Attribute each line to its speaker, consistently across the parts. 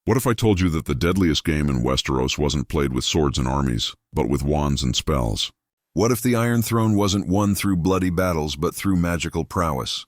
Speaker 1: What if I told you that the deadliest game in Westeros wasn't played with swords and armies, but with wands and spells?
Speaker 2: What if the Iron Throne wasn't won through bloody battles, but through magical prowess?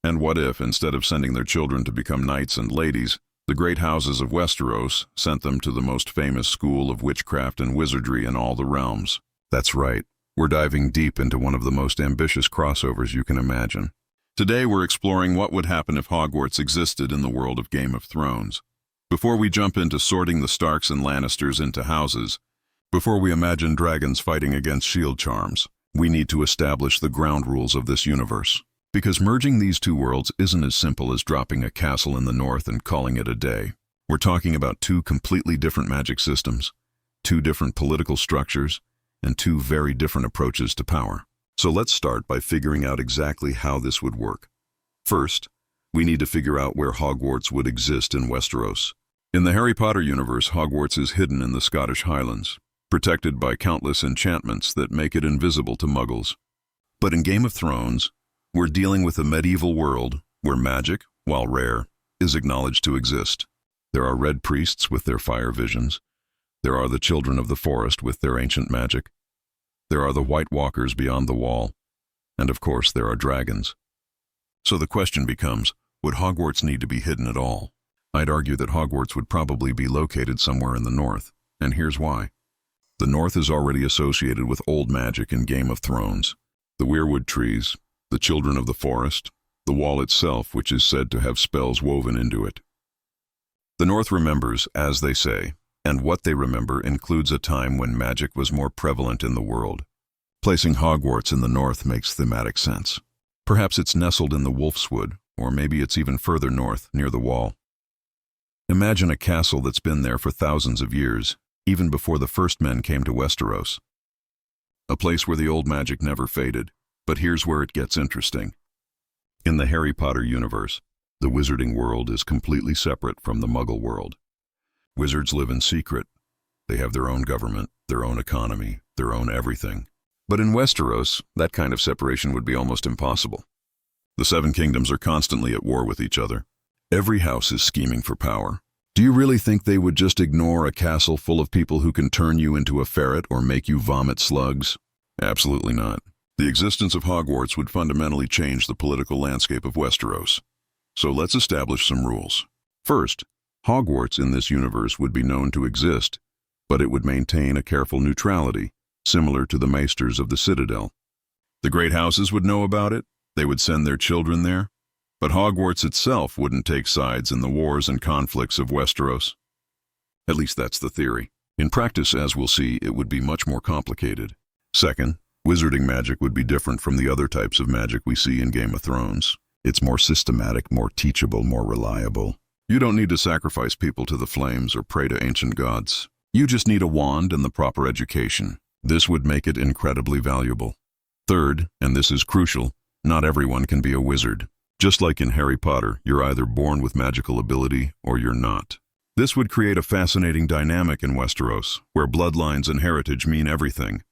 Speaker 1: And what if, instead of sending their children to become knights and ladies, the great houses of Westeros sent them to the most famous school of witchcraft and wizardry in all the realms?
Speaker 2: That's right. We're diving deep into one of the most ambitious crossovers you can imagine.
Speaker 1: Today we're exploring what would happen if Hogwarts existed in the world of Game of Thrones. Before we jump into sorting the Starks and Lannisters into houses, before we imagine dragons fighting against shield charms, we need to establish the ground rules of this universe. Because merging these two worlds isn't as simple as dropping a castle in the north and calling it a day. We're talking about two completely different magic systems, two different political structures, and two very different approaches to power. So let's start by figuring out exactly how this would work. First, we need to figure out where Hogwarts would exist in Westeros. In the Harry Potter universe, Hogwarts is hidden in the Scottish Highlands, protected by countless enchantments that make it invisible to muggles. But in Game of Thrones, we're dealing with a medieval world where magic, while rare, is acknowledged to exist. There are red priests with their fire visions. There are the children of the forest with their ancient magic. There are the White Walkers beyond the wall. And of course, there are dragons. So the question becomes, would Hogwarts need to be hidden at all? I'd argue that Hogwarts would probably be located somewhere in the north, and here's why. The north is already associated with old magic in Game of Thrones. The weirwood trees, the children of the forest, the wall itself, which is said to have spells woven into it. The north remembers, as they say, and what they remember includes a time when magic was more prevalent in the world. Placing Hogwarts in the north makes thematic sense. Perhaps it's nestled in the Wolf's Wood, or maybe it's even further north, near the wall. Imagine a castle that's been there for thousands of years, even before the first men came to Westeros. A place where the old magic never faded. But here's where it gets interesting. In the Harry Potter universe, the wizarding world is completely separate from the Muggle world. Wizards live in secret. They have their own government, their own economy, their own everything. But in Westeros, that kind of separation would be almost impossible. The Seven Kingdoms are constantly at war with each other. Every house is scheming for power. Do you really think they would just ignore a castle full of people who can turn you into a ferret or make you vomit slugs? Absolutely not. The existence of Hogwarts would fundamentally change the political landscape of Westeros. So let's establish some rules. First, Hogwarts in this universe would be known to exist, but it would maintain a careful neutrality, similar to the Maesters of the Citadel. The great houses would know about it, they would send their children there, but Hogwarts itself wouldn't take sides in the wars and conflicts of Westeros. At least that's the theory. In practice, as we'll see, it would be much more complicated. Second, wizarding magic would be different from the other types of magic we see in Game of Thrones. It's more systematic, more teachable, more reliable. You don't need to sacrifice people to the flames or pray to ancient gods. You just need a wand and the proper education. This would make it incredibly valuable. Third, and this is crucial, not everyone can be a wizard. Just like in Harry Potter, you're either born with magical ability or you're not. This would create a fascinating dynamic in Westeros, where bloodlines and heritage mean everything.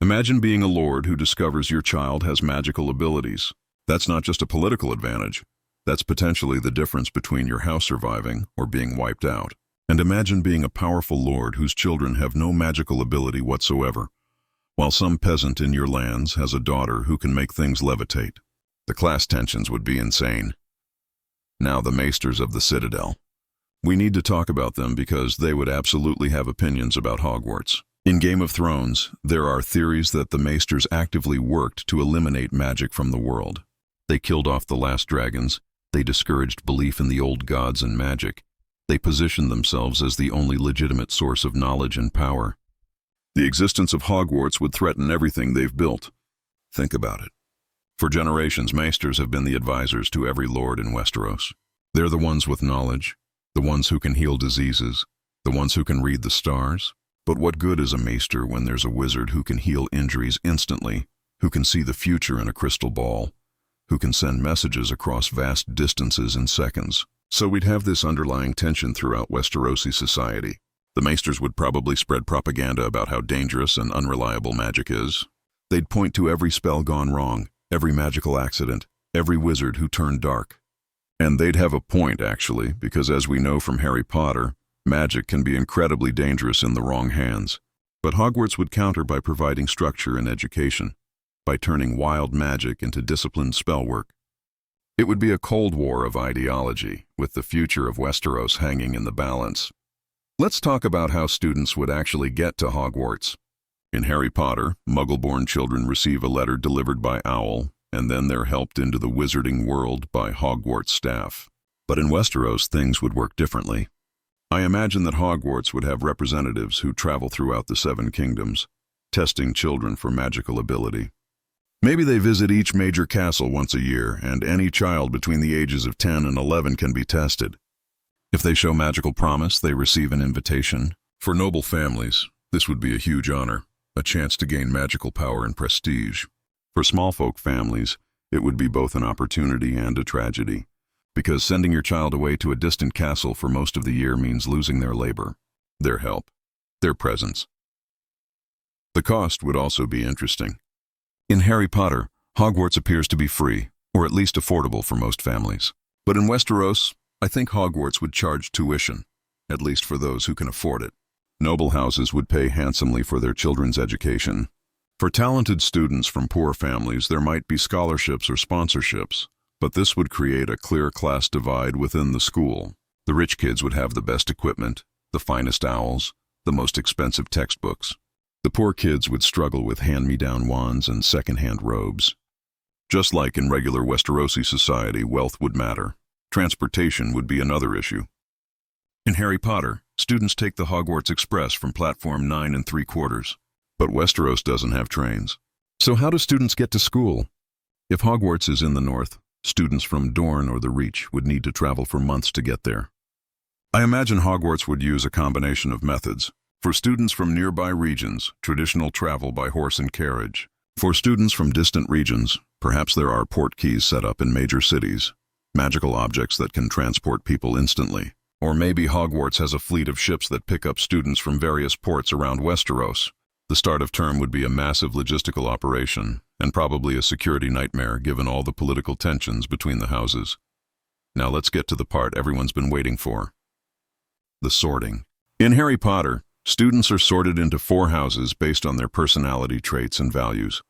Speaker 1: Imagine being a lord who discovers your child has magical abilities. That's not just a political advantage. That's potentially the difference between your house surviving or being wiped out. And imagine being a powerful lord whose children have no magical ability whatsoever, while some peasant in your lands has a daughter who can make things levitate. The class tensions would be insane. Now the Maesters of the Citadel. We need to talk about them because they would absolutely have opinions about Hogwarts. In Game of Thrones, there are theories that the Maesters actively worked to eliminate magic from the world. They killed off the last dragons, they discouraged belief in the old gods and magic. They positioned themselves as the only legitimate source of knowledge and power. The existence of Hogwarts would threaten everything they've built. Think about it. For generations, Maesters have been the advisors to every lord in Westeros. They're the ones with knowledge, the ones who can heal diseases, the ones who can read the stars. But what good is a Maester when there's a wizard who can heal injuries instantly, who can see the future in a crystal ball, who can send messages across vast distances in seconds? So we'd have this underlying tension throughout Westerosi society. The Maesters would probably spread propaganda about how dangerous and unreliable magic is. They'd point to every spell gone wrong, every magical accident, every wizard who turned dark. And they'd have a point, actually, because as we know from Harry Potter, Magic can be incredibly dangerous in the wrong hands, but Hogwarts would counter by providing structure and education, by turning wild magic into disciplined spell work. It would be a Cold War of ideology, with the future of Westeros hanging in the balance. Let's talk about how students would actually get to Hogwarts. In Harry Potter, Muggle-born children receive a letter delivered by Owl, and then they're helped into the wizarding world by Hogwarts staff. But in Westeros, things would work differently. I imagine that Hogwarts would have representatives who travel throughout the Seven Kingdoms, testing children for magical ability. Maybe they visit each major castle once a year, and any child between the ages of 10 and 11 can be tested. If they show magical promise, they receive an invitation. For noble families, this would be a huge honor, a chance to gain magical power and prestige. For small folk families, it would be both an opportunity and a tragedy, because sending your child away to a distant castle for most of the year means losing their labor, their help, their presence. The cost would also be interesting. In Harry Potter, Hogwarts appears to be free, or at least affordable for most families. But in Westeros, I think Hogwarts would charge tuition, at least for those who can afford it. Noble houses would pay handsomely for their children's education. For talented students from poor families, there might be scholarships or sponsorships, but this would create a clear class divide within the school. The rich kids would have the best equipment, the finest owls, the most expensive textbooks. The poor kids would struggle with hand-me-down wands and second-hand robes. Just like in regular Westerosi society, wealth would matter. Transportation would be another issue. In Harry Potter, students take the Hogwarts Express from platform 9 3/4. But Westeros doesn't have trains. So how do students get to school? If Hogwarts is in the north, students from Dorne or the Reach would need to travel for months to get there. I imagine Hogwarts would use a combination of methods. For students from nearby regions, traditional travel by horse and carriage. For students from distant regions, perhaps there are port keys set up in major cities, magical objects that can transport people instantly. Or maybe Hogwarts has a fleet of ships that pick up students from various ports around Westeros. The start of term would be a massive logistical operation, and probably a security nightmare given all the political tensions between the houses. Now let's get to the part everyone's been waiting for. The sorting. In Harry Potter, students are sorted into 4 houses based on their personality traits and values.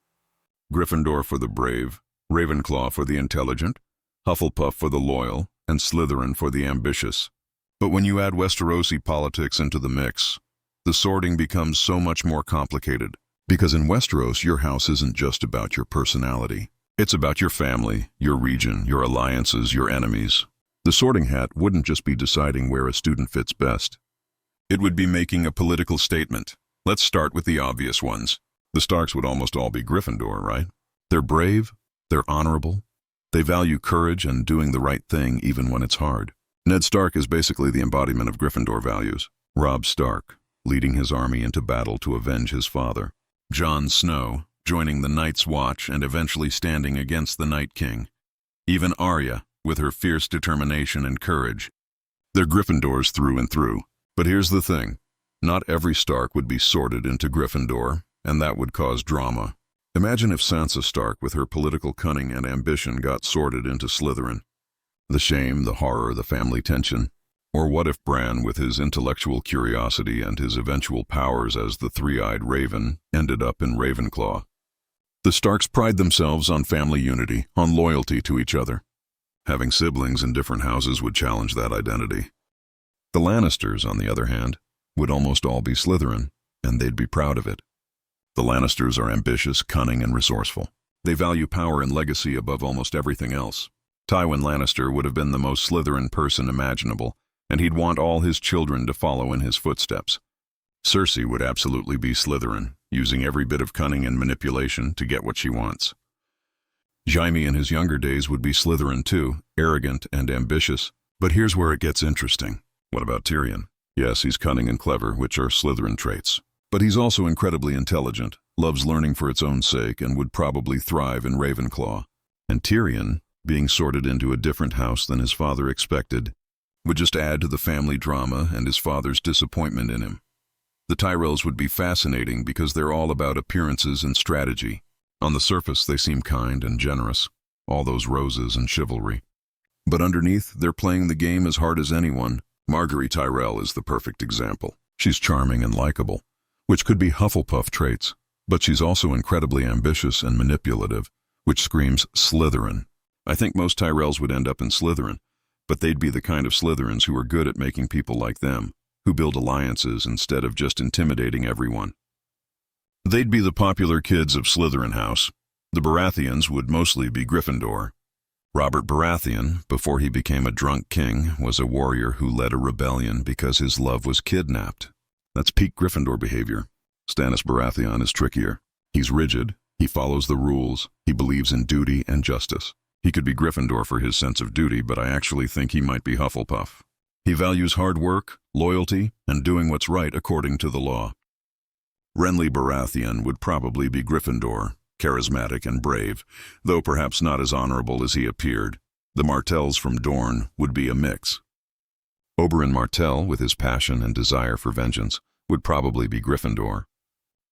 Speaker 1: Gryffindor for the brave, Ravenclaw for the intelligent, Hufflepuff for the loyal, and Slytherin for the ambitious. But when you add Westerosi politics into the mix, the sorting becomes so much more complicated. Because in Westeros, your house isn't just about your personality. It's about your family, your region, your alliances, your enemies. The sorting hat wouldn't just be deciding where a student fits best. It would be making a political statement. Let's start with the obvious ones. The Starks would almost all be Gryffindor, right? They're brave, they're honorable, they value courage and doing the right thing even when it's hard. Ned Stark is basically the embodiment of Gryffindor values. Robb Stark, leading his army into battle to avenge his father. Jon Snow, joining the Night's Watch and eventually standing against the Night King. Even Arya, with her fierce determination and courage. They're Gryffindors through and through. But here's the thing, not every Stark would be sorted into Gryffindor, and that would cause drama. Imagine if Sansa Stark, with her political cunning and ambition, got sorted into Slytherin. The shame, the horror, the family tension. Or what if Bran, with his intellectual curiosity and his eventual powers as the three-eyed raven, ended up in Ravenclaw? The Starks pride themselves on family unity, on loyalty to each other. Having siblings in different houses would challenge that identity. The Lannisters, on the other hand, would almost all be Slytherin, and they'd be proud of it. The Lannisters are ambitious, cunning, and resourceful. They value power and legacy above almost everything else. Tywin Lannister would have been the most Slytherin person imaginable, and he'd want all his children to follow in his footsteps. Cersei would absolutely be Slytherin, using every bit of cunning and manipulation to get what she wants. Jaime in his younger days would be Slytherin too, arrogant and ambitious. But here's where it gets interesting. What about Tyrion? Yes, he's cunning and clever, which are Slytherin traits. But he's also incredibly intelligent, loves learning for its own sake, and would probably thrive in Ravenclaw. And Tyrion, being sorted into a different house than his father expected, would just add to the family drama and his father's disappointment in him. The Tyrells would be fascinating because they're all about appearances and strategy. On the surface, they seem kind and generous, all those roses and chivalry. But underneath, they're playing the game as hard as anyone, Marguerite Tyrell is the perfect example. She's charming and likable, which could be Hufflepuff traits, but she's also incredibly ambitious and manipulative, which screams Slytherin. I think most Tyrells would end up in Slytherin, but they'd be the kind of Slytherins who are good at making people like them, who build alliances instead of just intimidating everyone. They'd be the popular kids of Slytherin House. The Baratheons would mostly be Gryffindor. Robert Baratheon, before he became a drunk king, was a warrior who led a rebellion because his love was kidnapped. That's peak Gryffindor behavior. Stannis Baratheon is trickier. He's rigid, he follows the rules, he believes in duty and justice. He could be Gryffindor for his sense of duty, but I actually think he might be Hufflepuff. He values hard work, loyalty, and doing what's right according to the law. Renly Baratheon would probably be Gryffindor, charismatic and brave, though perhaps not as honorable as he appeared. The Martells from Dorne would be a mix. Oberyn Martell, with his passion and desire for vengeance, would probably be Gryffindor.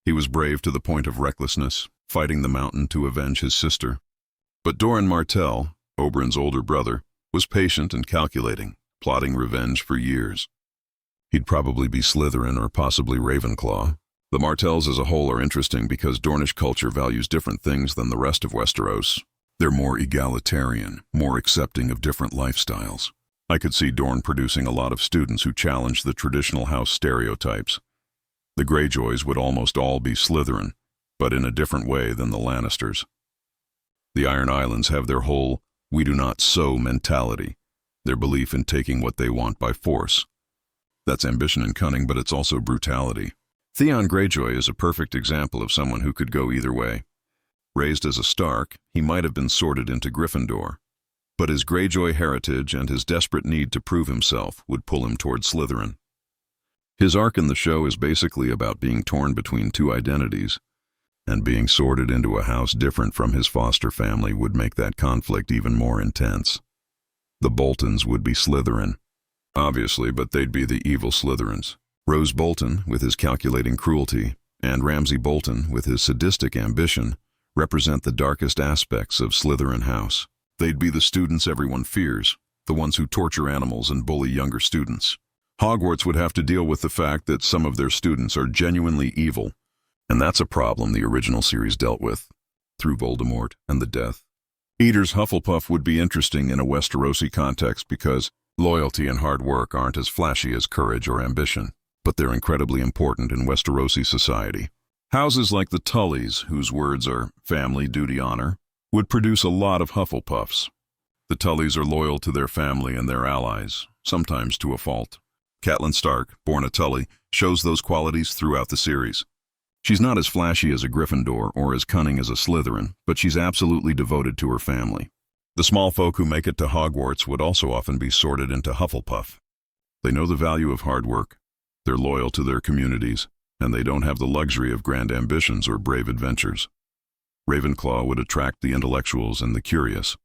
Speaker 1: He was brave to the point of recklessness, fighting the Mountain to avenge his sister. But Doran Martell, Oberyn's older brother, was patient and calculating, plotting revenge for years. He'd probably be Slytherin or possibly Ravenclaw. The Martells as a whole are interesting because Dornish culture values different things than the rest of Westeros. They're more egalitarian, more accepting of different lifestyles. I could see Dorne producing a lot of students who challenge the traditional house stereotypes. The Greyjoys would almost all be Slytherin, but in a different way than the Lannisters. The Iron Islands have their whole "we do not sow" mentality, their belief in taking what they want by force. That's ambition and cunning, but it's also brutality. Theon Greyjoy is a perfect example of someone who could go either way. Raised as a Stark, he might have been sorted into Gryffindor, but his Greyjoy heritage and his desperate need to prove himself would pull him toward Slytherin. His arc in the show is basically about being torn between two identities, and being sorted into a house different from his foster family would make that conflict even more intense. The Boltons would be Slytherin, obviously, but they'd be the evil Slytherins. Roose Bolton, with his calculating cruelty, and Ramsay Bolton, with his sadistic ambition, represent the darkest aspects of Slytherin House. They'd be the students everyone fears, the ones who torture animals and bully younger students. Hogwarts would have to deal with the fact that some of their students are genuinely evil, and that's a problem the original series dealt with, through Voldemort and the death. Eater's Hufflepuff would be interesting in a Westerosi context because loyalty and hard work aren't as flashy as courage or ambition, but they're incredibly important in Westerosi society. Houses like the Tullys, whose words are family, duty, honor, would produce a lot of Hufflepuffs. The Tullys are loyal to their family and their allies, sometimes to a fault. Catelyn Stark, born a Tully, shows those qualities throughout the series. She's not as flashy as a Gryffindor or as cunning as a Slytherin, but she's absolutely devoted to her family. The small folk who make it to Hogwarts would also often be sorted into Hufflepuff. They know the value of hard work, they're loyal to their communities, and they don't have the luxury of grand ambitions or brave adventures. Ravenclaw would attract the intellectuals and the curious.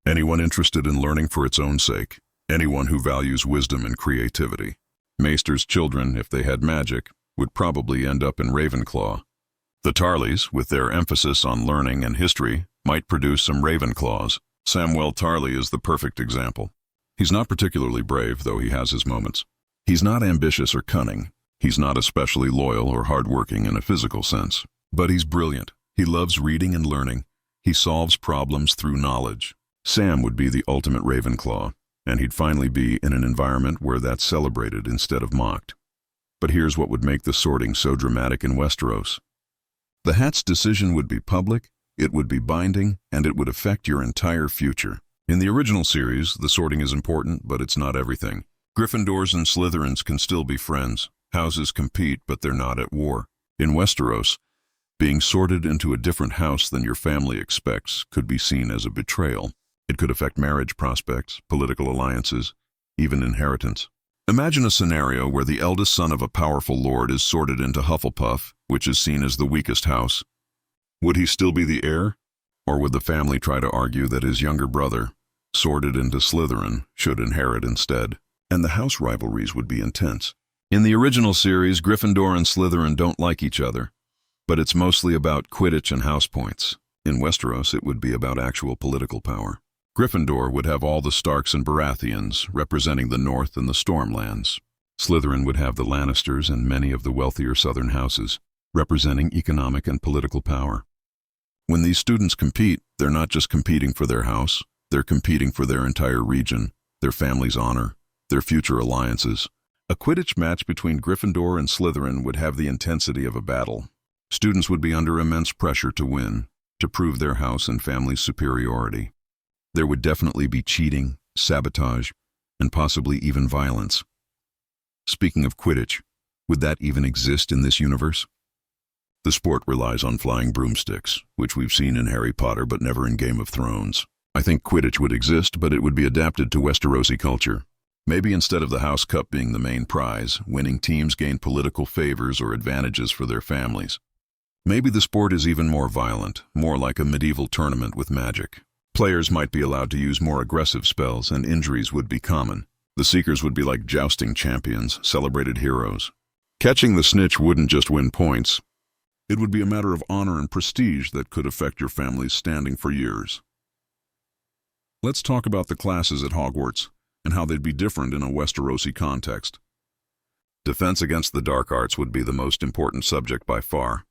Speaker 1: Anyone interested in learning for its own sake, anyone who values wisdom and creativity. Maester's children, if they had magic, would probably end up in Ravenclaw. The Tarleys, with their emphasis on learning and history, might produce some Ravenclaws. Samwell Tarly is the perfect example. He's not particularly brave, though he has his moments. He's not ambitious or cunning. He's not especially loyal or hardworking in a physical sense. But he's brilliant. He loves reading and learning. He solves problems through knowledge. Sam would be the ultimate Ravenclaw, and he'd finally be in an environment where that's celebrated instead of mocked. But here's what would make the sorting so dramatic in Westeros. The Hat's decision would be public, it would be binding, and it would affect your entire future. In the original series, the sorting is important, but it's not everything. Gryffindors and Slytherins can still be friends. Houses compete, but they're not at war. In Westeros, being sorted into a different house than your family expects could be seen as a betrayal. It could affect marriage prospects, political alliances, even inheritance. Imagine a scenario where the eldest son of a powerful lord is sorted into Hufflepuff, which is seen as the weakest house. Would he still be the heir? Or would the family try to argue that his younger brother, sorted into Slytherin, should inherit instead? And the house rivalries would be intense. In the original series, Gryffindor and Slytherin don't like each other, but it's mostly about Quidditch and house points. In Westeros, it would be about actual political power. Gryffindor would have all the Starks and Baratheons, representing the North and the Stormlands. Slytherin would have the Lannisters and many of the wealthier southern houses, representing economic and political power. When these students compete, they're not just competing for their house, they're competing for their entire region, their family's honor, their future alliances. A Quidditch match between Gryffindor and Slytherin would have the intensity of a battle. Students would be under immense pressure to win, to prove their house and family's superiority. There would definitely be cheating, sabotage, and possibly even violence. Speaking of Quidditch, would that even exist in this universe? The sport relies on flying broomsticks, which we've seen in Harry Potter but never in Game of Thrones. I think Quidditch would exist, but it would be adapted to Westerosi culture. Maybe instead of the House Cup being the main prize, winning teams gain political favors or advantages for their families. Maybe the sport is even more violent, more like a medieval tournament with magic. Players might be allowed to use more aggressive spells and injuries would be common. The Seekers would be like jousting champions, celebrated heroes. Catching the snitch wouldn't just win points. It would be a matter of honor and prestige that could affect your family's standing for years. Let's talk about the classes at Hogwarts and how they'd be different in a Westerosi context. Defense against the dark arts would be the most important subject by far.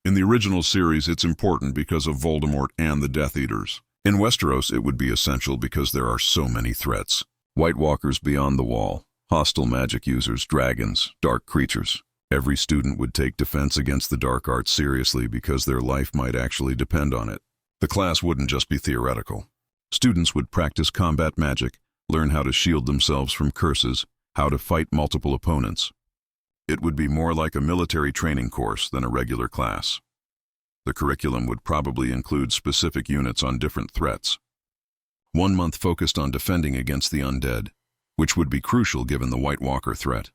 Speaker 1: In the original series, it's important because of Voldemort and the Death Eaters. In Westeros, it would be essential because there are so many threats. White Walkers beyond the wall, hostile magic users, dragons, dark creatures. Every student would take defense against the dark arts seriously because their life might actually depend on it. The class wouldn't just be theoretical. Students would practice combat magic, learn how to shield themselves from curses, how to fight multiple opponents. It would be more like a military training course than a regular class. The curriculum would probably include specific units on different threats. 1 month focused on defending against the undead, which would be crucial given the White Walker threat.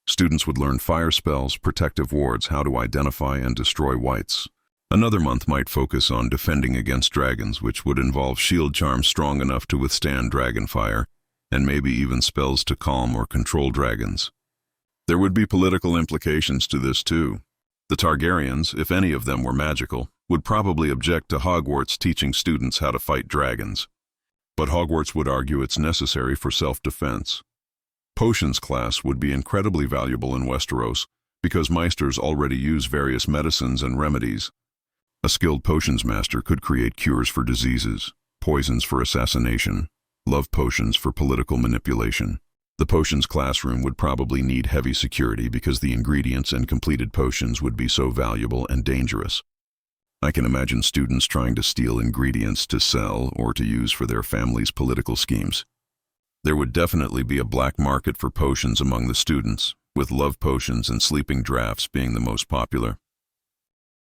Speaker 1: Students would learn fire spells, protective wards, how to identify and destroy wights. Another month might focus on defending against dragons, which would involve shield charms strong enough to withstand dragon fire, and maybe even spells to calm or control dragons. There would be political implications to this too. The Targaryens, if any of them were magical, would probably object to Hogwarts teaching students how to fight dragons. But Hogwarts would argue it's necessary for self-defense. Potions class would be incredibly valuable in Westeros because Meisters already use various medicines and remedies. A skilled potions master could create cures for diseases, poisons for assassination, love potions for political manipulation. The potions classroom would probably need heavy security because the ingredients and completed potions would be so valuable and dangerous. I can imagine students trying to steal ingredients to sell or to use for their family's political schemes. There would definitely be a black market for potions among the students, with love potions and sleeping draughts being the most popular.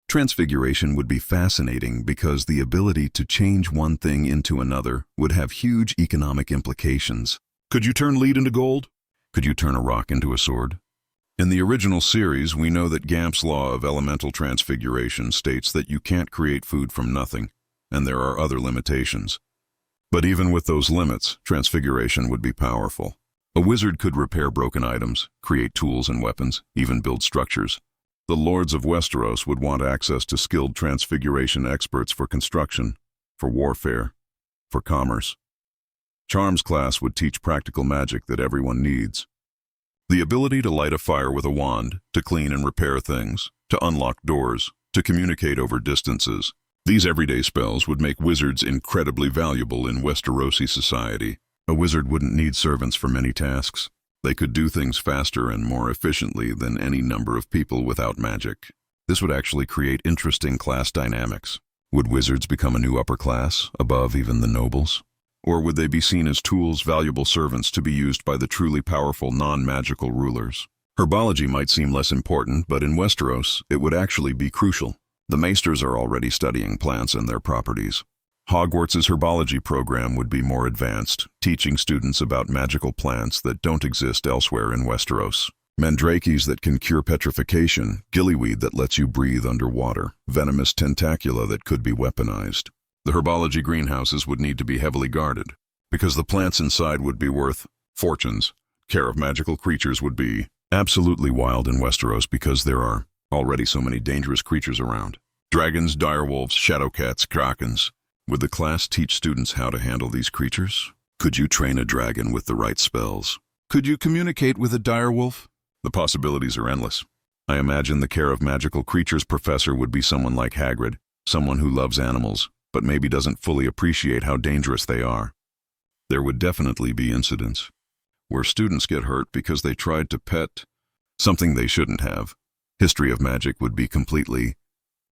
Speaker 1: Transfiguration would be fascinating because the ability to change one thing into another would have huge economic implications. Could you turn lead into gold? Could you turn a rock into a sword? In the original series, we know that Gamp's law of elemental transfiguration states that you can't create food from nothing, and there are other limitations. But even with those limits, transfiguration would be powerful. A wizard could repair broken items, create tools and weapons, even build structures. The lords of Westeros would want access to skilled transfiguration experts for construction, for warfare, for commerce. Charms class would teach practical magic that everyone needs. The ability to light a fire with a wand, to clean and repair things, to unlock doors, to communicate over distances. These everyday spells would make wizards incredibly valuable in Westerosi society. A wizard wouldn't need servants for many tasks. They could do things faster and more efficiently than any number of people without magic. This would actually create interesting class dynamics. Would wizards become a new upper class, above even the nobles? Or would they be seen as tools, valuable servants to be used by the truly powerful non-magical rulers? Herbology might seem less important, but in Westeros, it would actually be crucial. The Maesters are already studying plants and their properties. Hogwarts' herbology program would be more advanced, teaching students about magical plants that don't exist elsewhere in Westeros. Mandrakes that can cure petrification, gillyweed that lets you breathe underwater, venomous tentacula that could be weaponized. The herbology greenhouses would need to be heavily guarded, because the plants inside would be worth fortunes. Care of magical creatures would be absolutely wild in Westeros because there are already so many dangerous creatures around. Dragons, direwolves, shadowcats, krakens. Would the class teach students how to handle these creatures? Could you train a dragon with the right spells? Could you communicate with a direwolf? The possibilities are endless. I imagine the care of magical creatures professor would be someone like Hagrid, someone who loves animals, but maybe doesn't fully appreciate how dangerous they are. There would definitely be incidents where students get hurt because they tried to pet something they shouldn't have. History of magic would be completely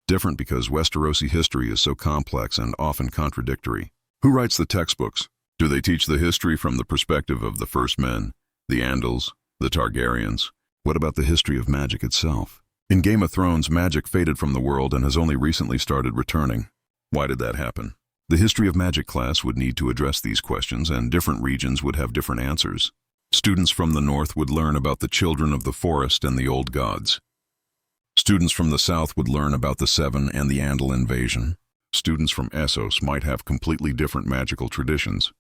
Speaker 1: different because Westerosi history is so complex and often contradictory. Who writes the textbooks? Do they teach the history from the perspective of the First Men, the Andals, the Targaryens? What about the history of magic itself? In Game of Thrones, magic faded from the world and has only recently started returning. Why did that happen? The history of magic class would need to address these questions, and different regions would have different answers. Students from the north would learn about the children of the forest and the old gods. Students from the south would learn about the Seven and the Andal invasion. Students from Essos might have completely different magical traditions.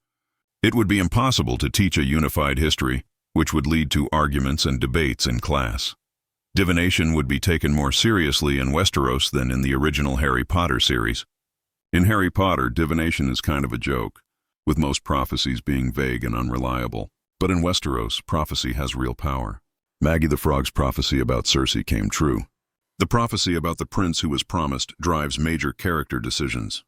Speaker 1: It would be impossible to teach a unified history, which would lead to arguments and debates in class. Divination would be taken more seriously in Westeros than in the original Harry Potter series. In Harry Potter, divination is kind of a joke, with most prophecies being vague and unreliable. But in Westeros, prophecy has real power. Maggie the Frog's prophecy about Cersei came true. The prophecy about the prince who was promised drives major character decisions.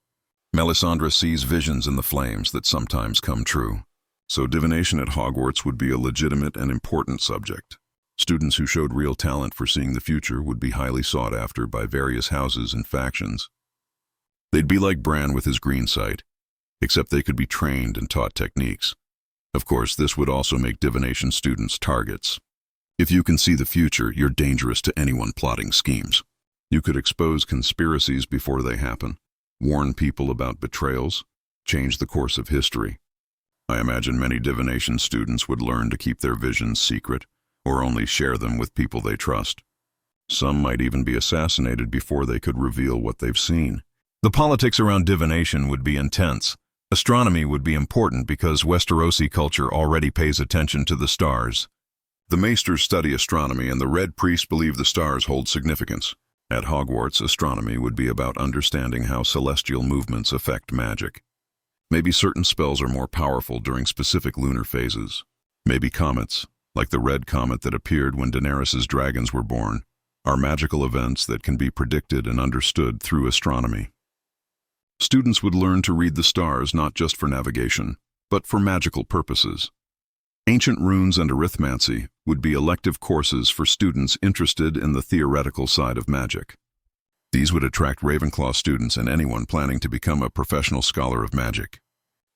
Speaker 1: Melisandre sees visions in the flames that sometimes come true. So divination at Hogwarts would be a legitimate and important subject. Students who showed real talent for seeing the future would be highly sought after by various houses and factions. They'd be like Bran with his green sight, except they could be trained and taught techniques. Of course, this would also make divination students targets. If you can see the future, you're dangerous to anyone plotting schemes. You could expose conspiracies before they happen, warn people about betrayals, change the course of history. I imagine many divination students would learn to keep their visions secret, or only share them with people they trust. Some might even be assassinated before they could reveal what they've seen. The politics around divination would be intense. Astronomy would be important because Westerosi culture already pays attention to the stars. The Maesters study astronomy and the Red Priests believe the stars hold significance. At Hogwarts, astronomy would be about understanding how celestial movements affect magic. Maybe certain spells are more powerful during specific lunar phases. Maybe comets, like the red comet that appeared when Daenerys' dragons were born, are magical events that can be predicted and understood through astronomy. Students would learn to read the stars not just for navigation, but for magical purposes. Ancient runes and arithmancy would be elective courses for students interested in the theoretical side of magic. These would attract Ravenclaw students and anyone planning to become a professional scholar of magic.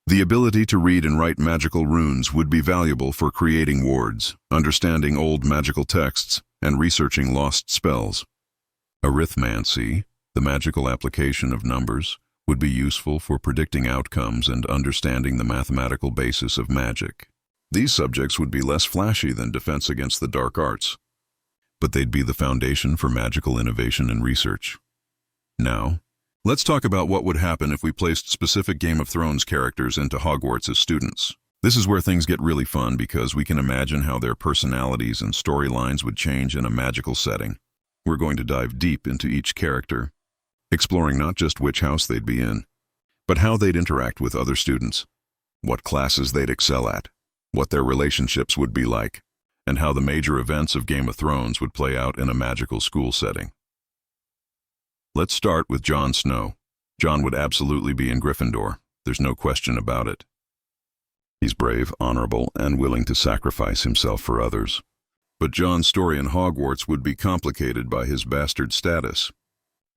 Speaker 1: The ability to read and write magical runes would be valuable for creating wards, understanding old magical texts, and researching lost spells. Arithmancy, the magical application of numbers, would be useful for predicting outcomes and understanding the mathematical basis of magic. These subjects would be less flashy than defense against the dark arts, but they'd be the foundation for magical innovation and research. Now, let's talk about what would happen if we placed specific Game of Thrones characters into Hogwarts as students. This is where things get really fun because we can imagine how their personalities and storylines would change in a magical setting. We're going to dive deep into each character, exploring not just which house they'd be in, but how they'd interact with other students, what classes they'd excel at, what their relationships would be like, and how the major events of Game of Thrones would play out in a magical school setting. Let's start with Jon Snow. Jon would absolutely be in Gryffindor. There's no question about it. He's brave, honorable, and willing to sacrifice himself for others. But Jon's story in Hogwarts would be complicated by his bastard status.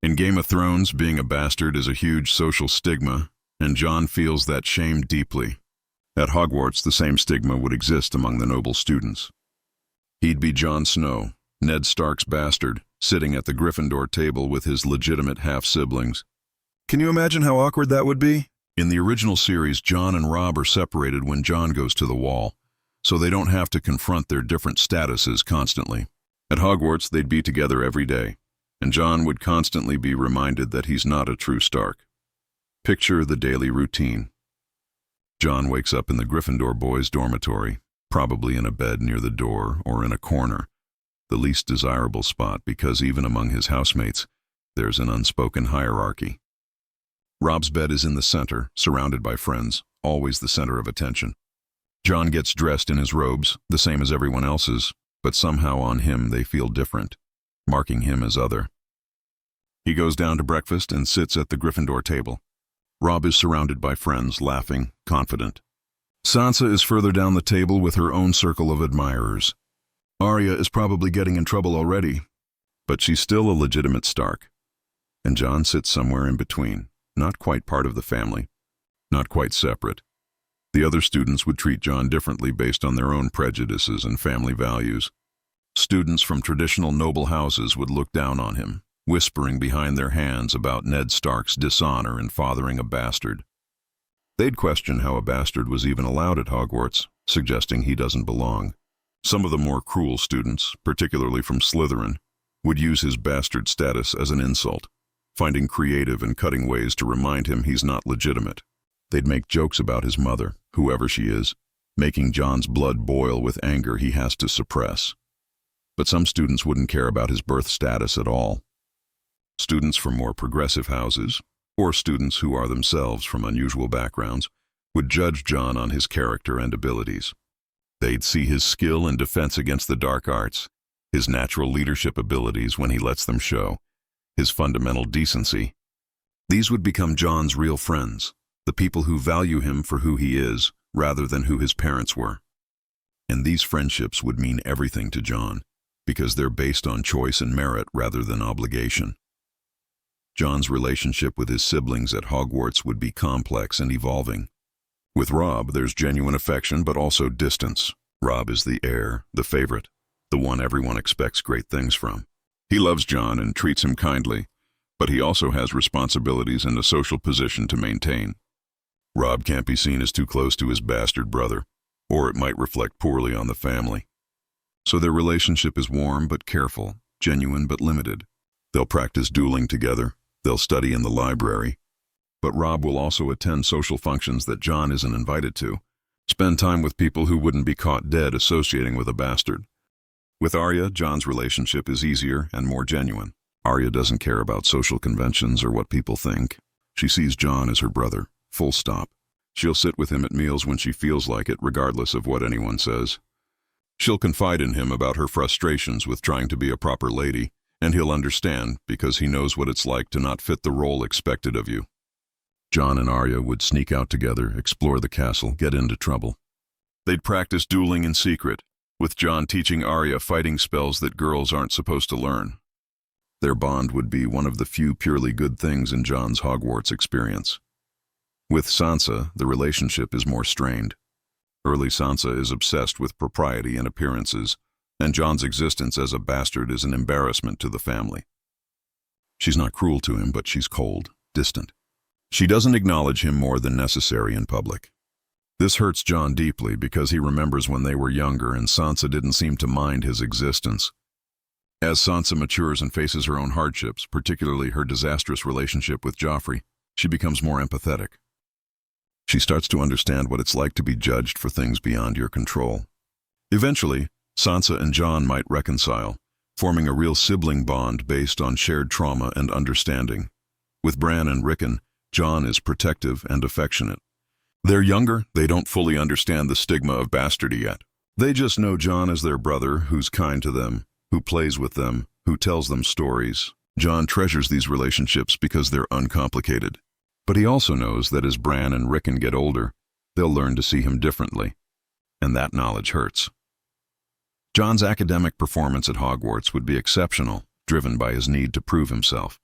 Speaker 1: In Game of Thrones, being a bastard is a huge social stigma, and Jon feels that shame deeply. At Hogwarts, the same stigma would exist among the noble students. He'd be Jon Snow, Ned Stark's bastard, sitting at the Gryffindor table with his legitimate half-siblings. Can you imagine how awkward that would be? In the original series, Jon and Robb are separated when Jon goes to the Wall, so they don't have to confront their different statuses constantly. At Hogwarts, they'd be together every day, and Jon would constantly be reminded that he's not a true Stark. Picture the daily routine. Jon wakes up in the Gryffindor boys' dormitory, probably in a bed near the door or in a corner, the least desirable spot because even among his housemates, there's an unspoken hierarchy. Rob's bed is in the center, surrounded by friends, always the center of attention. Jon gets dressed in his robes, the same as everyone else's, but somehow on him they feel different, marking him as other. He goes down to breakfast and sits at the Gryffindor table. Rob is surrounded by friends, laughing, confident. Sansa is further down the table with her own circle of admirers. Arya is probably getting in trouble already, but she's still a legitimate Stark. And Jon sits somewhere in between, not quite part of the family, not quite separate. The other students would treat Jon differently based on their own prejudices and family values. Students from traditional noble houses would look down on him, whispering behind their hands about Ned Stark's dishonor in fathering a bastard. They'd question how a bastard was even allowed at Hogwarts, suggesting he doesn't belong. Some of the more cruel students, particularly from Slytherin, would use his bastard status as an insult, finding creative and cutting ways to remind him he's not legitimate. They'd make jokes about his mother, whoever she is, making Jon's blood boil with anger he has to suppress. But some students wouldn't care about his birth status at all. Students from more progressive houses, or students who are themselves from unusual backgrounds, would judge Jon on his character and abilities. They'd see his skill in defense against the dark arts, his natural leadership abilities when he lets them show, his fundamental decency. These would become Jon's real friends, the people who value him for who he is, rather than who his parents were. And these friendships would mean everything to Jon, because they're based on choice and merit rather than obligation. Jon's relationship with his siblings at Hogwarts would be complex and evolving. With Rob, there's genuine affection but also distance. Rob is the heir, the favorite, the one everyone expects great things from. He loves Jon and treats him kindly, but he also has responsibilities and a social position to maintain. Rob can't be seen as too close to his bastard brother, or it might reflect poorly on the family. So their relationship is warm but careful, genuine but limited. They'll practice dueling together. They'll study in the library. But Rob will also attend social functions that Jon isn't invited to, spend time with people who wouldn't be caught dead associating with a bastard. With Arya, Jon's relationship is easier and more genuine. Arya doesn't care about social conventions or what people think. She sees Jon as her brother, full stop. She'll sit with him at meals when she feels like it, regardless of what anyone says. She'll confide in him about her frustrations with trying to be a proper lady, and he'll understand because he knows what it's like to not fit the role expected of you. Jon and Arya would sneak out together, explore the castle, get into trouble. They'd practice dueling in secret, with Jon teaching Arya fighting spells that girls aren't supposed to learn. Their bond would be one of the few purely good things in Jon's Hogwarts experience. With Sansa, the relationship is more strained. Early Sansa is obsessed with propriety and appearances, and Jon's existence as a bastard is an embarrassment to the family. She's not cruel to him, but she's cold, distant. She doesn't acknowledge him more than necessary in public. This hurts Jon deeply because he remembers when they were younger and Sansa didn't seem to mind his existence. As Sansa matures and faces her own hardships, particularly her disastrous relationship with Joffrey, she becomes more empathetic. She starts to understand what it's like to be judged for things beyond your control. Eventually, Sansa and Jon might reconcile, forming a real sibling bond based on shared trauma and understanding. With Bran and Rickon, Jon is protective and affectionate. They're younger, they don't fully understand the stigma of bastardy yet. They just know Jon as their brother who's kind to them, who plays with them, who tells them stories. Jon treasures these relationships because they're uncomplicated. But he also knows that as Bran and Rickon get older, they'll learn to see him differently. And that knowledge hurts. Jon's academic performance at Hogwarts would be exceptional, driven by his need to prove himself.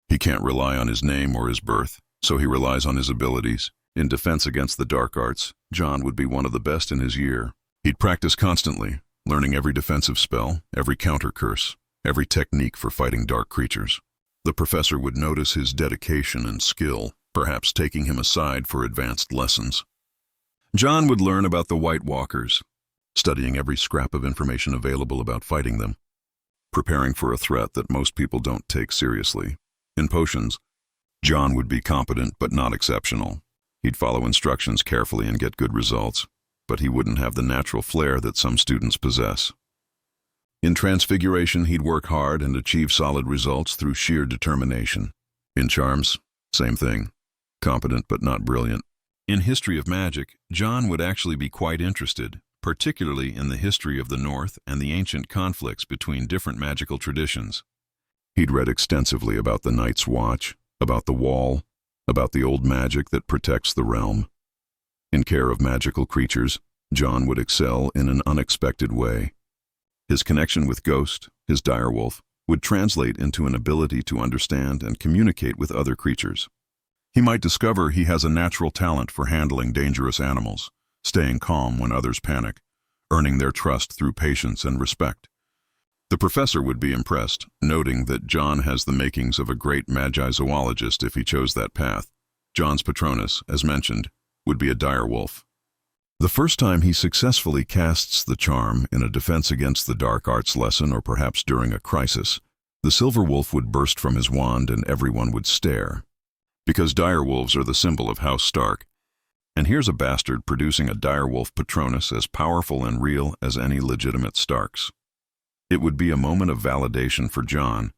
Speaker 1: He can't rely on his name or his birth, so he relies on his abilities. In defense against the dark arts, Jon would be one of the best in his year. He'd practice constantly, learning every defensive spell, every counter curse, every technique for fighting dark creatures. The professor would notice his dedication and skill, perhaps taking him aside for advanced lessons. Jon would learn about the White Walkers, studying every scrap of information available about fighting them, preparing for a threat that most people don't take seriously. In potions, Jon would be competent but not exceptional. He'd follow instructions carefully and get good results, but he wouldn't have the natural flair that some students possess. In Transfiguration, he'd work hard and achieve solid results through sheer determination. In Charms, same thing.
Speaker 2: competent but not brilliant.
Speaker 1: In history of magic, Jon would actually be quite interested, particularly in the history of the North and the ancient conflicts between different magical traditions.
Speaker 2: He'd read extensively about the Night's Watch, about the Wall, about the old magic that protects the realm. In care of magical creatures, Jon would excel in an unexpected way. His connection with Ghost, his direwolf, would translate into an ability to understand and communicate with other creatures. He might discover he has a natural talent for handling dangerous animals, staying calm when others panic, earning their trust through patience and respect. The professor would be impressed, noting that Jon has the makings of a great magi-zoologist if he chose that path. Jon's Patronus, as mentioned, would be a direwolf. The first time he successfully casts the charm in a defense against the dark arts lesson or perhaps during a crisis, the silver wolf would burst from his wand and everyone would stare. Because direwolves are the symbol of House Stark. And here's a bastard producing a direwolf Patronus as powerful and real as any legitimate Starks. It would be a moment of validation for Jon,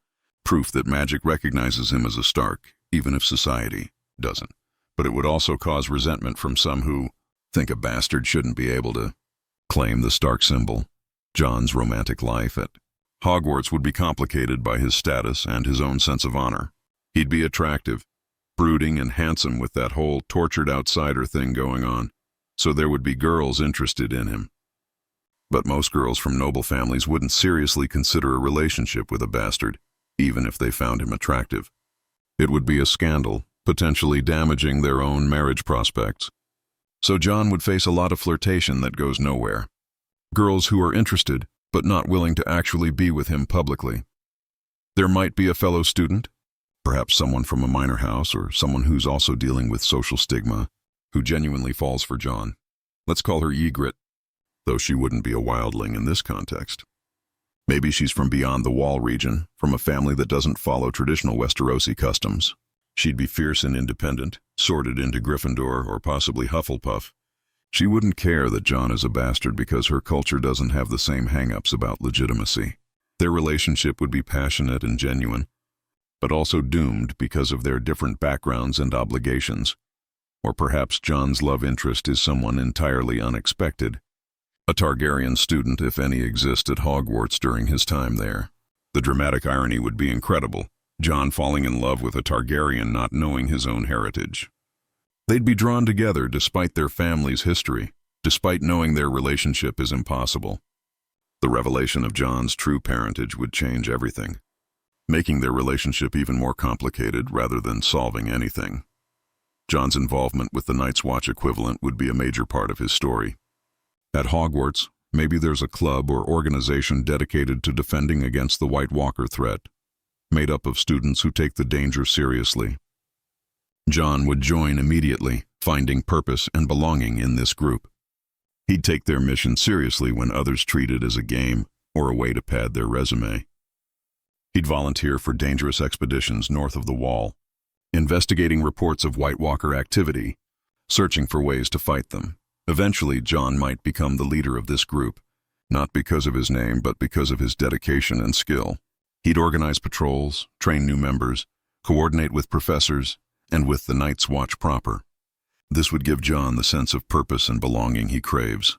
Speaker 2: proof that magic recognizes him as a Stark, even if society doesn't. But it would also cause resentment from some who think a bastard shouldn't be able to claim the Stark symbol. Jon's romantic life at Hogwarts would be complicated by his status and his own sense of honor. He'd be attractive, brooding and handsome with that whole tortured outsider thing going on, so there would be girls interested in him. But most girls from noble families wouldn't seriously consider a relationship with a bastard, even if they found him attractive. It would be a scandal, potentially damaging their own marriage prospects. So Jon would face a lot of flirtation that goes nowhere. Girls who are interested, but not willing to actually be with him publicly. There might be a fellow student, perhaps someone from a minor house or someone who's also dealing with social stigma, who genuinely falls for Jon. Let's call her Ygritte, though she wouldn't be a wildling in this context. Maybe she's from beyond the Wall region, from a family that doesn't follow traditional Westerosi customs. She'd be fierce and independent, sorted into Gryffindor or possibly Hufflepuff. She wouldn't care that Jon is a bastard because her culture doesn't have the same hang-ups about legitimacy. Their relationship would be passionate and genuine, but also doomed because of their different backgrounds and obligations. Or perhaps Jon's love interest is someone entirely unexpected. A Targaryen student, if any, exists at Hogwarts during his time there. The dramatic irony would be incredible. Jon falling in love with a Targaryen not knowing his own heritage. They'd be drawn together despite their family's history, despite knowing their relationship is impossible. The revelation of Jon's true parentage would change everything, making their relationship even more complicated rather than solving anything. Jon's involvement with the Night's Watch equivalent would be a major part of his story. At Hogwarts, maybe there's a club or organization dedicated to defending against the White Walker threat, made up of students who take the danger seriously. Jon would join immediately, finding purpose and belonging in this group. He'd take their mission seriously when others treat it as a game or a way to pad their resume. He'd volunteer for dangerous expeditions north of the Wall, investigating reports of White Walker activity, searching for ways to fight them. Eventually, Jon might become the leader of this group, not because of his name, but because of his dedication and skill. He'd organize patrols, train new members, coordinate with professors, and with the Night's Watch proper. This would give Jon the sense of purpose and belonging he craves,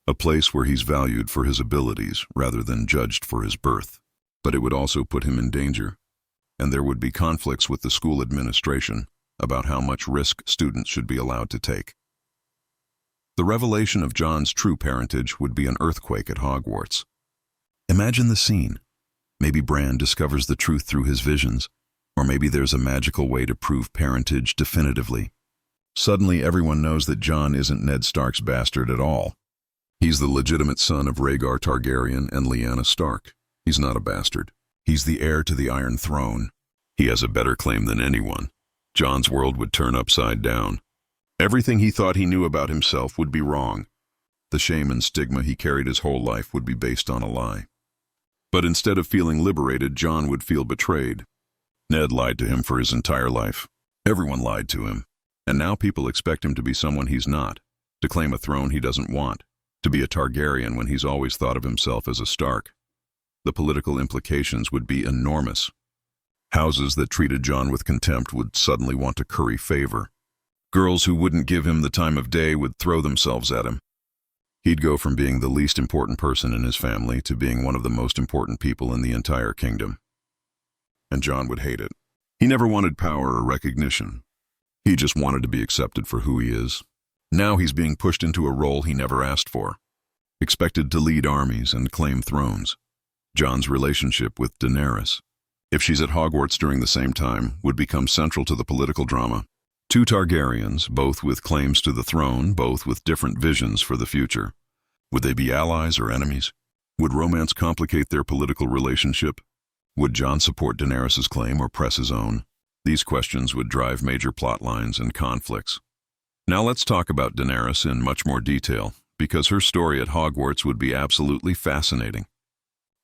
Speaker 2: a place where he's valued for his abilities rather than judged for his birth. But it would also put him in danger, and there would be conflicts with the school administration about how much risk students should be allowed to take. The revelation of Jon's true parentage would be an earthquake at Hogwarts. Imagine the scene. Maybe Bran discovers the truth through his visions, or maybe there's a magical way to prove parentage definitively. Suddenly everyone knows that Jon isn't Ned Stark's bastard at all. He's the legitimate son of Rhaegar Targaryen and Lyanna Stark. He's not a bastard. He's the heir to the Iron Throne. He has a better claim than anyone. Jon's world would turn upside down. Everything he thought he knew about himself would be wrong. The shame and stigma he carried his whole life would be based on a lie. But instead of feeling liberated, Jon would feel betrayed. Ned lied to him for his entire life. Everyone lied to him. And now people expect him to be someone he's not, to claim a throne he doesn't want, to be a Targaryen when he's always thought of himself as a Stark. The political implications would be enormous. Houses that treated Jon with contempt would suddenly want to curry favor.
Speaker 1: Girls who wouldn't give him the time of day would throw themselves at him. He'd go from being the least important person in his family to being one of the most important people in the entire kingdom. And Jon would hate it. He never wanted power or recognition. He just wanted to be accepted for who he is. Now he's being pushed into a role he never asked for. Expected to lead armies and claim thrones. Jon's relationship with Daenerys, if she's at Hogwarts during the same time, would become central to the political drama. Two Targaryens, both with claims to the throne, both with different visions for the future. Would they be allies or enemies? Would romance complicate their political relationship? Would Jon support Daenerys' claim or press his own? These questions would drive major plot lines and conflicts. Now let's talk about Daenerys in much more detail, because her story at Hogwarts would be absolutely fascinating.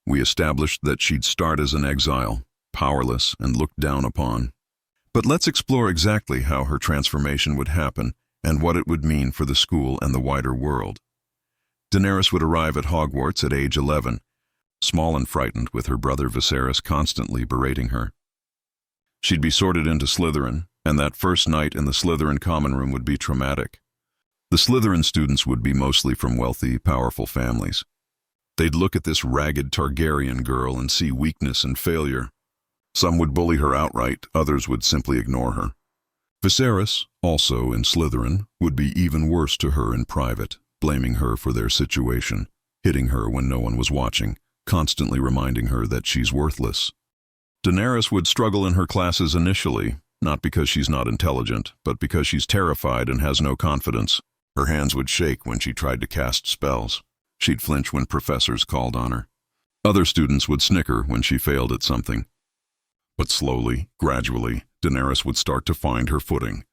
Speaker 1: We established that she'd start as an exile, powerless and looked down upon. But let's explore exactly how her transformation would happen and what it would mean for the school and the wider world. Daenerys would arrive at Hogwarts at age 11, small and frightened, with her brother Viserys constantly berating her. She'd be sorted into Slytherin, and that first night in the Slytherin common room would be traumatic. The Slytherin students would be mostly from wealthy, powerful families. They'd look at this ragged Targaryen girl and see weakness and failure. Some would bully her outright, others would simply ignore her. Viserys, also in Slytherin, would be even worse to her in private, blaming her for their situation, hitting her when no one was watching, constantly reminding her that she's worthless. Daenerys would struggle in her classes initially, not because she's not intelligent, but because she's terrified and has no confidence. Her hands would shake when she tried to cast spells. She'd flinch when professors called on her. Other students would snicker when she failed at something. But slowly, gradually, Daenerys would start to find her footing.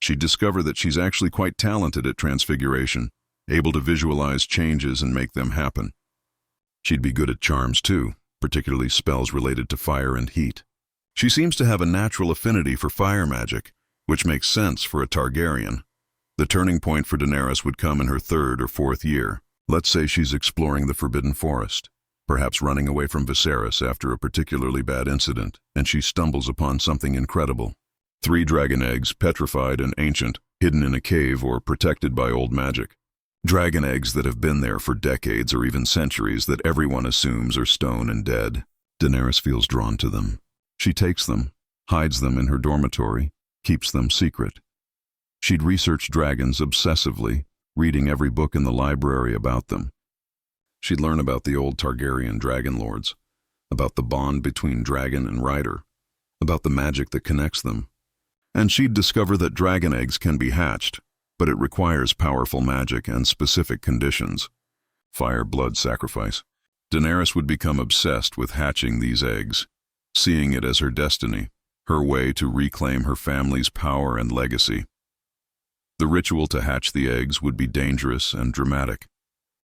Speaker 1: She'd discover that she's actually quite talented at transfiguration, able to visualize changes and make them happen. She'd be good at charms too, particularly spells related to fire and heat. She seems to have a natural affinity for fire magic, which makes sense for a Targaryen. The turning point for Daenerys would come in her 3rd or 4th year. Let's say she's exploring the Forbidden Forest, perhaps running away from Viserys after a particularly bad incident, and she stumbles upon something incredible. 3 dragon eggs, petrified and ancient, hidden in a cave or protected by old magic. Dragon eggs that have been there for decades or even centuries that everyone assumes are stone and dead. Daenerys feels drawn to them. She takes them, hides them in her dormitory, keeps them secret. She'd research dragons obsessively, reading every book in the library about them. She'd learn about the old Targaryen dragon lords, about the bond between dragon and rider, about the magic that connects them. And she'd discover that dragon eggs can be hatched, but it requires powerful magic and specific conditions. Fire, blood, sacrifice. Daenerys would become obsessed with hatching these eggs, seeing it as her destiny, her way to reclaim her family's power and legacy. The ritual to hatch the eggs would be dangerous and dramatic.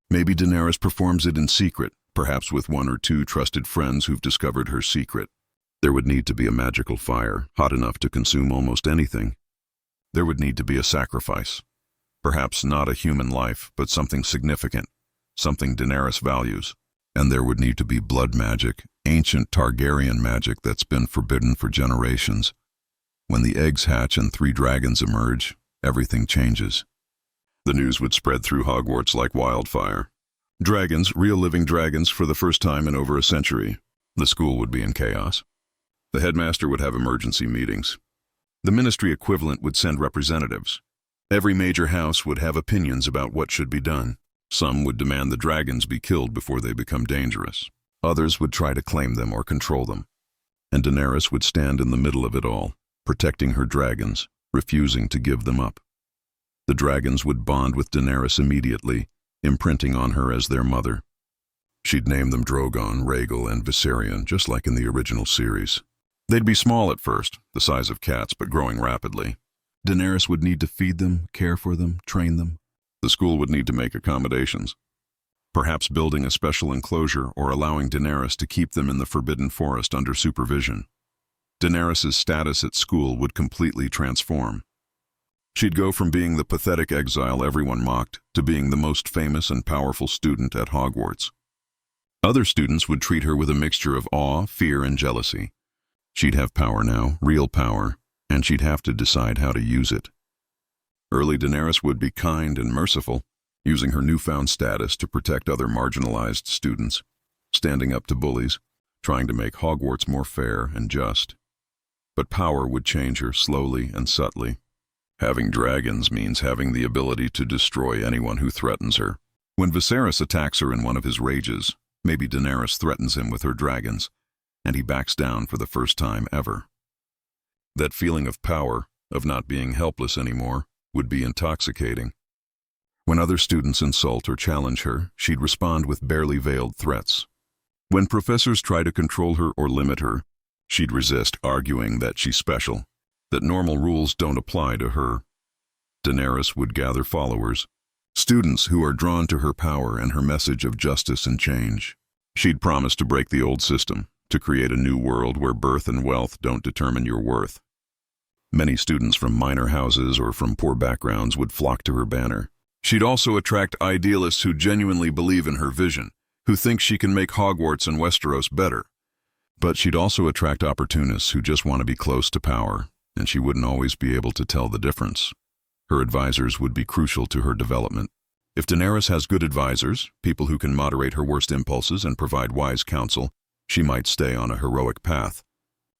Speaker 1: Maybe Daenerys performs it in secret, perhaps with 1 or 2 trusted friends who've discovered her secret. There would need to be a magical fire, hot enough to consume almost anything. There would need to be a sacrifice. Perhaps not a human life, but something significant, something Daenerys values. And there would need to be blood magic, ancient Targaryen magic that's been forbidden for generations. When the eggs hatch and 3 dragons emerge, everything changes. The news would spread through Hogwarts like wildfire. Dragons, real living dragons for the first time in over a century. The school would be in chaos. The headmaster would have emergency meetings. The ministry equivalent would send representatives. Every major house would have opinions about what should be done. Some would demand the dragons be killed before they become dangerous. Others would try to claim them or control them. And Daenerys would stand in the middle of it all, protecting her dragons, refusing to give them up. The dragons would bond with Daenerys immediately, imprinting on her as their mother. She'd name them Drogon, Rhaegal, and Viserion, just like in the original series. They'd be small at first, the size of cats, but growing rapidly. Daenerys would need to feed them, care for them, train them. The school would need to make accommodations. Perhaps building a special enclosure or allowing Daenerys to keep them in the Forbidden Forest under supervision. Daenerys' status at school would completely transform. She'd go from being the pathetic exile everyone mocked to being the most famous and powerful student at Hogwarts. Other students would treat her with a mixture of awe, fear, and jealousy. She'd have power now, real power, and she'd have to decide how to use it.
Speaker 2: Early Daenerys would be kind and merciful, using her newfound status to protect other marginalized students, standing up to bullies, trying to make Hogwarts more fair and just. But power would change her slowly and subtly. Having dragons means having the ability to destroy anyone who threatens her. When Viserys attacks her in one of his rages, maybe Daenerys threatens him with her dragons, and he backs down for the first time ever. That feeling of power, of not being helpless anymore, would be intoxicating. When other students insult or challenge her, she'd respond with barely veiled threats. When professors try to control her or limit her, she'd resist, arguing that she's special, that normal rules don't apply to her. Daenerys would gather followers, students who are drawn to her power and her message of justice and change. She'd promise to break the old system, to create a new world where birth and wealth don't determine your worth. Many students from minor houses or from poor backgrounds would flock to her banner. She'd also attract idealists who genuinely believe in her vision, who think she can make Hogwarts and Westeros better. But she'd also attract opportunists who just want to be close to power, and she wouldn't always be able to tell the difference. Her advisors would be crucial to her development. If Daenerys has good advisors, people who can moderate her worst impulses and provide wise counsel, she might stay on a heroic path.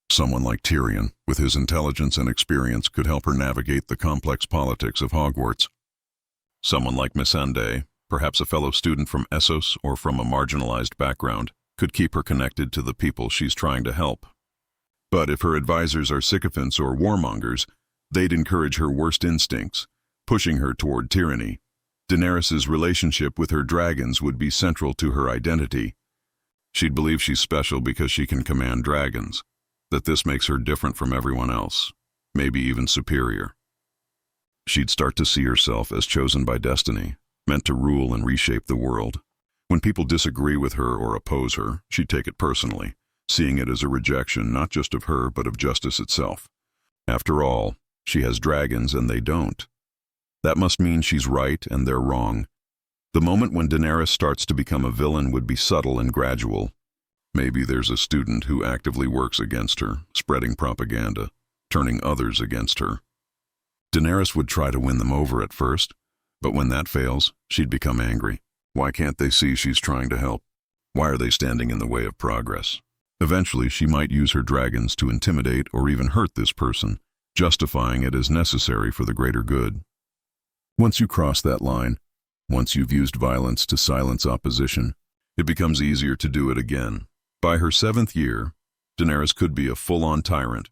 Speaker 2: Someone like Tyrion, with his intelligence and experience, could help her navigate the complex politics of Hogwarts. Someone like Missandei, perhaps a fellow student from Essos or from a marginalized background, could keep her connected to the people she's trying to help. But if her advisors are sycophants or warmongers, they'd encourage her worst instincts, pushing her toward tyranny. Daenerys' relationship with her dragons would be central to her identity. She'd believe she's special because she can command dragons, that this makes her different from everyone else, maybe even superior. She'd start to see herself as chosen by destiny, meant to rule and reshape the world. When people disagree with her or oppose her, she'd take it personally, seeing it as a rejection not just of her but of justice itself. After all, she has dragons and they don't. That must mean she's right and they're wrong. The moment when Daenerys starts to become a villain would be subtle and gradual. Maybe there's a student who actively works against her, spreading propaganda, turning others against her. Daenerys would try to win them over at first, but when that fails, she'd become angry. Why can't they see she's trying to help? Why are they standing in the way of progress? Eventually, she might use her dragons to intimidate or even hurt this person, justifying it as necessary for the greater good. Once you cross that line, once you've used violence to silence opposition, it becomes easier to do it again. By her 7th year, Daenerys could be a full-on tyrant,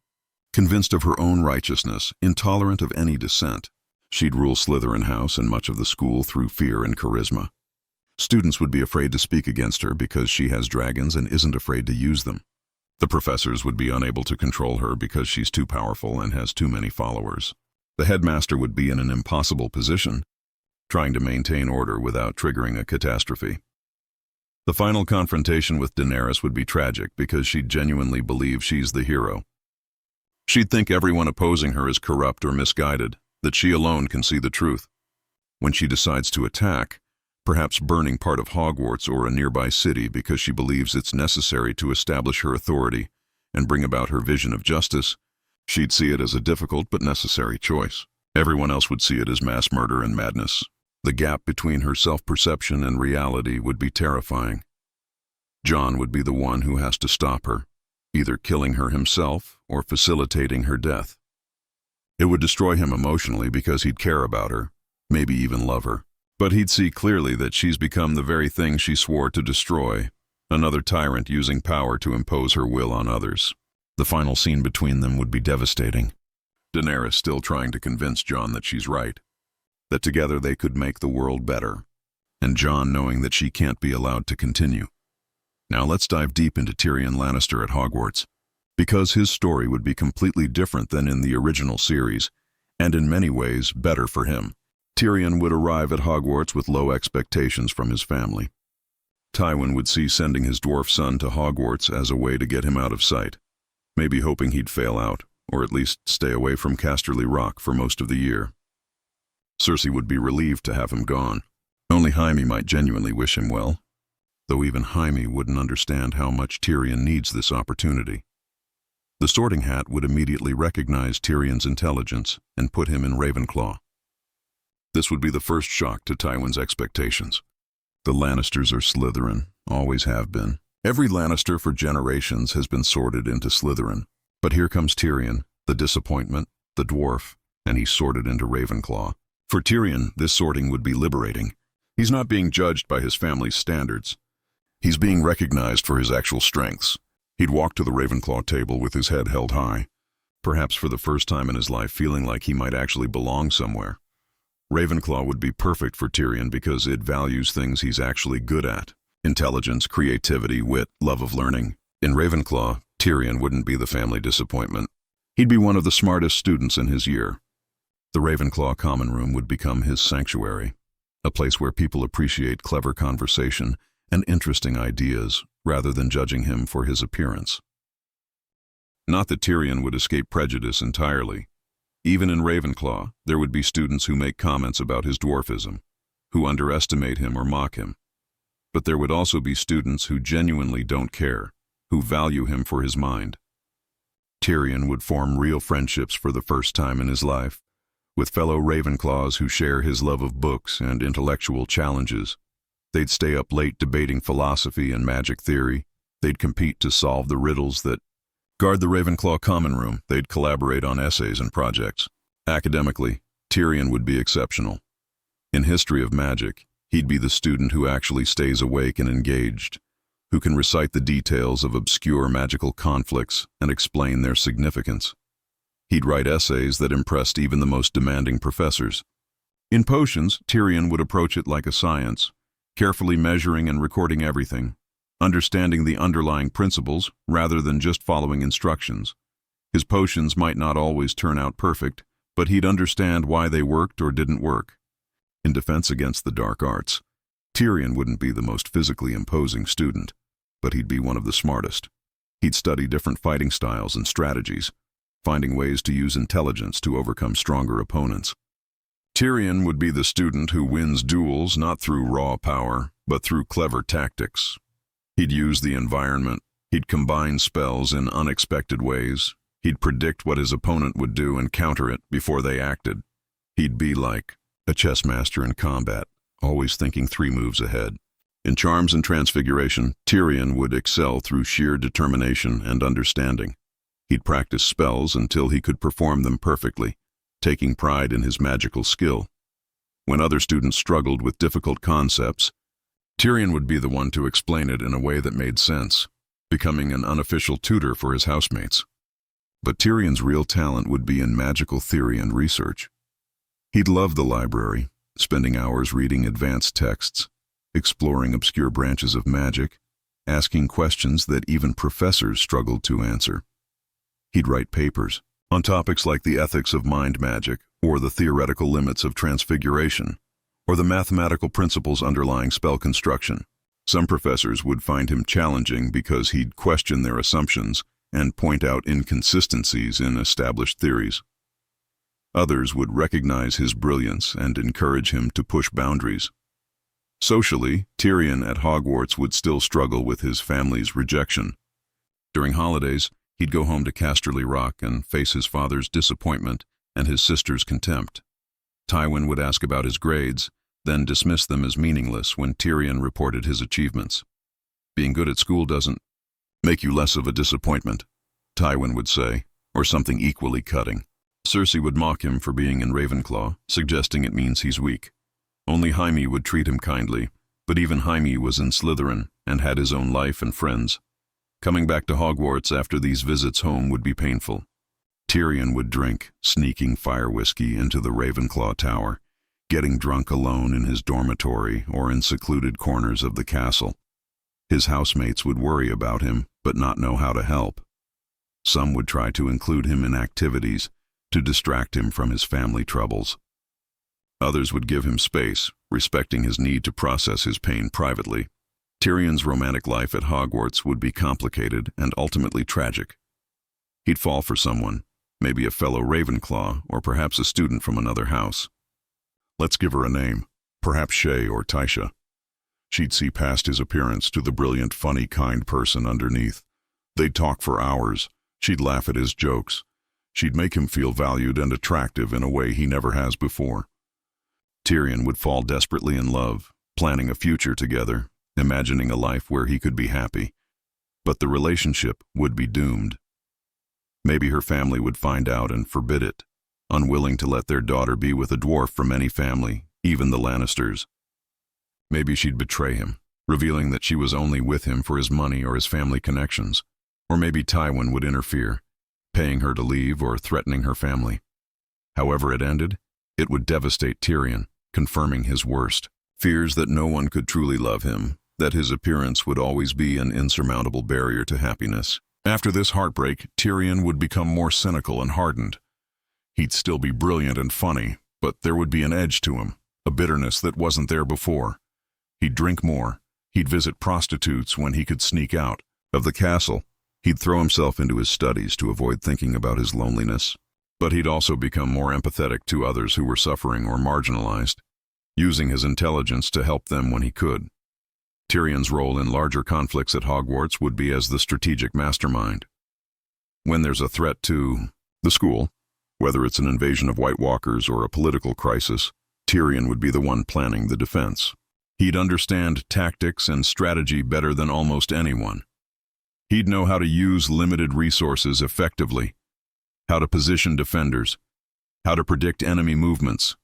Speaker 2: convinced of her own righteousness, intolerant of any dissent. She'd rule Slytherin House and much of the school through fear and charisma. Students would be afraid to speak against her because she has dragons and isn't afraid to use them. The professors would be unable to control her because she's too powerful and has too many followers. The headmaster would be in an impossible position, trying to maintain order without triggering a catastrophe. The final confrontation with Daenerys would be tragic because she'd genuinely believe she's the hero. She'd think everyone opposing her is corrupt or misguided, that she alone can see the truth. When she decides to attack, perhaps burning part of Hogwarts or a nearby city because she believes it's necessary to establish her authority and bring about her vision of justice, she'd see it as a difficult but necessary choice. Everyone else would see it as mass murder and madness. The gap between her self-perception and reality would be terrifying. Jon would be the one who has to stop her, either killing her himself or facilitating her death. It would destroy him emotionally because he'd care about her, maybe even love her. But he'd see clearly that she's become the very thing she swore to destroy, another tyrant using power to impose her will on others. The final scene between them would be devastating. Daenerys still trying to convince Jon that she's right, that together they could make the world better, and Jon knowing that she can't be allowed to continue. Now let's dive deep into Tyrion Lannister at Hogwarts, because his story would be completely different than in the original series, and in many ways better for him. Tyrion would arrive at Hogwarts with low expectations from his family. Tywin would see sending his dwarf son to Hogwarts as a way to get him out of sight, maybe hoping he'd fail out, or at least stay away from Casterly Rock for most of the year. Cersei would be relieved to have him gone. Only Jaime might genuinely wish him well, though even Jaime wouldn't understand how much Tyrion needs this opportunity. The Sorting Hat would immediately recognize Tyrion's intelligence and put him in Ravenclaw. This would be the first shock to Tywin's expectations. The Lannisters are Slytherin, always have been. Every Lannister for generations has been sorted into Slytherin. But here comes Tyrion, the disappointment, the dwarf, and he's sorted into Ravenclaw. For Tyrion, this sorting would be liberating. He's not being judged by his family's standards. He's being recognized for his actual strengths. He'd walk to the Ravenclaw table with his head held high, perhaps for the first time in his life feeling like he might actually belong somewhere. Ravenclaw would be perfect for Tyrion because it values things he's actually good at: intelligence, creativity, wit, love of learning. In Ravenclaw, Tyrion wouldn't be the family disappointment. He'd be one of the smartest students in his year. The Ravenclaw common room would become his sanctuary, a place where people appreciate clever conversation and interesting ideas rather than judging him for his appearance. Not that Tyrion would escape prejudice entirely. Even in Ravenclaw, there would be students who make comments about his dwarfism, who underestimate him or mock him. But there would also be students who genuinely don't care, who value him for his mind. Tyrion would form real friendships for the first time in his life, with fellow Ravenclaws who share his love of books and intellectual challenges. They'd stay up late debating philosophy and magic theory. They'd compete to solve the riddles that guard the Ravenclaw common room. They'd collaborate on essays and projects. Academically, Tyrion would be exceptional. In history of magic, he'd be the student who actually stays awake and engaged, who can recite the details of obscure magical conflicts and explain their significance. He'd write essays that impressed even the most demanding professors. In potions, Tyrion would approach it like a science, carefully measuring and recording everything, understanding the underlying principles rather than just following instructions. His potions might not always turn out perfect, but he'd understand why they worked or didn't work. In defense against the dark arts, Tyrion wouldn't be the most physically imposing student, but he'd be one of the smartest. He'd study different fighting styles and strategies, finding ways to use intelligence to overcome stronger opponents. Tyrion would be the student who wins duels not through raw power, but through clever tactics. He'd use the environment, he'd combine spells in unexpected ways, he'd predict what his opponent would do and counter it before they acted. He'd be like a chess master in combat, always thinking 3 moves ahead. In charms and transfiguration, Tyrion would excel through sheer determination and understanding. He'd practice spells until he could perform them perfectly, taking pride in his magical skill. When other students struggled with difficult concepts, Tyrion would be the one to explain it in a way that made sense, becoming an unofficial tutor for his housemates. But Tyrion's real talent would be in magical theory and research. He'd love the library, spending hours reading advanced texts, exploring obscure branches of magic, asking questions that even professors struggled to answer. He'd write papers on topics like the ethics of mind magic, or the theoretical limits of transfiguration, or the mathematical principles underlying spell construction. Some professors would find him challenging because he'd question their assumptions and point out inconsistencies in established theories. Others would recognize his brilliance and encourage him to push boundaries. Socially, Tyrion at Hogwarts would still struggle with his family's rejection. During holidays, he'd go home to Casterly Rock and face his father's disappointment and his sister's contempt. Tywin would ask about his grades, then dismiss them as meaningless when Tyrion reported his achievements. Being good at school doesn't make you less of a disappointment, Tywin would say, or something equally cutting. Cersei would mock him for being in Ravenclaw, suggesting it means he's weak. Only Jaime would treat him kindly, but even Jaime was in Slytherin and had his own life and friends. Coming back to Hogwarts after these visits home would be painful. Tyrion would drink, sneaking fire whiskey into the Ravenclaw Tower, getting drunk alone in his dormitory or in secluded corners of the castle. His housemates would worry about him, but not know how to help. Some would try to include him in activities to distract him from his family troubles. Others would give him space, respecting his need to process his pain privately. Tyrion's romantic life at Hogwarts would be complicated and ultimately tragic. He'd fall for someone, maybe a fellow Ravenclaw or perhaps a student from another house. Let's give her a name, perhaps Shay or Tysha. She'd see past his appearance to the brilliant, funny, kind person underneath. They'd talk for hours. She'd laugh at his jokes. She'd make him feel valued and attractive in a way he never has before. Tyrion would fall desperately in love, planning a future together, imagining a life where he could be happy. But the relationship would be doomed. Maybe her family would find out and forbid it, unwilling to let their daughter be with a dwarf from any family, even the Lannisters. Maybe she'd betray him, revealing that she was only with him for his money or his family connections. Or maybe Tywin would interfere, paying her to leave or threatening her family. However it ended, it would devastate Tyrion, confirming his worst. Fears that no one could truly love him, that his appearance would always be an insurmountable barrier to happiness. After this heartbreak, Tyrion would become more cynical and hardened. He'd still be brilliant and funny, but there would be an edge to him, a bitterness that wasn't there before. He'd drink more. He'd visit prostitutes when he could sneak out of the castle. He'd throw himself into his studies to avoid thinking about his loneliness. But he'd also become more empathetic to others who were suffering or marginalized, using his intelligence to help them when he could. Tyrion's role in larger conflicts at Hogwarts would be as the strategic mastermind. When there's a threat to the school, whether it's an invasion of White Walkers or a political crisis, Tyrion would be the one planning the defense. He'd understand tactics and strategy better than almost anyone. He'd know how to use limited resources effectively, how to position defenders, how to predict enemy movements.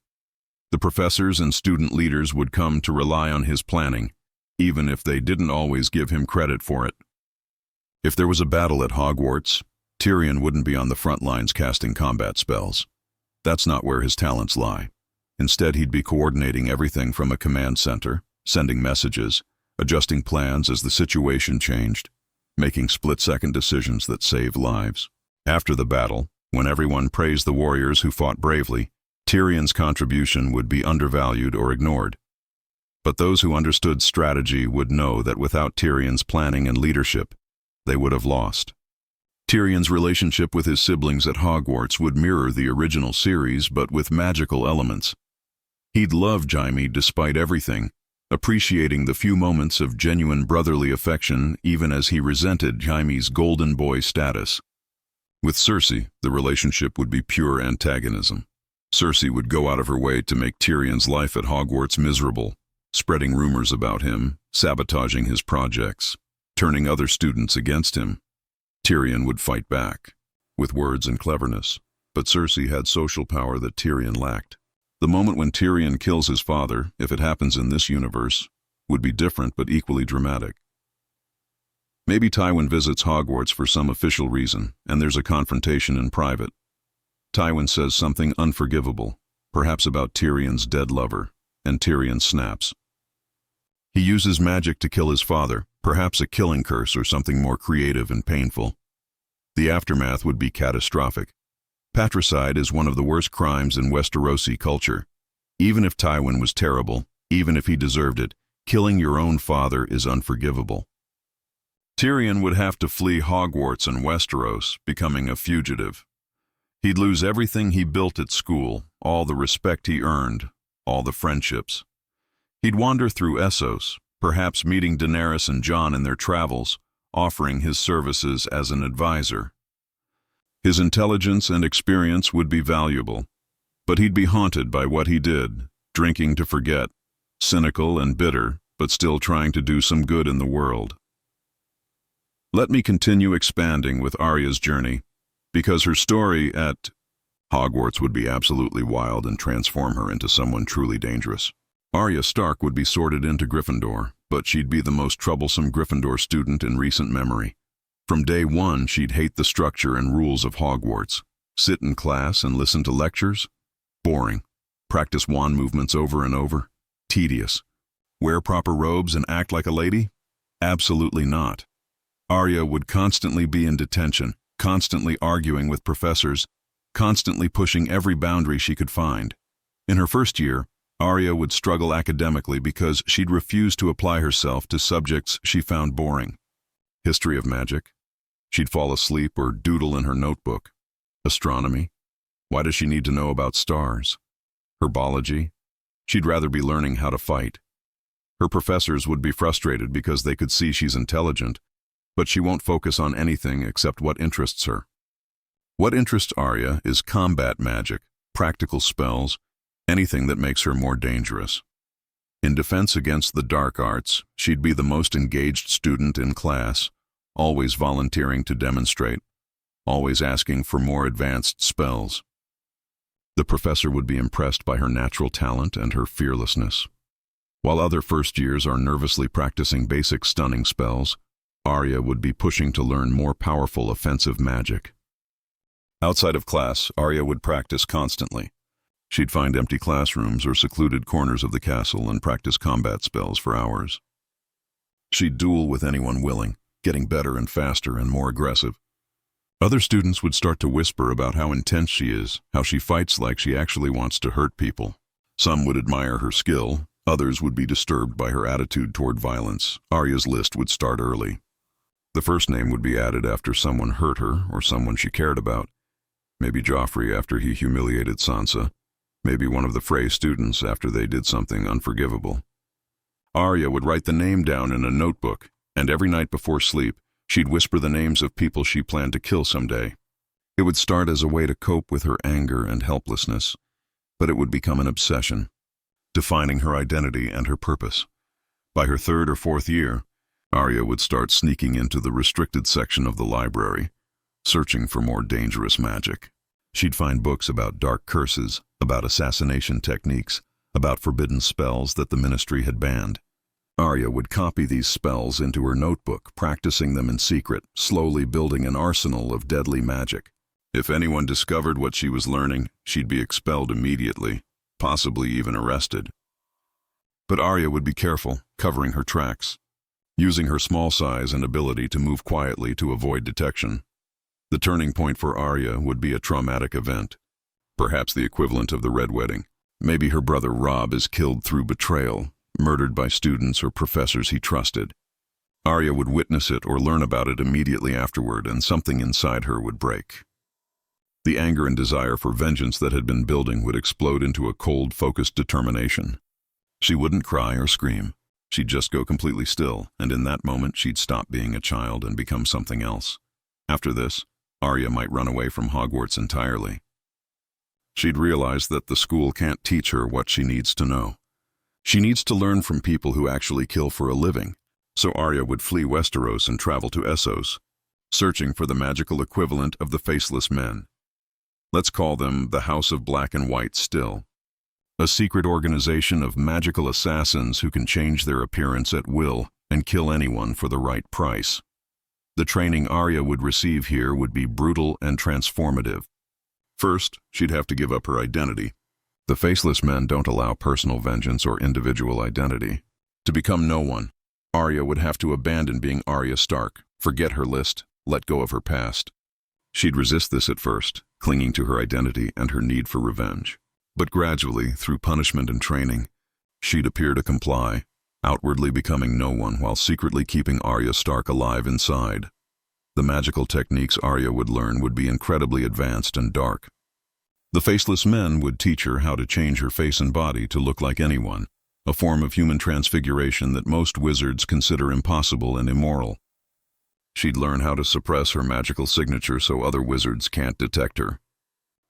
Speaker 2: The professors and student leaders would come to rely on his planning, even if they didn't always give him credit for it. If there was a battle at Hogwarts, Tyrion wouldn't be on the front lines casting combat spells. That's not where his talents lie. Instead, he'd be coordinating everything from a command center, sending messages, adjusting plans as the situation changed, making split-second decisions that save lives. After the battle, when everyone praised the warriors who fought bravely, Tyrion's contribution would be undervalued or ignored. But those who understood strategy would know that without Tyrion's planning and leadership, they would have lost. Tyrion's relationship with his siblings at Hogwarts would mirror the original series, but with magical elements. He'd love Jaime despite everything, appreciating the few moments of genuine brotherly affection even as he resented Jaime's golden boy status. With Cersei, the relationship would be pure antagonism. Cersei would go out of her way to make Tyrion's life at Hogwarts miserable, spreading rumors about him, sabotaging his projects, turning other students against him. Tyrion would fight back, with words and cleverness, but Cersei had social power that Tyrion lacked. The moment when Tyrion kills his father, if it happens in this universe, would be different but equally dramatic. Maybe Tywin visits Hogwarts for some official reason, and there's a confrontation in private. Tywin says something unforgivable, perhaps about Tyrion's dead lover, and Tyrion snaps. He uses magic to kill his father, perhaps a killing curse or something more creative and painful. The aftermath would be catastrophic. Patricide is one of the worst crimes in Westerosi culture. Even if Tywin was terrible, even if he deserved it, killing your own father is unforgivable. Tyrion would have to flee Hogwarts and Westeros, becoming a fugitive. He'd lose everything he built at school, all the respect he earned, all the friendships. He'd wander through Essos, perhaps meeting Daenerys and Jon in their travels, offering his services as an advisor. His intelligence and experience would be valuable, but he'd be haunted by what he did, drinking to forget, cynical and bitter, but still trying to do some good in the world. Let me continue expanding with Arya's journey, because her story at Hogwarts would be absolutely wild and transform her into someone truly dangerous. Arya Stark would be sorted into Gryffindor, but she'd be the most troublesome Gryffindor student in recent memory. From day one, she'd hate the structure and rules of Hogwarts. Sit in class and listen to lectures? Boring. Practice wand movements over and over? Tedious. Wear proper robes and act like a lady? Absolutely not. Arya would constantly be in detention, constantly arguing with professors, constantly pushing every boundary she could find. In her first year, Arya would struggle academically because she'd refuse to apply herself to subjects she found boring. History of magic? She'd fall asleep or doodle in her notebook. Astronomy? Why does she need to know about stars? Herbology? She'd rather be learning how to fight. Her professors would be frustrated because they could see she's intelligent, but she won't focus on anything except what interests her. What interests Arya is combat magic, practical spells,
Speaker 1: anything that makes her more dangerous. In defense against the dark arts, she'd be the most engaged student in class, always volunteering to demonstrate, always asking for more advanced spells. The professor would be impressed by her natural talent and her fearlessness. While other first years are nervously practicing basic stunning spells, Arya would be pushing to learn more powerful offensive magic. Outside of class, Arya would practice constantly. She'd find empty classrooms or secluded corners of the castle and practice combat spells for hours. She'd duel with anyone willing, getting better and faster and more aggressive. Other students would start to whisper about how intense she is, how she fights like she actually wants to hurt people. Some would admire her skill, others would be disturbed by her attitude toward violence. Arya's list would start early. The first name would be added after someone hurt her or someone she cared about. Maybe Joffrey after he humiliated Sansa. Maybe one of the Frey students after they did something unforgivable. Arya would write the name down in a notebook, and every night before sleep, she'd whisper the names of people she planned to kill someday. It would start as a way to cope with her anger and helplessness, but it would become an obsession, defining her identity and her purpose. By her 3rd or 4th year, Arya would start sneaking into the restricted section of the library, searching for more dangerous magic. She'd find books about dark curses, about assassination techniques, about forbidden spells that the ministry had banned. Arya would copy these spells into her notebook, practicing them in secret, slowly building an arsenal of deadly magic. If anyone discovered what she was learning, she'd be expelled immediately, possibly even arrested. But Arya would be careful, covering her tracks, using her small size and ability to move quietly to avoid detection. The turning point for Arya would be a traumatic event, perhaps the equivalent of the Red Wedding. Maybe her brother Robb is killed through betrayal, murdered by students or professors he trusted. Arya would witness it or learn about it immediately afterward, and something inside her would break. The anger and desire for vengeance that had been building would explode into a cold, focused determination. She wouldn't cry or scream. She'd just go completely still, and in that moment she'd stop being a child and become something else. After this, Arya might run away from Hogwarts entirely. She'd realize that the school can't teach her what she needs to know. She needs to learn from people who actually kill for a living, so Arya would flee Westeros and travel to Essos, searching for the magical equivalent of the Faceless Men. Let's call them the House of Black and White still. A secret organization of magical assassins who can change their appearance at will and kill anyone for the right price. The training Arya would receive here would be brutal and transformative. First, she'd have to give up her identity. The Faceless Men don't allow personal vengeance or individual identity. To become no one, Arya would have to abandon being Arya Stark, forget her list, let go of her past. She'd resist this at first, clinging to her identity and her need for revenge. But gradually, through punishment and training, she'd appear to comply, outwardly becoming no one while secretly keeping Arya Stark alive inside. The magical techniques Arya would learn would be incredibly advanced and dark. The Faceless Men would teach her how to change her face and body to look like anyone, a form of human transfiguration that most wizards consider impossible and immoral. She'd learn how to suppress her magical signature so other wizards can't detect her.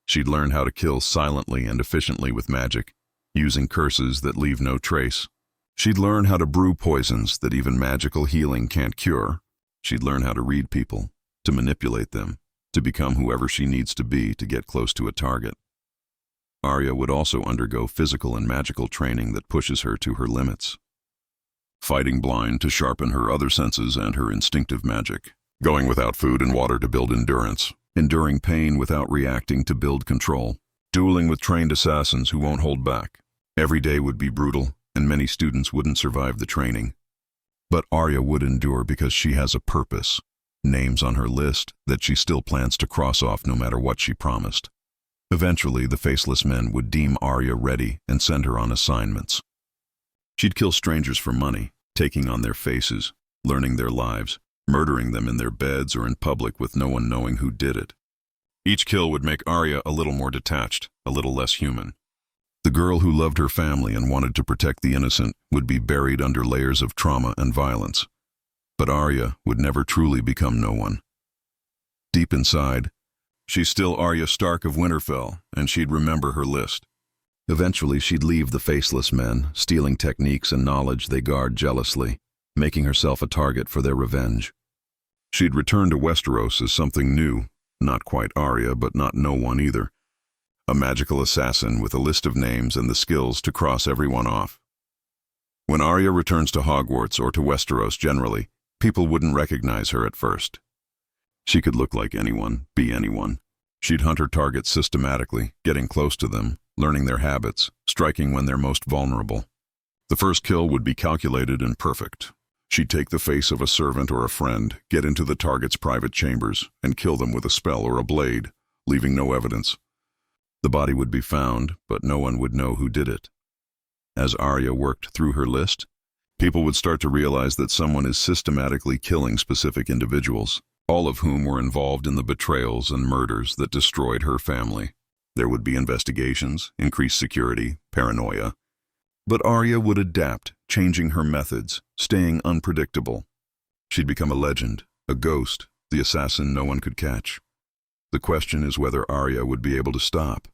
Speaker 1: She'd learn how to kill silently and efficiently with magic, using curses that leave no trace. She'd learn how to brew poisons that even magical healing can't cure. She'd learn how to read people, to manipulate them, to become whoever she needs to be to get close to a target. Arya would also undergo physical and magical training that pushes her to her limits. Fighting blind to sharpen her other senses and her instinctive magic. Going without food and water to build endurance. Enduring pain without reacting to build control. Dueling with trained assassins who won't hold back. Every day would be brutal, and many students wouldn't survive the training. But Arya would endure because she has a purpose, names on her list that she still plans to cross off no matter what she promised. Eventually, the Faceless Men would deem Arya ready and send her on assignments. She'd kill strangers for money, taking on their faces, learning their lives, murdering them in their beds or in public with no one knowing who did it. Each kill would make Arya a little more detached, a little less human. The girl who loved her family and wanted to protect the innocent would be buried under layers of trauma and violence. But Arya would never truly become no one. Deep inside, she's still Arya Stark of Winterfell, and she'd remember her list.
Speaker 2: Eventually, she'd leave the faceless men, stealing techniques and knowledge they guard jealously, making herself a target for their revenge. She'd return to Westeros as something new, not quite Arya, but not no one either. A magical assassin with a list of names and the skills to cross everyone off. When Arya returns to Hogwarts or to Westeros generally, people wouldn't recognize her at first. She could look like anyone, be anyone. She'd hunt her targets systematically, getting close to them, learning their habits, striking when they're most vulnerable. The first kill would be calculated and perfect. She'd take the face of a servant or a friend, get into the target's private chambers, and kill them with a spell or a blade, leaving no evidence. The body would be found, but no one would know who did it. As Arya worked through her list, people would start to realize that someone is systematically killing specific individuals, all of whom were involved in the betrayals and murders that destroyed her family. There would be investigations, increased security, paranoia. But Arya would adapt, changing her methods, staying unpredictable. She'd become a legend, a ghost, the assassin no one could catch. The question is whether Arya would be able to stop.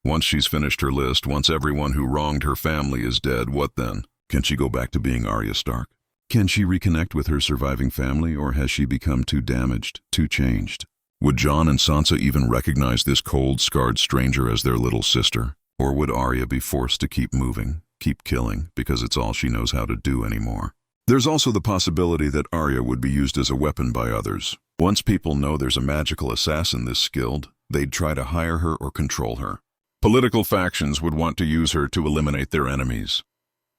Speaker 2: Once she's finished her list, once everyone who wronged her family is dead, what then? Can she go back to being Arya Stark? Can she reconnect with her surviving family, or has she become too damaged, too changed? Would Jon and Sansa even recognize this cold, scarred stranger as their little sister? Or would Arya be forced to keep moving, keep killing, because it's all she knows how to do anymore? There's also the possibility that Arya would be used as a weapon by others. Once people know there's a magical assassin this skilled, they'd try to hire her or control her. Political factions would want to use her to eliminate their enemies.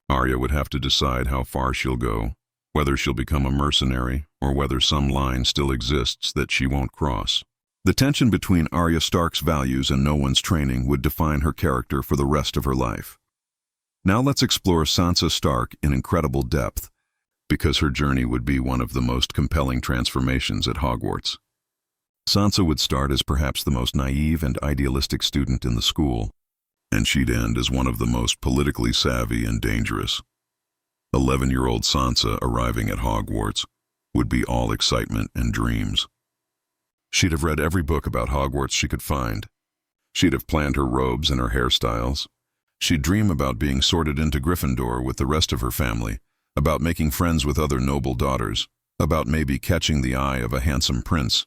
Speaker 2: Arya would have to decide how far she'll go, whether she'll become a mercenary or whether some line still exists that she won't cross. The tension between Arya Stark's values and no one's training would define her character for the rest of her life. Now let's explore Sansa Stark in incredible depth, because her journey would be one of the most compelling transformations at Hogwarts. Sansa would start as perhaps the most naive and idealistic student in the school, and she'd end as one of the most politically savvy and dangerous. 11-year-old Sansa arriving at Hogwarts would be all excitement and dreams. She'd have read every book about Hogwarts she could find. She'd have planned her robes and her hairstyles. She'd dream about being sorted into Gryffindor with the rest of her family, about making friends with other noble daughters, about maybe catching the eye of a handsome prince.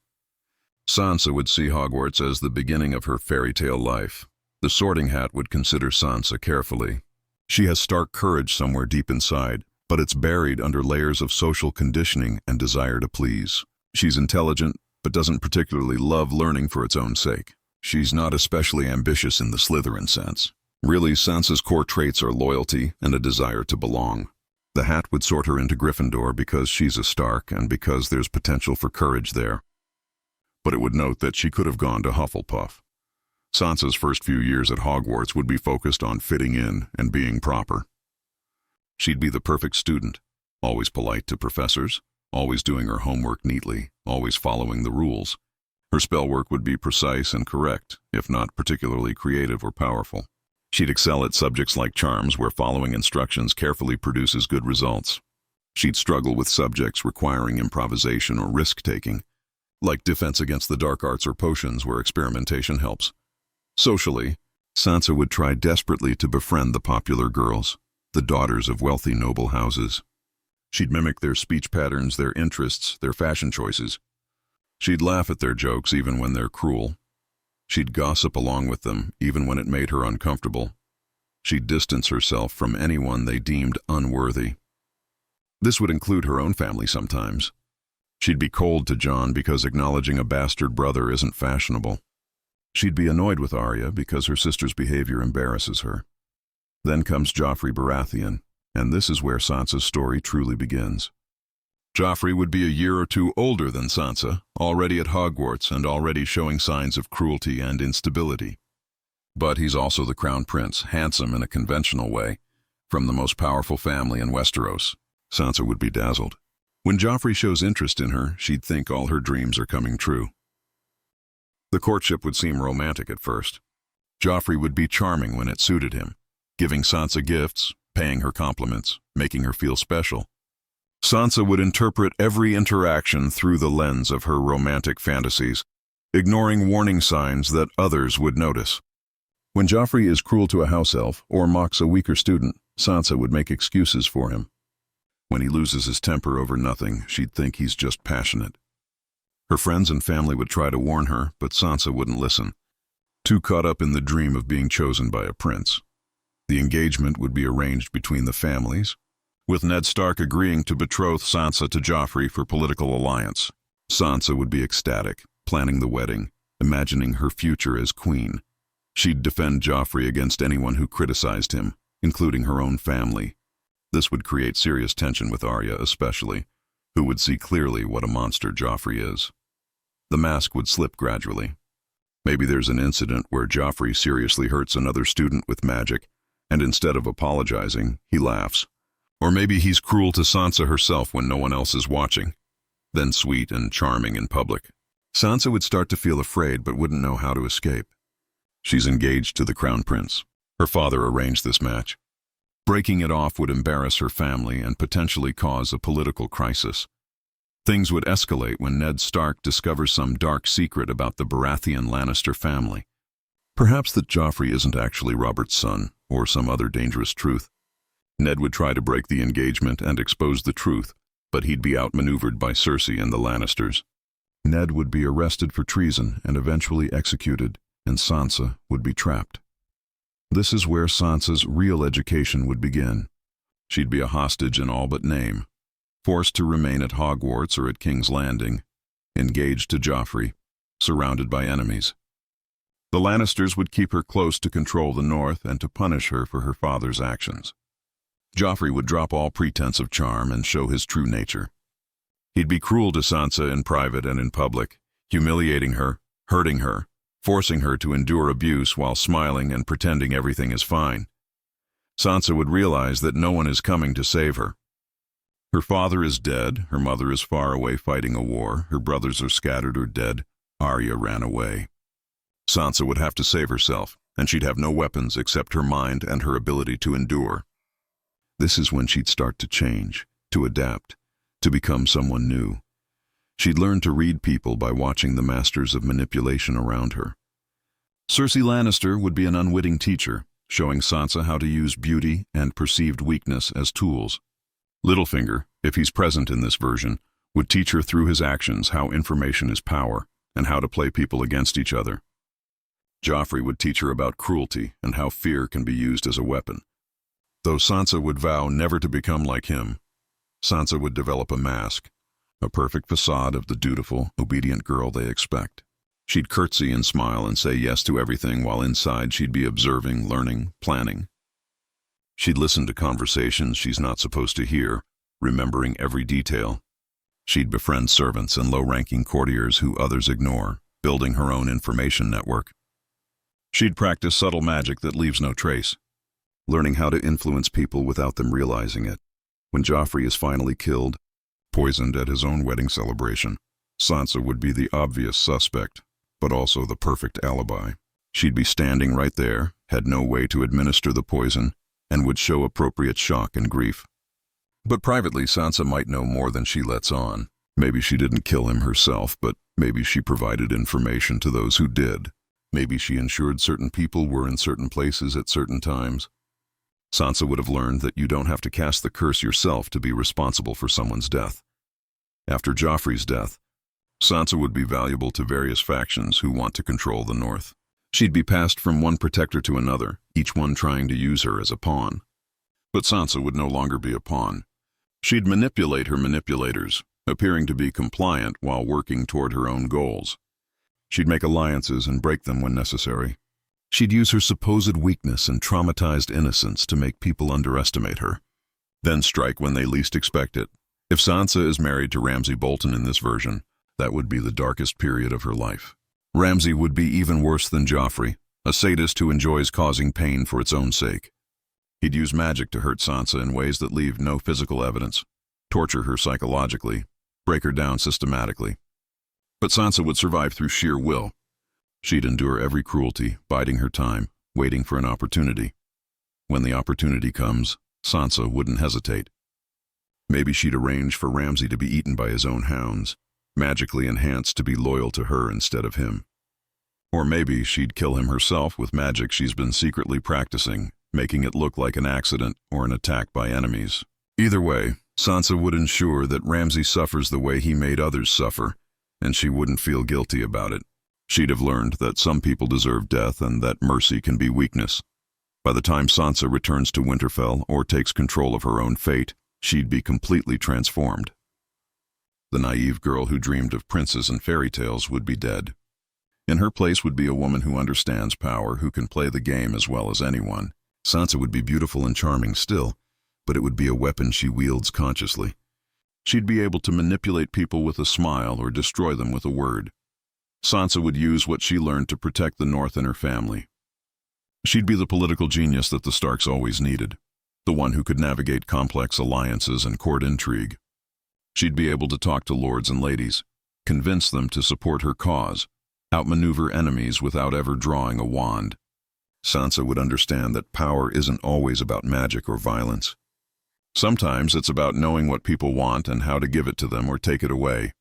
Speaker 2: Sansa would see Hogwarts as the beginning of her fairy tale life. The Sorting Hat would consider Sansa carefully. She has stark courage somewhere deep inside, but it's buried under layers of social conditioning and desire to please. She's intelligent, but doesn't particularly love learning for its own sake. She's not especially ambitious in the Slytherin sense. Really, Sansa's core traits are loyalty and a desire to belong. The Hat would sort her into Gryffindor because she's a Stark and because there's potential for courage there. But it would note that she could have gone to Hufflepuff. Sansa's first few years at Hogwarts would be focused on fitting in and being proper. She'd be the perfect student, always polite to professors, always doing her homework neatly, always following the rules. Her spell work would be precise and correct, if not particularly creative or powerful. She'd excel at subjects like charms, where following instructions carefully produces good results. She'd struggle with subjects requiring improvisation or risk-taking, like defense against the dark arts or potions where experimentation helps. Socially, Sansa would try desperately to befriend the popular girls, the daughters of wealthy noble houses. She'd mimic their speech patterns, their interests, their fashion choices. She'd laugh at their jokes even when they're cruel. She'd gossip along with them even when it made her uncomfortable. She'd distance herself from anyone they deemed unworthy. This would include her own family sometimes. She'd be cold to Jon because acknowledging a bastard brother isn't fashionable. She'd be annoyed with Arya because her sister's behavior embarrasses her. Then comes Joffrey Baratheon, and this is where Sansa's story truly begins. Joffrey would be a year or two older than Sansa, already at Hogwarts and already showing signs of cruelty and instability. But he's also the crown prince, handsome in a conventional way, from the most powerful family in Westeros. Sansa would be dazzled. When Joffrey shows interest in her, she'd think all her dreams are coming true. The courtship would seem romantic at first. Joffrey would be charming when it suited him, giving Sansa gifts, paying her compliments, making her feel special. Sansa would interpret every interaction through the lens of her romantic fantasies, ignoring warning signs that others would notice. When Joffrey is cruel to a house elf or mocks a weaker student, Sansa would make excuses for him. When he loses his temper over nothing, she'd think he's just passionate. Her friends and family would try to warn her, but Sansa wouldn't listen, too caught up in the dream of being chosen by a prince. The engagement would be arranged between the families, with Ned Stark agreeing to betroth Sansa to Joffrey for political alliance. Sansa would be ecstatic, planning the wedding, imagining her future as queen. She'd defend Joffrey against anyone who criticized him, including her own family. This would create serious tension with Arya especially, who would see clearly what a monster Joffrey is. The mask would slip gradually. Maybe there's an incident where Joffrey seriously hurts another student with magic, and instead of apologizing, he laughs. Or maybe he's cruel to Sansa herself when no one else is watching, then sweet and charming in public. Sansa would start to feel afraid but wouldn't know how to escape. She's engaged to the Crown Prince. Her father arranged this match. Breaking it off would embarrass her family and potentially cause a political crisis. Things would escalate when Ned Stark discovers some dark secret about the Baratheon Lannister family. Perhaps that Joffrey isn't actually Robert's son, or some other dangerous truth. Ned would try to break the engagement and expose the truth, but he'd be outmaneuvered by Cersei and the Lannisters. Ned would be arrested for treason and eventually executed, and Sansa would be trapped. This is where Sansa's real education would begin. She'd be a hostage in all but name, forced to remain at Hogwarts or at King's Landing, engaged to Joffrey, surrounded by enemies. The Lannisters would keep her close to control the North and to punish her for her father's actions. Joffrey would drop all pretense of charm and show his true nature. He'd be cruel to Sansa in private and in public, humiliating her, hurting her, forcing her to endure abuse while smiling and pretending everything is fine. Sansa would realize that no one is coming to save her. Her father is dead, her mother is far away fighting a war, her brothers are scattered or dead, Arya ran away. Sansa would have to save herself, and she'd have no weapons except her mind and her ability to endure. This is when she'd start to change, to adapt, to become someone new. She'd learn to read people by watching the masters of manipulation around her. Cersei Lannister would be an unwitting teacher, showing Sansa how to use beauty and perceived weakness as tools. Littlefinger, if he's present in this version, would teach her through his actions how information is power and how to play people against each other. Joffrey would teach her about cruelty and how fear can be used as a weapon. Though Sansa would vow never to become like him, Sansa would develop a mask, a perfect facade of the dutiful, obedient girl they expect. She'd curtsy and smile and say yes to everything while inside she'd be observing, learning, planning. She'd listen to conversations she's not supposed to hear, remembering every detail. She'd befriend servants and low-ranking courtiers who others ignore, building her own information network. She'd practice subtle magic that leaves no trace, learning how to influence people without them realizing it. When Joffrey is finally killed, poisoned at his own wedding celebration, Sansa would be the obvious suspect, but also the perfect alibi. She'd be standing right there, had no way to administer the poison, and would show appropriate shock and grief. But privately, Sansa might know more than she lets on. Maybe she didn't kill him herself, but maybe she provided information to those who did. Maybe she ensured certain people were in certain places at certain times. Sansa would have learned that you don't have to cast the curse yourself to be responsible for someone's death. After Joffrey's death, Sansa would be valuable to various factions who want to control the North. She'd be passed from one protector to another, each one trying to use her as a pawn. But Sansa would no longer be a pawn. She'd manipulate her manipulators, appearing to be compliant while working toward her own goals. She'd make alliances and break them when necessary. She'd use her supposed weakness and traumatized innocence to make people underestimate her, then strike when they least expect it. If Sansa is married to Ramsay Bolton in this version, that would be the darkest period of her life. Ramsay would be even worse than Joffrey, a sadist who enjoys causing pain for its own sake. He'd use magic to hurt Sansa in ways that leave no physical evidence, torture her psychologically, break her down systematically. But Sansa would survive through sheer will. She'd endure every cruelty, biding her time, waiting for an opportunity. When the opportunity comes, Sansa wouldn't hesitate. Maybe she'd arrange for Ramsay to be eaten by his own hounds, magically enhanced to be loyal to her instead of him.
Speaker 1: Or maybe she'd kill him herself with magic she's been secretly practicing, making it look like an accident or an attack by enemies. Either way, Sansa would ensure that Ramsay suffers the way he made others suffer, and she wouldn't feel guilty about it. She'd have learned that some people deserve death and that mercy can be weakness. By the time Sansa returns to Winterfell or takes control of her own fate, she'd be completely transformed. The naive girl who dreamed of princes and fairy tales would be dead. In her place would be a woman who understands power, who can play the game as well as anyone. Sansa would be beautiful and charming still, but it would be a weapon she wields consciously. She'd be able to manipulate people with a smile or destroy them with a word. Sansa would use what she learned to protect the North and her family. She'd be the political genius that the Starks always needed, the one who could navigate complex alliances and court intrigue. She'd be able to talk to lords and ladies, convince them to support her cause, outmaneuver enemies without ever drawing a wand. Sansa would understand that power isn't always about magic or violence. Sometimes it's about knowing what people want and how to give it to them or take it away.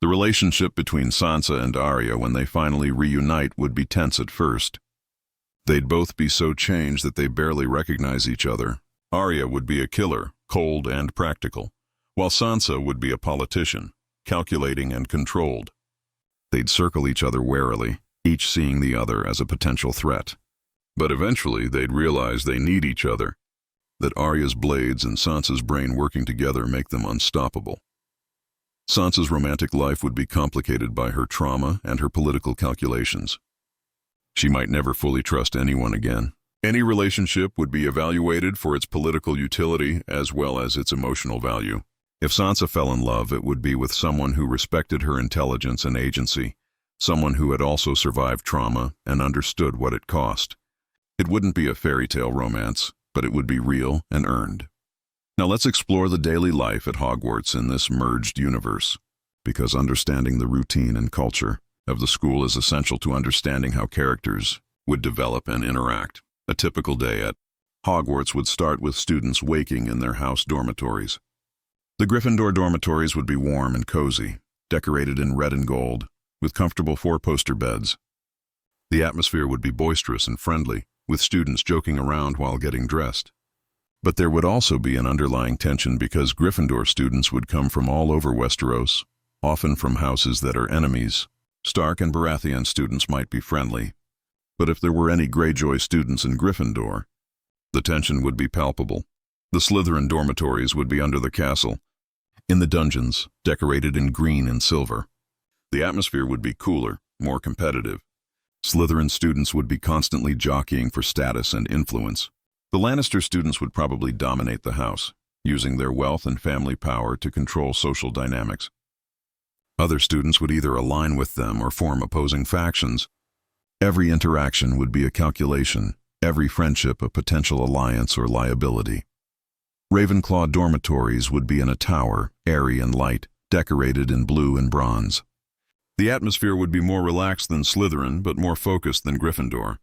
Speaker 1: The relationship between Sansa and Arya when they finally reunite would be tense at first. They'd both be so changed that they barely recognize each other. Arya would be a killer, cold and practical, while Sansa would be a politician, calculating and controlled. They'd circle each other warily, each seeing the other as a potential threat. But eventually they'd realize they need each other, that Arya's blades and Sansa's brain working together make them unstoppable. Sansa's romantic life would be complicated by her trauma and her political calculations. She might never fully trust anyone again. Any relationship would be evaluated for its political utility as well as its emotional value. If Sansa fell in love, it would be with someone who respected her intelligence and agency, someone who had also survived trauma and understood what it cost. It wouldn't be a fairy tale romance, but it would be real and earned. Now let's explore the daily life at Hogwarts in this merged universe, because understanding the routine and culture of the school is essential to understanding how characters would develop and interact. A typical day at Hogwarts would start with students waking in their house dormitories. The Gryffindor dormitories would be warm and cozy, decorated in red and gold, with comfortable four-poster beds. The atmosphere would be boisterous and friendly, with students joking around while getting dressed. But there would also be an underlying tension because Gryffindor students would come from all over Westeros, often from houses that are enemies. Stark and Baratheon students might be friendly, but if there were any Greyjoy students in Gryffindor, the tension would be palpable. The Slytherin dormitories would be under the castle, in the dungeons, decorated in green and silver. The atmosphere would be cooler, more competitive. Slytherin students would be constantly jockeying for status and influence. The Lannister students would probably dominate the house, using their wealth and family power to control social dynamics. Other students would either align with them or form opposing factions. Every interaction would be a calculation, every friendship a potential alliance or liability. Ravenclaw dormitories would be in a tower, airy and light, decorated in blue and bronze. The atmosphere would be more relaxed than Slytherin, but more focused than Gryffindor.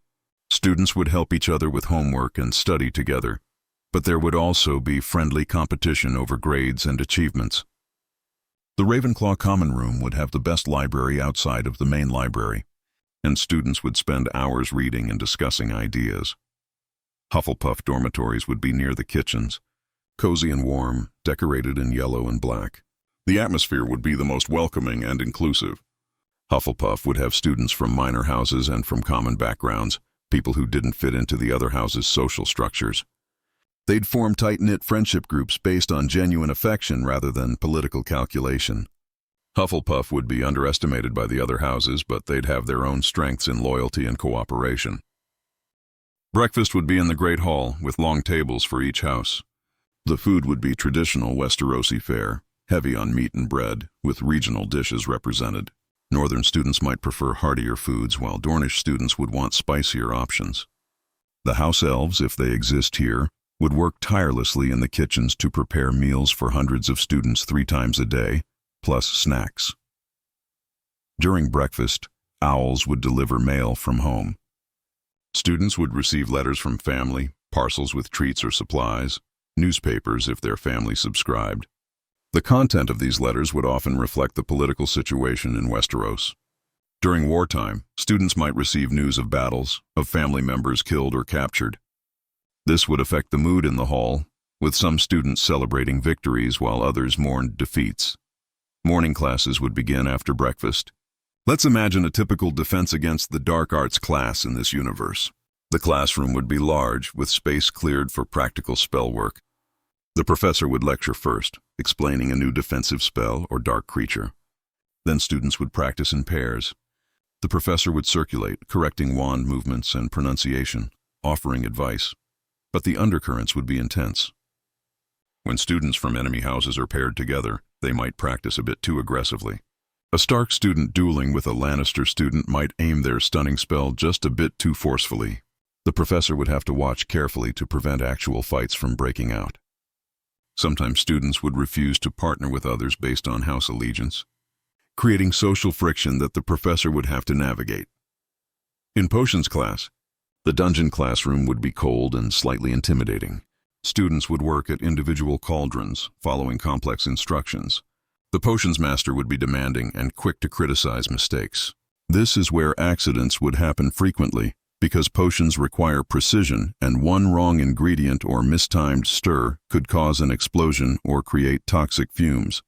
Speaker 1: Students would help each other with homework and study together, but there would also be friendly competition over grades and achievements. The Ravenclaw common room would have the best library outside of the main library, and students would spend hours reading and discussing ideas. Hufflepuff dormitories would be near the kitchens, cozy and warm, decorated in yellow and black. The atmosphere would be the most welcoming and inclusive. Hufflepuff would have students from minor houses and from common backgrounds, people who didn't fit into the other house's social structures. They'd form tight-knit friendship groups based on genuine affection rather than political calculation. Hufflepuff would be underestimated by the other houses, but they'd have their own strengths in loyalty and cooperation. Breakfast would be in the Great Hall, with long tables for each house. The food would be traditional Westerosi fare, heavy on meat and bread, with regional dishes represented. Northern students might prefer heartier foods, while Dornish students would want spicier options. The house elves, if they exist here, would work tirelessly in the kitchens to prepare meals for hundreds of students 3 times a day, plus snacks. During breakfast, owls would deliver mail from home. Students would receive letters from family, parcels with treats or supplies, newspapers if their family subscribed. The content of these letters would often reflect the political situation in Westeros. During wartime, students might receive news of battles, of family members killed or captured. This would affect the mood in the hall, with some students celebrating victories while others mourned defeats. Morning classes would begin after breakfast. Let's imagine a typical Defense Against the Dark Arts class in this universe. The classroom would be large, with space cleared for practical spell work. The professor would lecture first, explaining a new defensive spell or dark creature. Then students would practice in pairs. The professor would circulate, correcting wand movements and pronunciation, offering advice. But the undercurrents would be intense. When students from enemy houses are paired together, they might practice a bit too aggressively. A Stark student dueling with a Lannister student might aim their stunning spell just a bit too forcefully. The professor would have to watch carefully to prevent actual fights from breaking out. Sometimes students would refuse to partner with others based on house allegiance, creating social friction that the professor would have to navigate. In potions class, the dungeon classroom would be cold and slightly intimidating. Students would work at individual cauldrons, following complex instructions. The potions master would be demanding and quick to criticize mistakes. This is where accidents would happen frequently, because potions require precision and one wrong ingredient or mistimed stir could cause an explosion or create toxic fumes.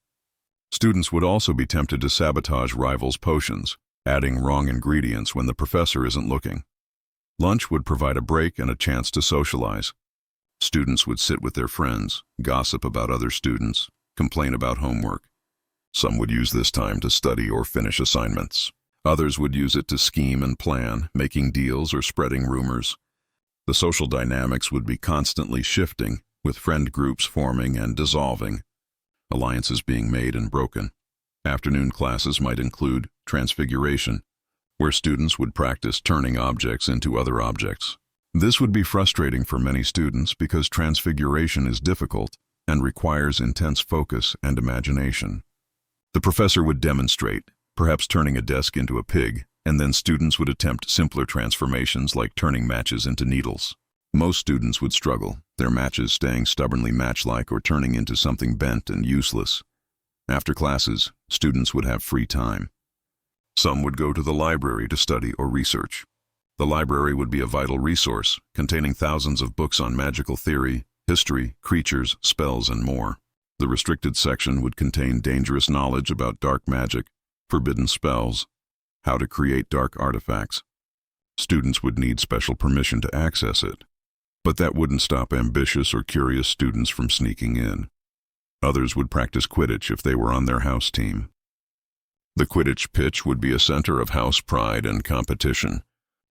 Speaker 1: Students would also be tempted to sabotage rivals' potions, adding wrong ingredients when the professor isn't looking. Lunch would provide a break and a chance to socialize. Students would sit with their friends, gossip about other students, complain about homework. Some would use this time to study or finish assignments. Others would use it to scheme and plan, making deals or spreading rumors. The social dynamics would be constantly shifting, with friend groups forming and dissolving, alliances being made and broken. Afternoon classes might include transfiguration, where students would practice turning objects into other objects. This would be frustrating for many students because transfiguration is difficult and requires intense focus and imagination. The professor would demonstrate, perhaps turning a desk into a pig, and then students would attempt simpler transformations like turning matches into needles. Most students would struggle, their matches staying stubbornly match-like or turning into something bent and useless. After classes, students would have free time. Some would go to the library to study or research. The library would be a vital resource, containing thousands of books on magical theory, history, creatures, spells, and more. The restricted section would contain dangerous knowledge about dark magic, forbidden spells, how to create dark artifacts. Students would need special permission to access it, but that wouldn't stop ambitious or curious students from sneaking in. Others would practice Quidditch if they were on their house team. The Quidditch pitch would be a center of house pride and competition.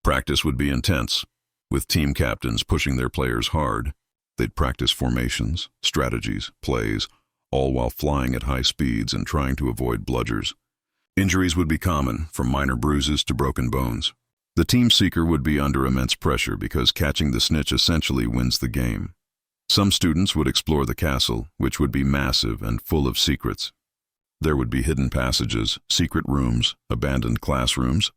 Speaker 1: Practice would be intense, with team captains pushing their players hard. They'd practice formations, strategies, plays, all while flying at high speeds and trying to avoid bludgers. Injuries would be common, from minor bruises to broken bones. The team seeker would be under immense pressure because catching the snitch essentially wins the game. Some students would explore the castle, which would be massive and full of secrets. There would be hidden passages, secret rooms, abandoned classrooms.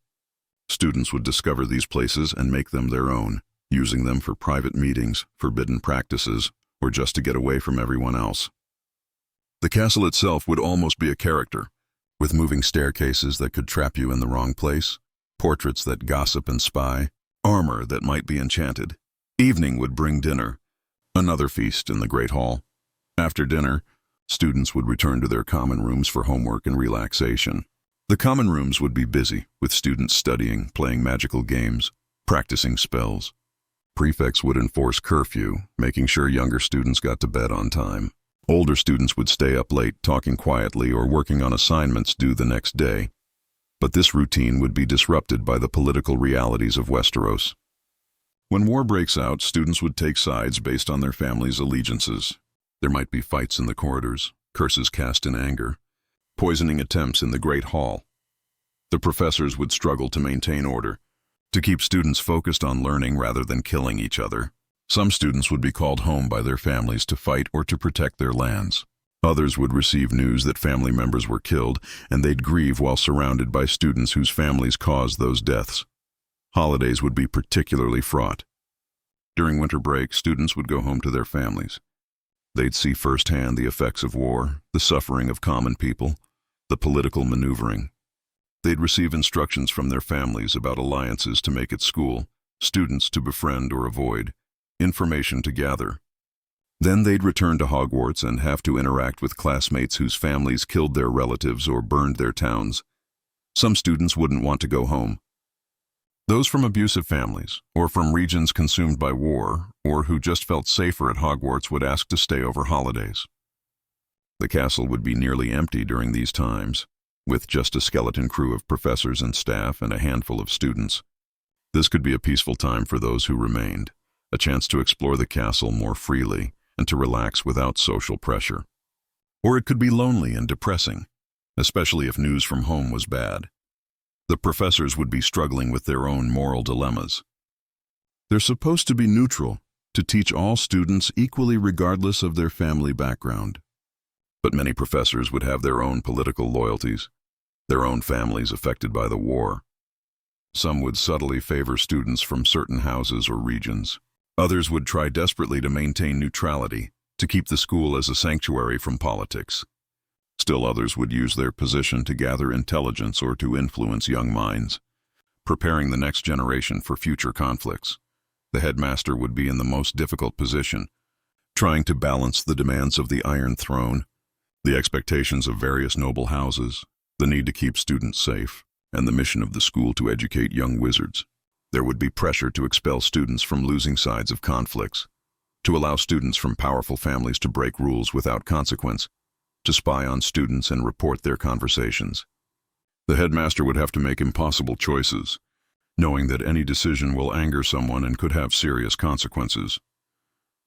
Speaker 1: Students would discover these places and make them their own, using them for private meetings, forbidden practices, or just to get away from everyone else. The castle itself would almost be a character, with moving staircases that could trap you in the wrong place, portraits that gossip and spy, armor that might be enchanted. Evening would bring dinner, another feast in the Great Hall. After dinner, students would return to their common rooms for homework and relaxation. The common rooms would be busy, with students studying, playing magical games, practicing spells. Prefects would enforce curfew, making sure younger students got to bed on time. Older students would stay up late, talking quietly or working on assignments due the next day. But this routine would be disrupted by the political realities of Westeros. When war breaks out, students would take sides based on their family's allegiances. There might be fights in the corridors, curses cast in anger, poisoning attempts in the Great Hall. The professors would struggle to maintain order, to keep students focused on learning rather than killing each other. Some students would be called home by their families to fight or to protect their lands. Others would receive news that family members were killed, and they'd grieve while surrounded by students whose families caused those deaths. Holidays would be particularly fraught. During winter break, students would go home to their families. They'd see firsthand the effects of war, the suffering of common people, the political maneuvering.
Speaker 2: They'd receive instructions from their families about alliances to make at school, students to befriend or avoid, information to gather. Then they'd return to Hogwarts and have to interact with classmates whose families killed their relatives or burned their towns. Some students wouldn't want to go home. Those from abusive families, or from regions consumed by war, or who just felt safer at Hogwarts would ask to stay over holidays. The castle would be nearly empty during these times, with just a skeleton crew of professors and staff and a handful of students. This could be a peaceful time for those who remained, a chance to explore the castle more freely and to relax without social pressure. Or it could be lonely and depressing, especially if news from home was bad. The professors would be struggling with their own moral dilemmas. They're supposed to be neutral, to teach all students equally regardless of their family background. But many professors would have their own political loyalties, their own families affected by the war. Some would subtly favor students from certain houses or regions. Others would try desperately to maintain neutrality, to keep the school as a sanctuary from politics. Still others would use their position to gather intelligence or to influence young minds, preparing the next generation for future conflicts. The headmaster would be in the most difficult position, trying to balance the demands of the Iron Throne, the expectations of various noble houses, the need to keep students safe, and the mission of the school to educate young wizards. There would be pressure to expel students from losing sides of conflicts, to allow students from powerful families to break rules without consequence, to spy on students and report their conversations. The headmaster would have to make impossible choices, knowing that any decision will anger someone and could have serious consequences.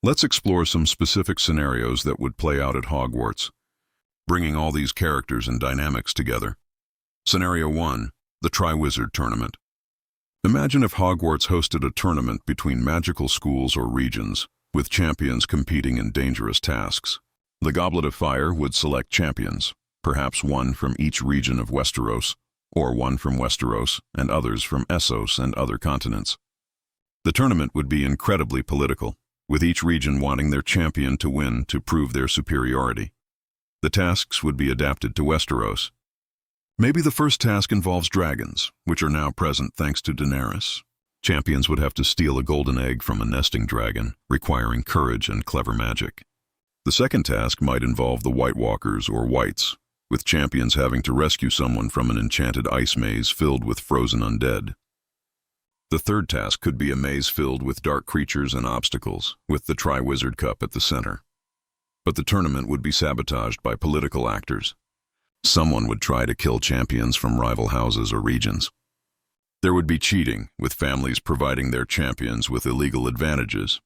Speaker 2: Let's explore some specific scenarios that would play out at Hogwarts, bringing all these characters and dynamics together. Scenario 1, the Triwizard Tournament. Imagine if Hogwarts hosted a tournament between magical schools or regions, with champions competing in dangerous tasks. The Goblet of Fire would select champions, perhaps one from each region of Westeros, or one from Westeros and others from Essos and other continents. The tournament would be incredibly political, with each region wanting their champion to win to prove their superiority. The tasks would be adapted to Westeros. Maybe the first task involves dragons, which are now present thanks to Daenerys. Champions would have to steal a golden egg from a nesting dragon, requiring courage and clever magic. The second task might involve the White Walkers or Whites, with champions having to rescue someone from an enchanted ice maze filled with frozen undead. The third task could be a maze filled with dark creatures and obstacles, with the Triwizard Cup at the center. But the tournament would be sabotaged by political actors. Someone would try to kill champions from rival houses or regions. There would be cheating, with families providing their champions with illegal advantages.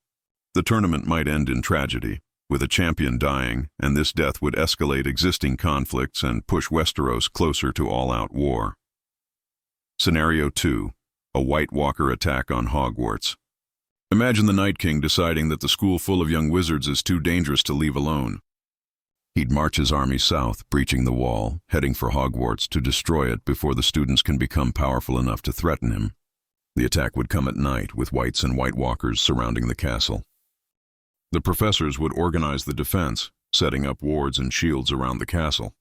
Speaker 2: The tournament might end in tragedy, with a champion dying, and this death would escalate existing conflicts and push Westeros closer to all-out war. Scenario 2, a White Walker attack on Hogwarts. Imagine the Night King deciding that the school full of young wizards is too dangerous to leave alone. He'd march his army south, breaching the wall, heading for Hogwarts to destroy it before the students can become powerful enough to threaten him. The attack would come at night, with Whites and White Walkers surrounding the castle. The professors would organize the defense, setting up wards and shields around the castle.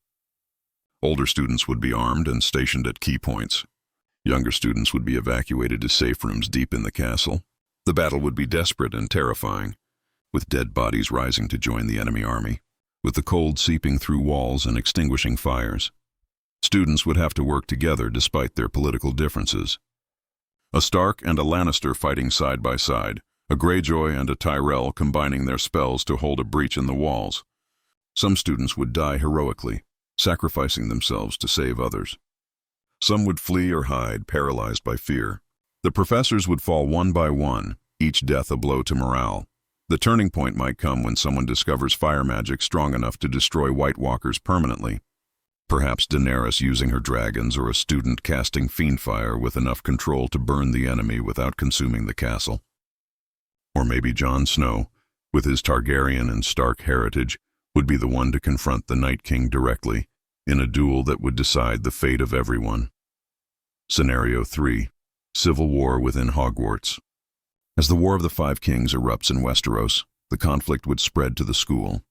Speaker 2: Older students would be armed and stationed at key points. Younger students would be evacuated to safe rooms deep in the castle. The battle would be desperate and terrifying, with dead bodies rising to join the enemy army, with the cold seeping through walls and extinguishing fires. Students would have to work together despite their political differences. A Stark and a Lannister fighting side by side, a Greyjoy and a Tyrell combining their spells to hold a breach in the walls. Some students would die heroically, sacrificing themselves to save others. Some would flee or hide, paralyzed by fear. The professors would fall one by one, each death a blow to morale. The turning point might come when someone discovers fire magic strong enough to destroy White Walkers permanently. Perhaps Daenerys using her dragons, or a student casting fiendfire with enough control to burn the enemy without consuming the castle. Or maybe Jon Snow, with his Targaryen and Stark heritage, would be the one to confront the Night King directly, in a duel that would decide the fate of everyone. Scenario 3, Civil War within Hogwarts. As the War of the Five Kings erupts in Westeros, the conflict would spread to the school.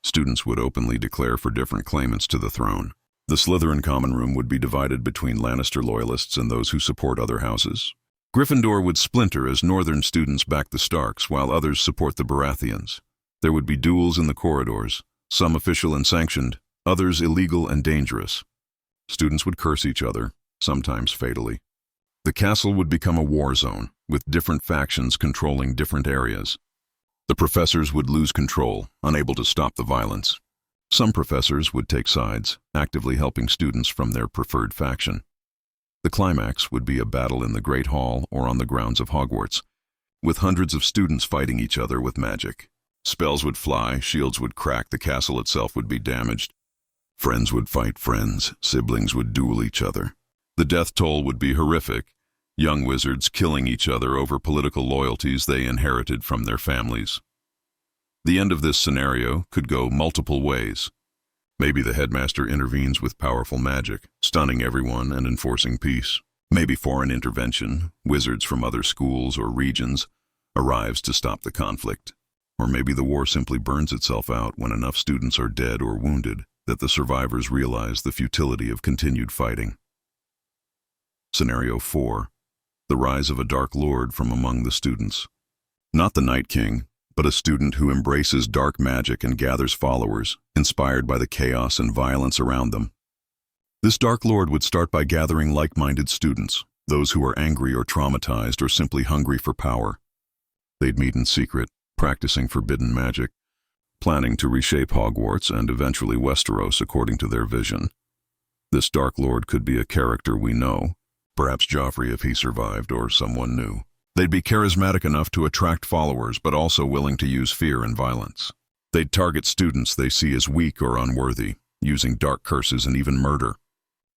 Speaker 2: Students would openly declare for different claimants to the throne. The Slytherin common room would be divided between Lannister loyalists and those who support other houses. Gryffindor would splinter as Northern students back the Starks while others support the Baratheons. There would be duels in the corridors, some official and sanctioned, others illegal and dangerous. Students would curse each other, sometimes fatally. The castle would become a war zone, with different factions controlling different areas. The professors would lose control, unable to stop the violence. Some professors would take sides, actively helping students from their preferred faction. The climax would be a battle in the Great Hall or on the grounds of Hogwarts, with hundreds of students fighting each other with magic. Spells would fly, shields would crack, the castle itself would be damaged. Friends would fight friends, siblings would duel each other. The death toll would be horrific, young wizards killing each other over political loyalties they inherited from their families. The end of this scenario could go multiple ways. Maybe the headmaster intervenes with powerful magic, stunning everyone and enforcing peace. Maybe foreign intervention, wizards from other schools or regions, arrives to stop the conflict. Or maybe the war simply burns itself out when enough students are dead or wounded that the survivors realize the futility of continued fighting. Scenario 4. The rise of a Dark Lord from among the students. Not the Night King, but a student who embraces dark magic and gathers followers, inspired by the chaos and violence around them. This Dark Lord would start by gathering like-minded students, those who are angry or traumatized or simply hungry for power. They'd meet in secret, practicing forbidden magic, planning to reshape Hogwarts and eventually Westeros according to their vision. This Dark Lord could be a character we know, perhaps Joffrey if he survived, or someone new. They'd be charismatic enough to attract followers, but also willing to use fear and violence. They'd target students they see as weak or unworthy, using dark curses and even murder.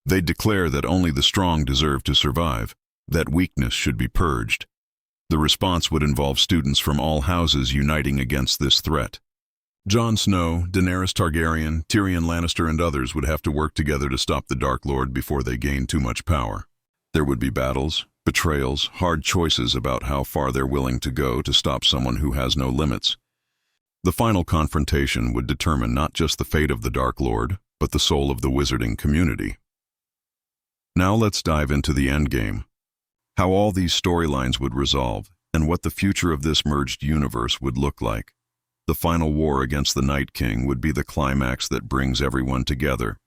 Speaker 2: They'd declare that only the strong deserve to survive, that weakness should be purged. The response would involve students from all houses uniting against this threat. Jon Snow, Daenerys Targaryen, Tyrion Lannister, and others would have to work together to stop the Dark Lord before they gained too much power. There would be battles, betrayals, hard choices about how far they're willing to go to stop someone who has no limits. The final confrontation would determine not just the fate of the Dark Lord, but the soul of the wizarding community. Now let's dive into the endgame. How all these storylines would resolve, and what the future of this merged universe would look like. The final war against the Night King would be the climax that brings everyone together.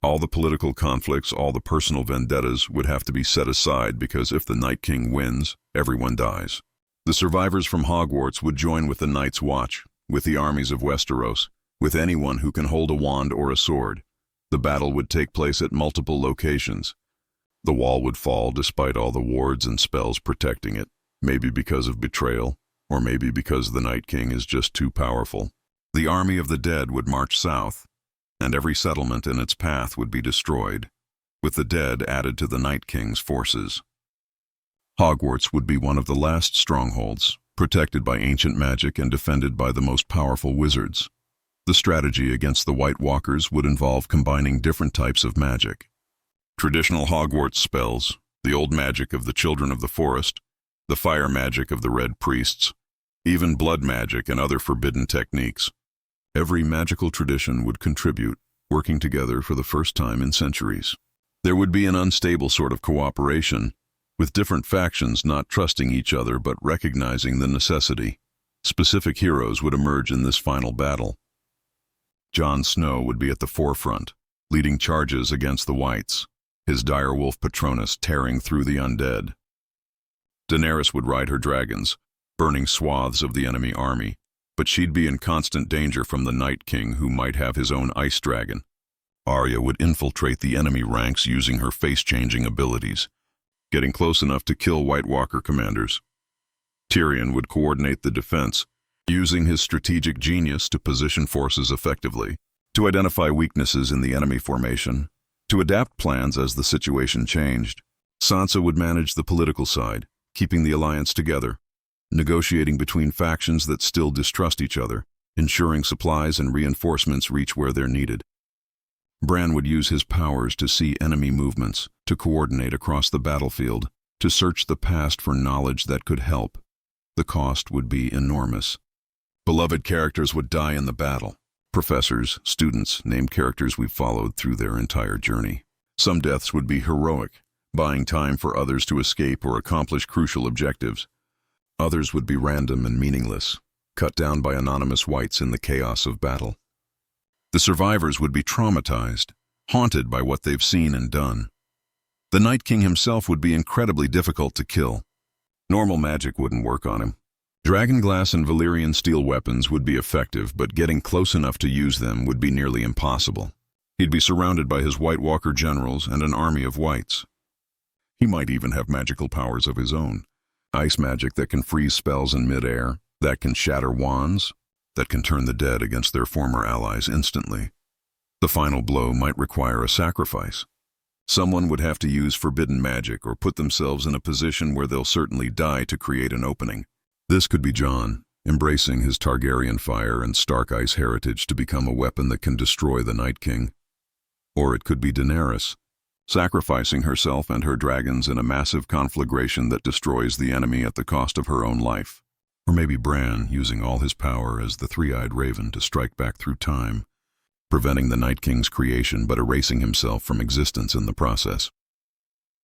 Speaker 2: All the political conflicts, all the personal vendettas would have to be set aside because if the Night King wins, everyone dies. The survivors from Hogwarts would join with the Night's Watch, with the armies of Westeros, with anyone who can hold a wand or a sword. The battle would take place at multiple locations. The wall would fall despite all the wards and spells protecting it, maybe because of betrayal, or maybe because the Night King is just too powerful. The army of the dead would march south, and every settlement in its path would be destroyed, with the dead added to the Night King's forces. Hogwarts would be one of the last strongholds, protected by ancient magic and defended by the most powerful wizards. The strategy against the White Walkers would involve combining different types of magic. Traditional Hogwarts spells, the old magic of the Children of the Forest, the fire magic of the Red Priests, even blood magic and other forbidden techniques. Every magical tradition would contribute, working together for the first time in centuries. There would be an unstable sort of cooperation, with different factions not trusting each other but recognizing the necessity. Specific heroes would emerge in this final battle. Jon Snow would be at the forefront, leading charges against the Whites, his direwolf Patronus tearing through the undead. Daenerys would ride her dragons, burning swaths of the enemy army, but she'd be in constant danger from the Night King, who might have his own ice dragon. Arya would infiltrate the enemy ranks using her face-changing abilities, getting close enough to kill White Walker commanders. Tyrion would coordinate the defense, using his strategic genius to position forces effectively, to identify weaknesses in the enemy formation, to adapt plans as the situation changed. Sansa would manage the political side, keeping the alliance together, negotiating between factions that still distrust each other, ensuring supplies and reinforcements reach where they're needed. Bran would use his powers to see enemy movements, to coordinate across the battlefield, to search the past for knowledge that could help. The cost would be enormous. Beloved characters would die in the battle. Professors, students, named characters we've followed through their entire journey. Some deaths would be heroic, buying time for others to escape or accomplish crucial objectives. Others would be random and meaningless, cut down by anonymous wights in the chaos of battle. The survivors would be traumatized, haunted by what they've seen and done. The Night King himself would be incredibly difficult to kill. Normal magic wouldn't work on him. Dragonglass and Valyrian steel weapons would be effective, but getting close enough to use them would be nearly impossible. He'd be surrounded by his White Walker generals and an army of wights. He might even have magical powers of his own. Ice magic that can freeze spells in midair, that can shatter wands, that can turn the dead against their former allies instantly. The final blow might require a sacrifice. Someone would have to use forbidden magic or put themselves in a position where they'll certainly die to create an opening. This could be Jon, embracing his Targaryen fire and Stark ice heritage to become a weapon that can destroy the Night King. Or it could be Daenerys, sacrificing herself and her dragons in a massive conflagration that destroys the enemy at the cost of her own life. Or maybe Bran, using all his power as the three-eyed raven to strike back through time, preventing the Night King's creation but erasing himself from existence in the process.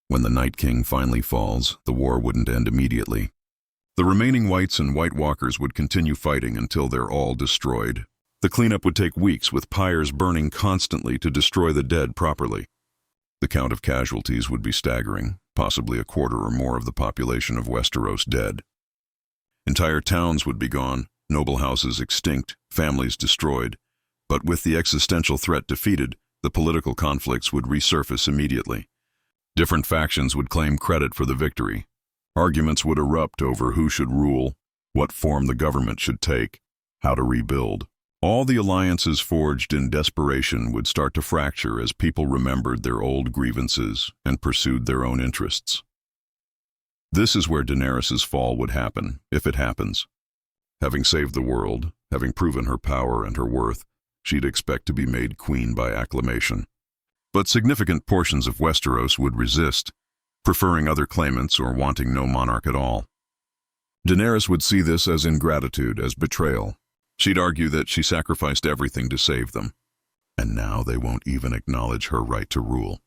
Speaker 2: When the Night King finally falls, the war wouldn't end immediately. The remaining Whites and White Walkers would continue fighting until they're all destroyed. The cleanup would take weeks, with pyres burning constantly to destroy the dead properly. The count of casualties would be staggering, possibly a quarter or more of the population of Westeros dead. Entire towns would be gone, noble houses extinct, families destroyed. But with the existential threat defeated, the political conflicts would resurface immediately. Different factions would claim credit for the victory. Arguments would erupt over who should rule, what form the government should take, how to rebuild. All the alliances forged in desperation would start to fracture as people remembered their old grievances and pursued their own interests. This is where Daenerys' fall would happen, if it happens. Having saved the world, having proven her power and her worth, she'd expect to be made queen by acclamation. But significant portions of Westeros would resist, preferring other claimants or wanting no monarch at all. Daenerys would see this as ingratitude, as betrayal. She'd argue that she sacrificed everything to save them, and now they won't even acknowledge her right to rule.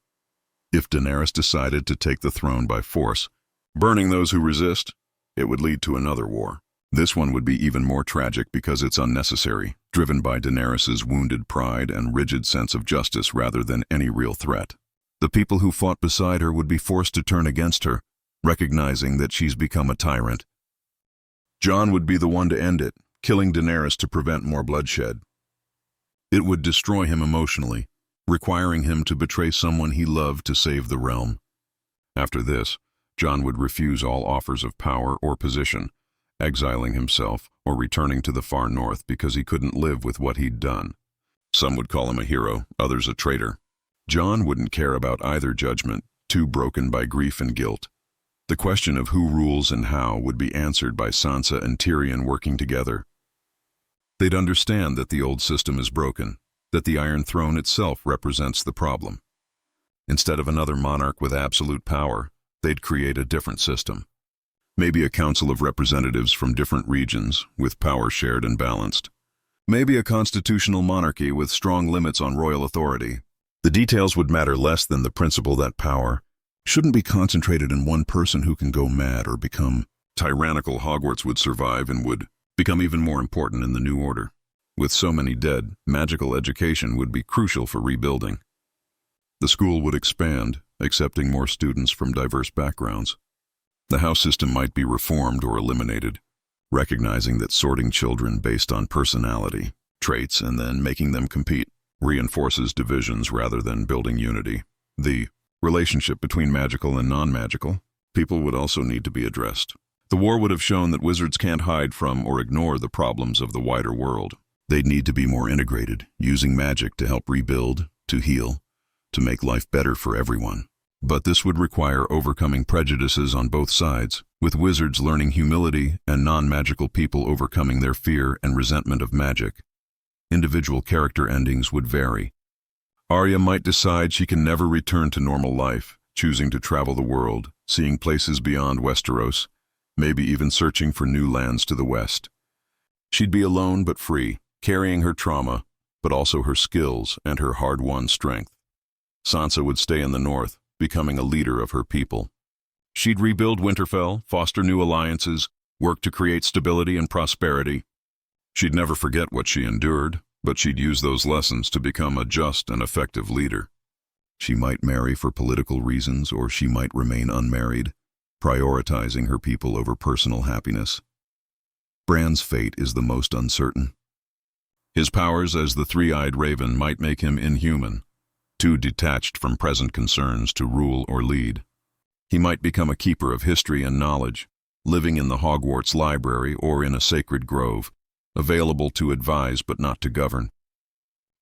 Speaker 2: If Daenerys decided to take the throne by force, burning those who resist, it would lead to another war. This one would be even more tragic because it's unnecessary, driven by Daenerys' wounded pride and rigid sense of justice rather than any real threat. The people who fought beside her would be forced to turn against her, recognizing that she's become a tyrant. Jon would be the one to end it, killing Daenerys to prevent more bloodshed. It would destroy him emotionally, requiring him to betray someone he loved to save the realm. After this, Jon would refuse all offers of power or position, exiling himself or returning to the far north because he couldn't live with what he'd done. Some would call him a hero, others a traitor. Jon wouldn't care about either judgment, too broken by grief and guilt. The question of who rules and how would be answered by Sansa and Tyrion working together. They'd understand that the old system is broken, that the Iron Throne itself represents the problem. Instead of another monarch with absolute power, they'd create a different system. Maybe a council of representatives from different regions, with power shared and balanced. Maybe a constitutional monarchy with strong limits on royal authority. The details would matter less than the principle that power shouldn't be concentrated in one person who can go mad or become tyrannical. Hogwarts would survive and would become even more important in the new order. With so many dead, magical education would be crucial for rebuilding. The school would expand, accepting more students from diverse backgrounds. The house system might be reformed or eliminated, recognizing that sorting children based on personality, traits, and then making them compete reinforces divisions rather than building unity. The relationship between magical and non-magical people would also need to be addressed. The war would have shown that wizards can't hide from or ignore the problems of the wider world. They'd need to be more integrated, using magic to help rebuild, to heal, to make life better for everyone. But this would require overcoming prejudices on both sides, with wizards learning humility and non-magical people overcoming their fear and resentment of magic. Individual character endings would vary. Arya might decide she can never return to normal life, choosing to travel the world, seeing places beyond Westeros, maybe even searching for new lands to the west. She'd be alone but free, carrying her trauma, but also her skills and her hard-won strength. Sansa would stay in the north, becoming a leader of her people. She'd rebuild Winterfell, foster new alliances, work to create stability and prosperity. She'd never forget what she endured, but she'd use those lessons to become a just and effective leader. She might marry for political reasons, or she might remain unmarried, prioritizing her people over personal happiness. Bran's fate is the most uncertain. His powers as the three-eyed raven might make him inhuman, too detached from present concerns to rule or lead. He might become a keeper of history and knowledge, living in the Hogwarts library or in a sacred grove, available to advise but not to govern.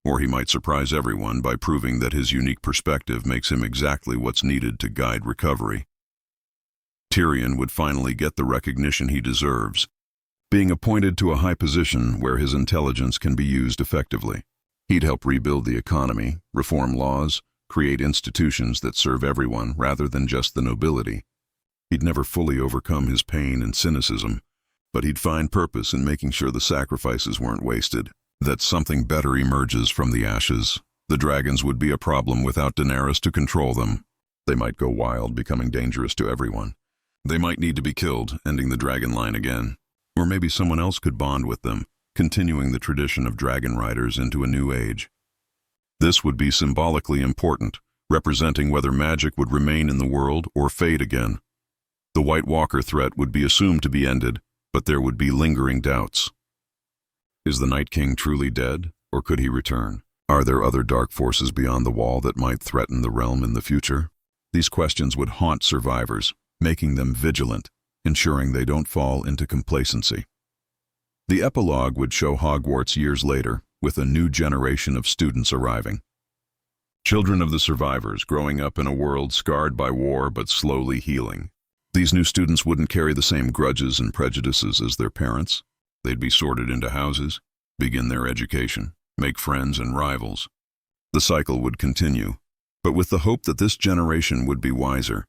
Speaker 2: Or he might surprise everyone by proving that his unique perspective makes him exactly what's needed to guide recovery. Tyrion would finally get the recognition he deserves, being appointed to a high position where his intelligence can be used effectively. He'd help rebuild the economy, reform laws, create institutions that serve everyone rather than just the nobility. He'd never fully overcome his pain and cynicism, but he'd find purpose in making sure the sacrifices weren't wasted, that something better emerges from the ashes. The dragons would be a problem without Daenerys to control them. They might go wild, becoming dangerous to everyone. They might need to be killed, ending the dragon line again. Or maybe someone else could bond with them, continuing the tradition of dragon riders into a new age. This would be symbolically important, representing whether magic would remain in the world or fade again. The White Walker threat would be assumed to be ended, but there would be lingering doubts. Is the Night King truly dead, or could he return? Are there other dark forces beyond the wall that might threaten the realm in the future? These questions would haunt survivors, making them vigilant, ensuring they don't fall into complacency. The epilogue would show Hogwarts years later, with a new generation of students arriving. Children of the survivors growing up in a world scarred by war but slowly healing. These new students wouldn't carry the same grudges and prejudices as their parents. They'd be sorted into houses, begin their education, make friends and rivals. The cycle would continue, but with the hope that this generation would be wiser,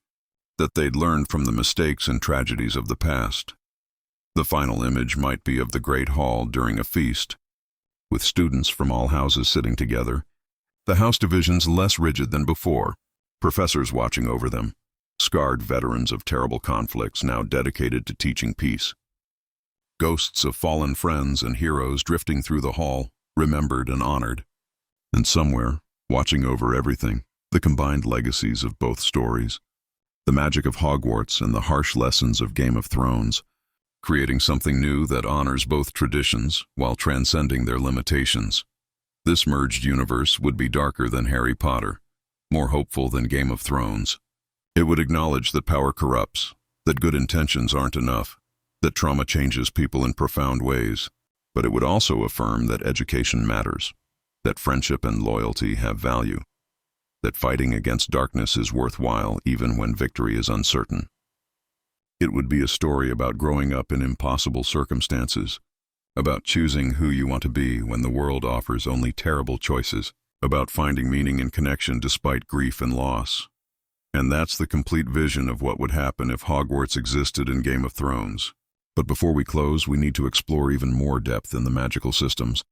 Speaker 2: that they'd learn from the mistakes and tragedies of the past. The final image might be of the Great Hall during a feast, with students from all houses sitting together, the house divisions less rigid than before, professors watching over them, scarred veterans of terrible conflicts now dedicated to teaching peace. Ghosts of fallen friends and heroes drifting through the hall, remembered and honored. And somewhere, watching over everything, the combined legacies of both stories. The magic of Hogwarts and the harsh lessons of Game of Thrones, creating something new that honors both traditions while transcending their limitations. This merged universe would be darker than Harry Potter, more hopeful than Game of Thrones. It would acknowledge that power corrupts, that good intentions aren't enough, that trauma changes people in profound ways, but it would also affirm that education matters, that friendship and loyalty have value, that fighting against darkness is worthwhile even when victory is uncertain. It would be a story about growing up in impossible circumstances, about choosing who you want to be when the world offers only terrible choices, about finding meaning and connection despite grief and loss. And that's the complete vision of what would happen if Hogwarts existed in Game of Thrones. But before we close, we need to explore even more depth in the magical systems,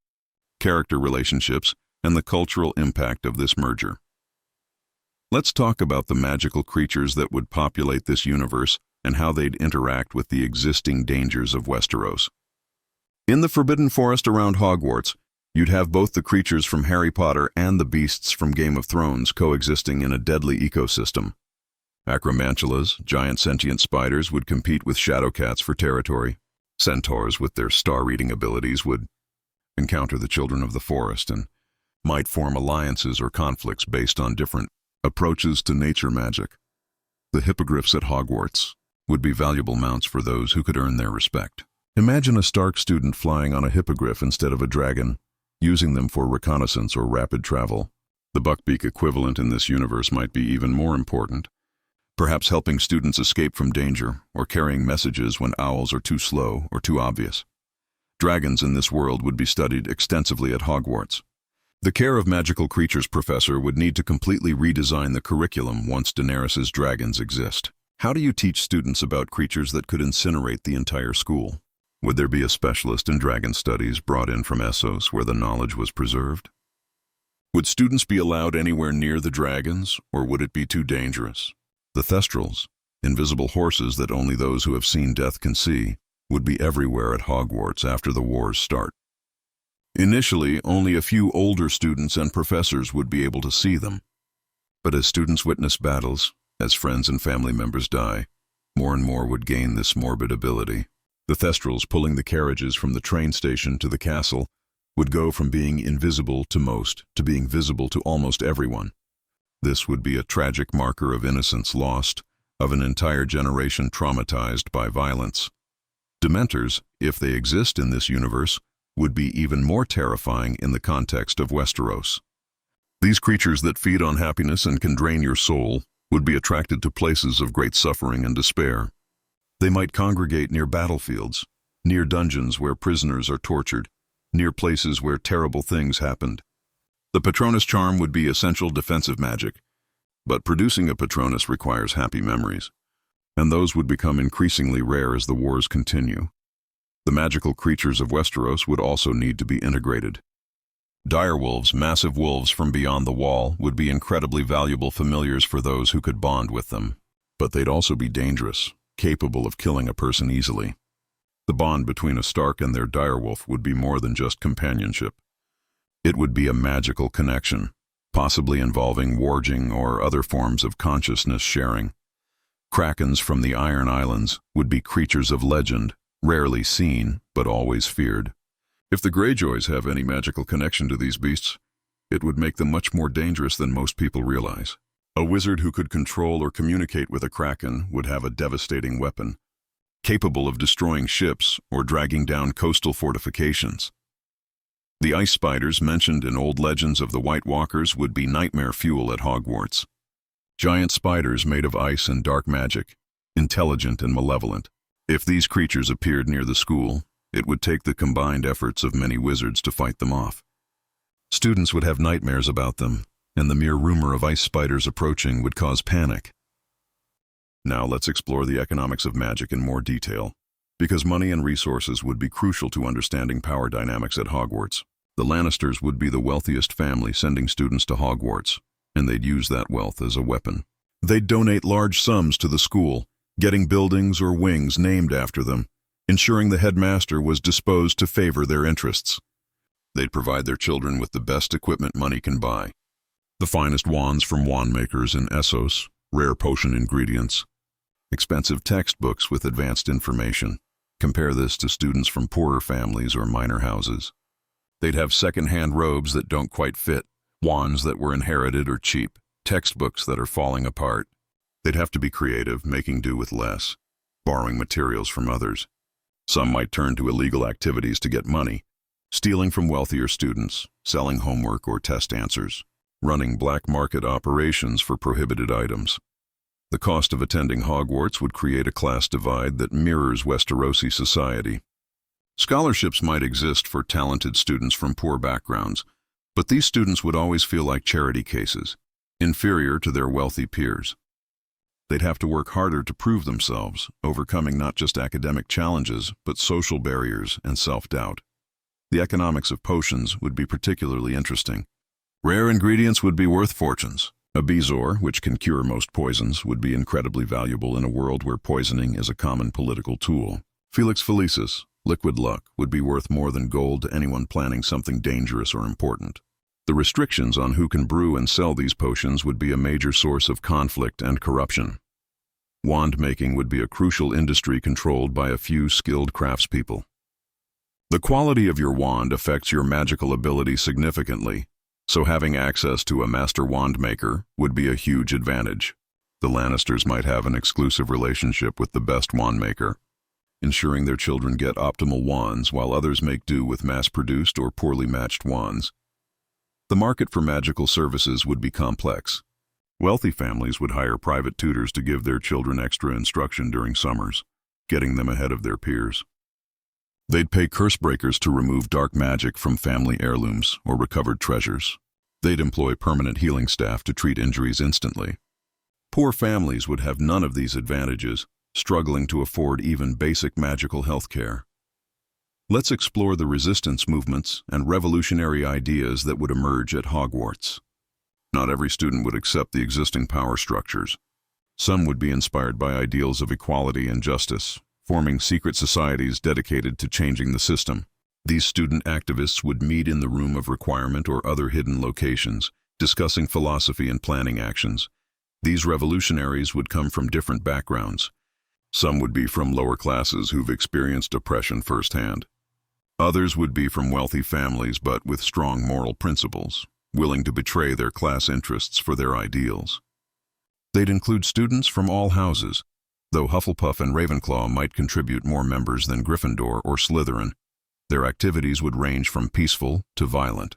Speaker 2: character relationships, and the cultural impact of this merger. Let's talk about the magical creatures that would populate this universe and how they'd interact with the existing dangers of Westeros. In the Forbidden Forest around Hogwarts, you'd have both the creatures from Harry Potter and the beasts from Game of Thrones coexisting in a deadly ecosystem. Acromantulas, giant sentient spiders, would compete with shadowcats for territory. Centaurs, with their star-reading abilities, would encounter the children of the forest and might form alliances or conflicts based on different approaches to nature magic. The hippogriffs at Hogwarts would be valuable mounts for those who could earn their respect. Imagine a Stark student flying on a hippogriff instead of a dragon, using them for reconnaissance or rapid travel. The buckbeak equivalent in this universe might be even more important, perhaps helping students escape from danger or carrying messages when owls are too slow or too obvious. Dragons in this world would be studied extensively at Hogwarts. The Care of Magical Creatures professor would need to completely redesign the curriculum once Daenerys' dragons exist. How do you teach students about creatures that could incinerate the entire school? Would there be a specialist in dragon studies brought in from Essos where the knowledge was preserved? Would students be allowed anywhere near the dragons, or would it be too dangerous? The Thestrals, invisible horses that only those who have seen death can see, would be everywhere at Hogwarts after the wars start. Initially, only a few older students and professors would be able to see them. But as students witness battles, as friends and family members die, more and more would gain this morbid ability. The Thestrals pulling the carriages from the train station to the castle would go from being invisible to most to being visible to almost everyone. This would be a tragic marker of innocence lost, of an entire generation traumatized by violence. Dementors, if they exist in this universe, would be even more terrifying in the context of Westeros. These creatures that feed on happiness and can drain your soul would be attracted to places of great suffering and despair. They might congregate near battlefields, near dungeons where prisoners are tortured, near places where terrible things happened. The Patronus charm would be essential defensive magic, but producing a Patronus requires happy memories, and those would become increasingly rare as the wars continue. The magical creatures of Westeros would also need to be integrated. Direwolves, massive wolves from beyond the wall, would be incredibly valuable familiars for those who could bond with them. But they'd also be dangerous, capable of killing a person easily. The bond between a Stark and their direwolf would be more than just companionship. It would be a magical connection, possibly involving warging or other forms of consciousness sharing. Krakens from the Iron Islands would be creatures of legend, rarely seen, but always feared. If the Greyjoys have any magical connection to these beasts, it would make them much more dangerous than most people realize. A wizard who could control or communicate with a Kraken would have a devastating weapon, capable of destroying ships or dragging down coastal fortifications. The ice spiders mentioned in old legends of the White Walkers would be nightmare fuel at Hogwarts. Giant spiders made of ice and dark magic, intelligent and malevolent. If these creatures appeared near the school, it would take the combined efforts of many wizards to fight them off. Students would have nightmares about them, and the mere rumor of ice spiders approaching would cause panic. Now let's explore the economics of magic in more detail, because money and resources would be crucial to understanding power dynamics at Hogwarts. The Lannisters would be the wealthiest family sending students to Hogwarts, and they'd use that wealth as a weapon. They'd donate large sums to the school, getting buildings or wings named after them, ensuring the headmaster was disposed to favor their interests. They'd provide their children with the best equipment money can buy. The finest wands from wand makers in Essos, rare potion ingredients, expensive textbooks with advanced information. Compare this to students from poorer families or minor houses. They'd have second-hand robes that don't quite fit, wands that were inherited or cheap, textbooks that are falling apart. They'd have to be creative, making do with less, borrowing materials from others. Some might turn to illegal activities to get money, stealing from wealthier students, selling homework or test answers, running black market operations for prohibited items. The cost of attending Hogwarts would create a class divide that mirrors Westerosi society. Scholarships might exist for talented students from poor backgrounds, but these students would always feel like charity cases, inferior to their wealthy peers. They'd have to work harder to prove themselves, overcoming not just academic challenges, but social barriers and self-doubt. The economics of potions would be particularly interesting. Rare ingredients would be worth fortunes. A bezoar, which can cure most poisons, would be incredibly valuable in a world where poisoning is a common political tool. Felix Felicis, liquid luck, would be worth more than gold to anyone planning something dangerous or important. The restrictions on who can brew and sell these potions would be a major source of conflict and corruption. Wand making would be a crucial industry controlled by a few skilled craftspeople. The quality of your wand affects your magical ability significantly, so having access to a master wand maker would be a huge advantage. The Lannisters might have an exclusive relationship with the best wand maker, ensuring their children get optimal wands while others make do with mass-produced or poorly matched wands. The market for magical services would be complex. Wealthy families would hire private tutors to give their children extra instruction during summers, getting them ahead of their peers. They'd pay curse breakers to remove dark magic from family heirlooms or recovered treasures. They'd employ permanent healing staff to treat injuries instantly. Poor families would have none of these advantages, struggling to afford even basic magical health care. Let's explore the resistance movements and revolutionary ideas that would emerge at Hogwarts. Not every student would accept the existing power structures. Some would be inspired by ideals of equality and justice, forming secret societies dedicated to changing the system. These student activists would meet in the Room of Requirement or other hidden locations, discussing philosophy and planning actions. These revolutionaries would come from different backgrounds. Some would be from lower classes who've experienced oppression firsthand. Others would be from wealthy families but with strong moral principles, willing to betray their class interests for their ideals. They'd include students from all houses, though Hufflepuff and Ravenclaw might contribute more members than Gryffindor or Slytherin. Their activities would range from peaceful to violent.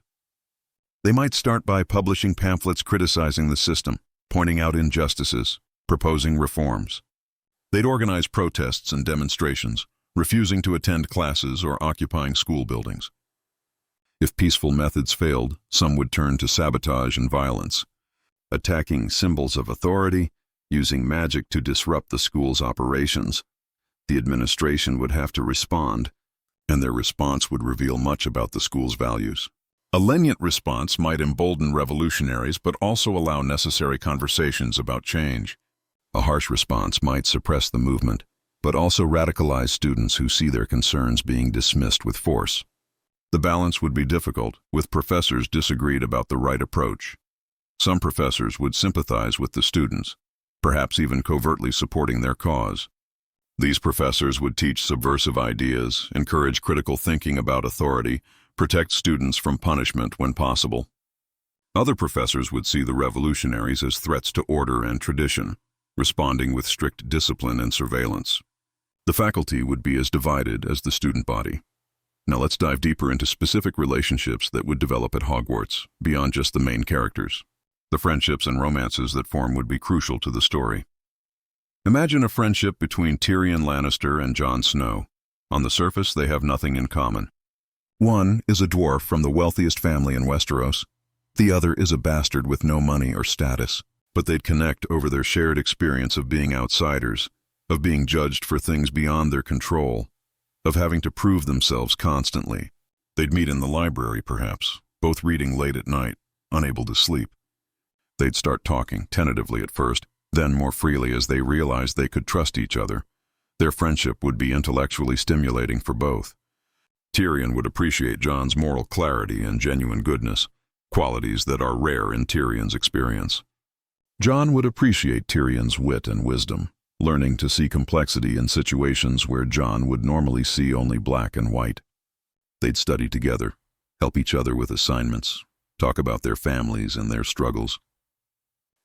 Speaker 2: They might start by publishing pamphlets criticizing the system, pointing out injustices, proposing reforms. They'd organize protests and demonstrations, refusing to attend classes or occupying school buildings. If peaceful methods failed, some would turn to sabotage and violence, attacking symbols of authority, using magic to disrupt the school's operations. The administration would have to respond, and their response would reveal much about the school's values. A lenient response might embolden revolutionaries but also allow necessary conversations about change. A harsh response might suppress the movement, but also radicalize students who see their concerns being dismissed with force. The balance would be difficult, with professors disagreed about the right approach. Some professors would sympathize with the students, perhaps even covertly supporting their cause. These professors would teach subversive ideas, encourage critical thinking about authority, protect students from punishment when possible. Other professors would see the revolutionaries as threats to order and tradition, responding with strict discipline and surveillance. The faculty would be as divided as the student body. Now let's dive deeper into specific relationships that would develop at Hogwarts, beyond just the main characters. The friendships and romances that form would be crucial to the story. Imagine a friendship between Tyrion Lannister and Jon Snow. On the surface, they have nothing in common. One is a dwarf from the wealthiest family in Westeros. The other is a bastard with no money or status. But they'd connect over their shared experience of being outsiders, of being judged for things beyond their control, of having to prove themselves constantly. They'd meet in the library, perhaps, both reading late at night, unable to sleep. They'd start talking, tentatively at first, then more freely as they realized they could trust each other. Their friendship would be intellectually stimulating for both. Tyrion would appreciate Jon's moral clarity and genuine goodness, qualities that are rare in Tyrion's experience. Jon would appreciate Tyrion's wit and wisdom, learning to see complexity in situations where Jon would normally see only black and white. They'd study together, help each other with assignments, talk about their families and their struggles.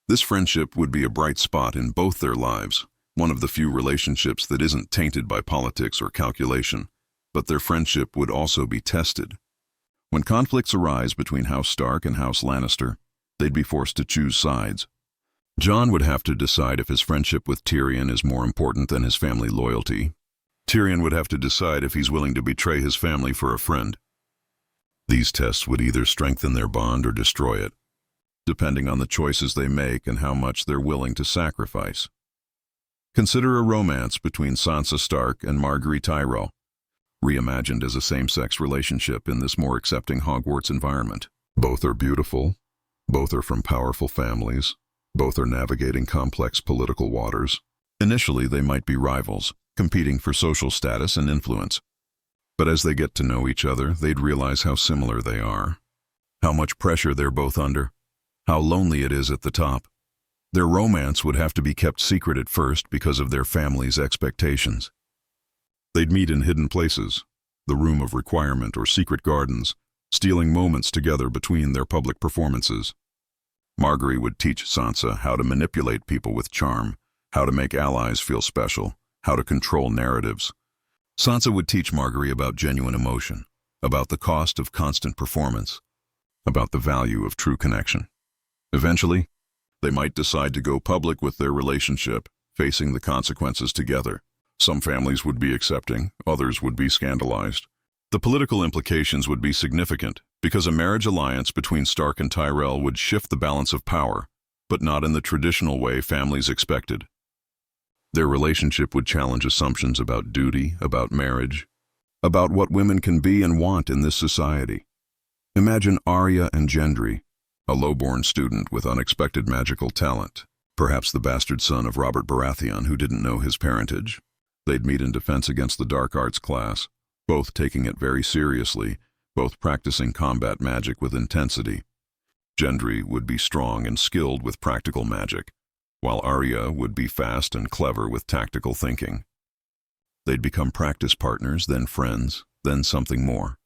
Speaker 2: This friendship would be a bright spot in both their lives, one of the few relationships that isn't tainted by politics or calculation, but their friendship would also be tested. When conflicts arise between House Stark and House Lannister, they'd be forced to choose sides. Jon would have to decide if his friendship with Tyrion is more important than his family loyalty. Tyrion would have to decide if he's willing to betray his family for a friend. These tests would either strengthen their bond or destroy it, depending on the choices they make and how much they're willing to sacrifice. Consider a romance between Sansa Stark and Margaery Tyrell, reimagined as a same-sex relationship in this more accepting Hogwarts environment. Both are beautiful, both are from powerful families, both are navigating complex political waters. Initially, they might be rivals, competing for social status and influence. But as they get to know each other, they'd realize how similar they are, how much pressure they're both under, how lonely it is at the top. Their romance would have to be kept secret at first because of their family's expectations. They'd meet in hidden places, the Room of Requirement or secret gardens, stealing moments together between their public performances. Margaery would teach Sansa how to manipulate people with charm, how to make allies feel special, how to control narratives. Sansa would teach Margaery about genuine emotion, about the cost of constant performance, about the value of true connection. Eventually, they might decide to go public with their relationship, facing the consequences together. Some families would be accepting, others would be scandalized. The political implications would be significant, because a marriage alliance between Stark and Tyrell would shift the balance of power, but not in the traditional way families expected. Their relationship would challenge assumptions about duty, about marriage. about what women can be and want in this society. Imagine Arya and Gendry, a low-born student with unexpected magical talent, perhaps the bastard son of Robert Baratheon who didn't know his parentage. They'd meet in defense against the dark arts class, both taking it very seriously, both practicing combat magic with intensity. Gendry would be strong and skilled with practical magic, while Arya would be fast and clever with tactical thinking. They'd become practice partners, then friends, then something more.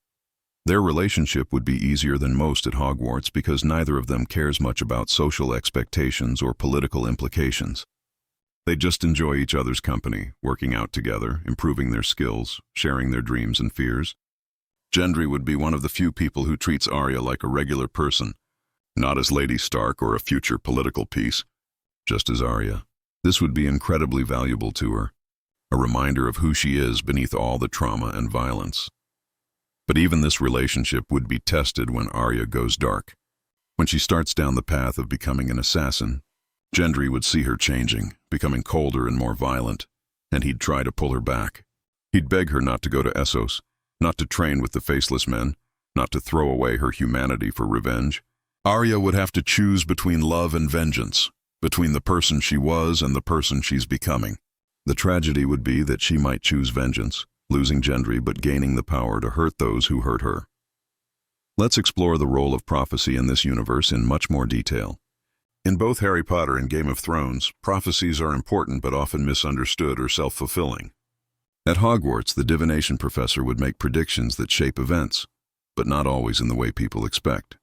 Speaker 2: Their relationship would be easier than most at Hogwarts because neither of them cares much about social expectations or political implications. They'd just enjoy each other's company, working out together, improving their skills, sharing their dreams and fears. Gendry would be one of the few people who treats Arya like a regular person, not as Lady Stark or a future political piece, just as Arya. This would be incredibly valuable to her, a reminder of who she is beneath all the trauma and violence. But even this relationship would be tested when Arya goes dark. When she starts down the path of becoming an assassin, Gendry would see her changing, becoming colder and more violent, and he'd try to pull her back. He'd beg her not to go to Essos, not to train with the Faceless Men, not to throw away her humanity for revenge. Arya would have to choose between love and vengeance, between the person she was and the person she's becoming. The tragedy would be that she might choose vengeance, losing Gendry but gaining the power to hurt those who hurt her. Let's explore the role of prophecy in this universe in much more detail. In both Harry Potter and Game of Thrones, prophecies are important but often misunderstood or self-fulfilling. At Hogwarts, the divination professor would make predictions that shape events, but not always in the way people expect.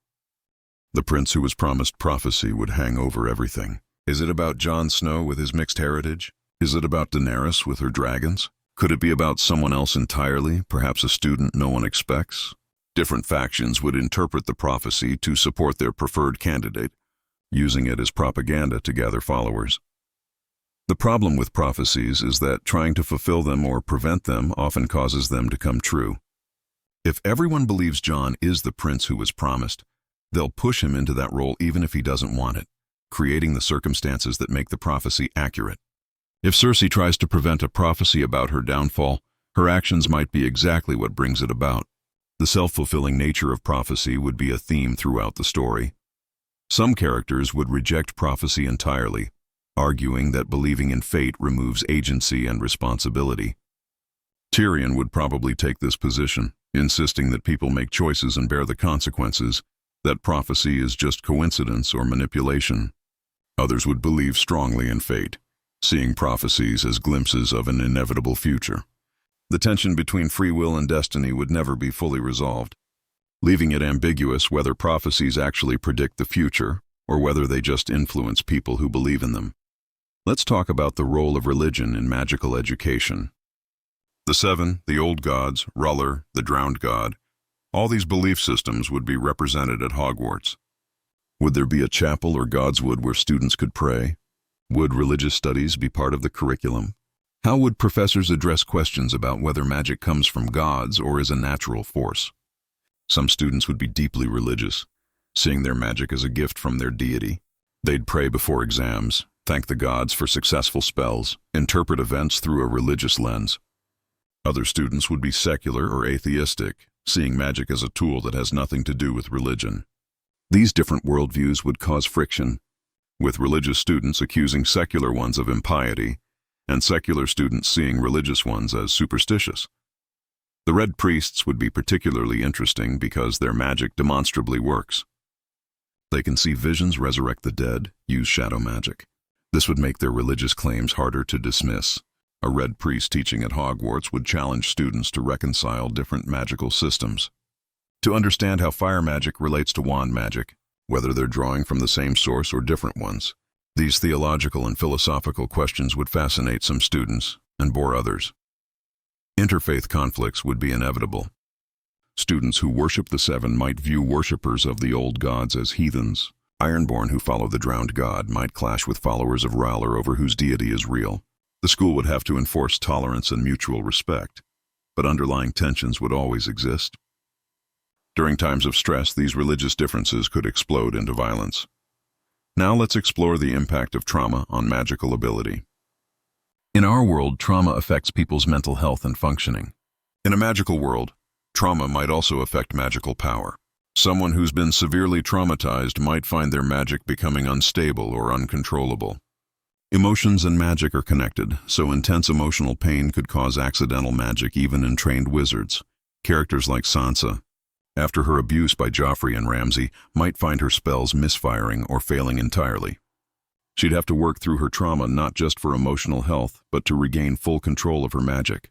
Speaker 2: The prince who was promised prophecy would hang over everything. Is it about Jon Snow with his mixed heritage? Is it about Daenerys with her dragons? Could it be about someone else entirely, perhaps a student no one expects? Different factions would interpret the prophecy to support their preferred candidate, using it as propaganda to gather followers. The problem with prophecies is that trying to fulfill them or prevent them often causes them to come true. If everyone believes Jon is the prince who was promised, they'll push him into that role even if he doesn't want it, creating the circumstances that make the prophecy accurate. If Cersei tries to prevent a prophecy about her downfall, her actions might be exactly what brings it about. The self-fulfilling nature of prophecy would be a theme throughout the story. Some characters would reject prophecy entirely, arguing that believing in fate removes agency and responsibility. Tyrion would probably take this position, insisting that people make choices and bear the consequences, that prophecy is just coincidence or manipulation. Others would believe strongly in fate, seeing prophecies as glimpses of an inevitable future. The tension between free will and destiny would never be fully resolved, leaving it ambiguous whether prophecies actually predict the future or whether they just influence people who believe in them. Let's talk about the role of religion in magical education. The Seven, the Old Gods, R'hllor, the Drowned God, all these belief systems would be represented at Hogwarts. Would there be a chapel or godswood where students could pray? Would religious studies be part of the curriculum? How would professors address questions about whether magic comes from gods or is a natural force? Some students would be deeply religious, seeing their magic as a gift from their deity. They'd pray before exams, thank the gods for successful spells, interpret events through a religious lens. Other students would be secular or atheistic, seeing magic as a tool that has nothing to do with religion. These different worldviews would cause friction, with religious students accusing secular ones of impiety, and secular students seeing religious ones as superstitious. The Red Priests would be particularly interesting because their magic demonstrably works. They can see visions, resurrect the dead, use shadow magic. This would make their religious claims harder to dismiss. A Red Priest teaching at Hogwarts would challenge students to reconcile different magical systems, to understand how fire magic relates to wand magic, whether they're drawing from the same source or different ones. These theological and philosophical questions would fascinate some students and bore others. Interfaith conflicts would be inevitable. Students who worship the Seven might view worshippers of the old gods as heathens. Ironborn who follow the Drowned God might clash with followers of R'hllor over whose deity is real. The school would have to enforce tolerance and mutual respect, but underlying tensions would always exist. During times of stress, these religious differences could explode into violence. Now let's explore the impact of trauma on magical ability. In our world, trauma affects people's mental health and functioning.
Speaker 1: In a magical world, trauma might also affect magical power. Someone who's been severely traumatized might find their magic becoming unstable or uncontrollable. Emotions and magic are connected, so intense emotional pain could cause accidental magic even in trained wizards. Characters like Sansa, after her abuse by Joffrey and Ramsay, might find her spells misfiring or failing entirely. She'd have to work through her trauma not just for emotional health, but to regain full control of her magic.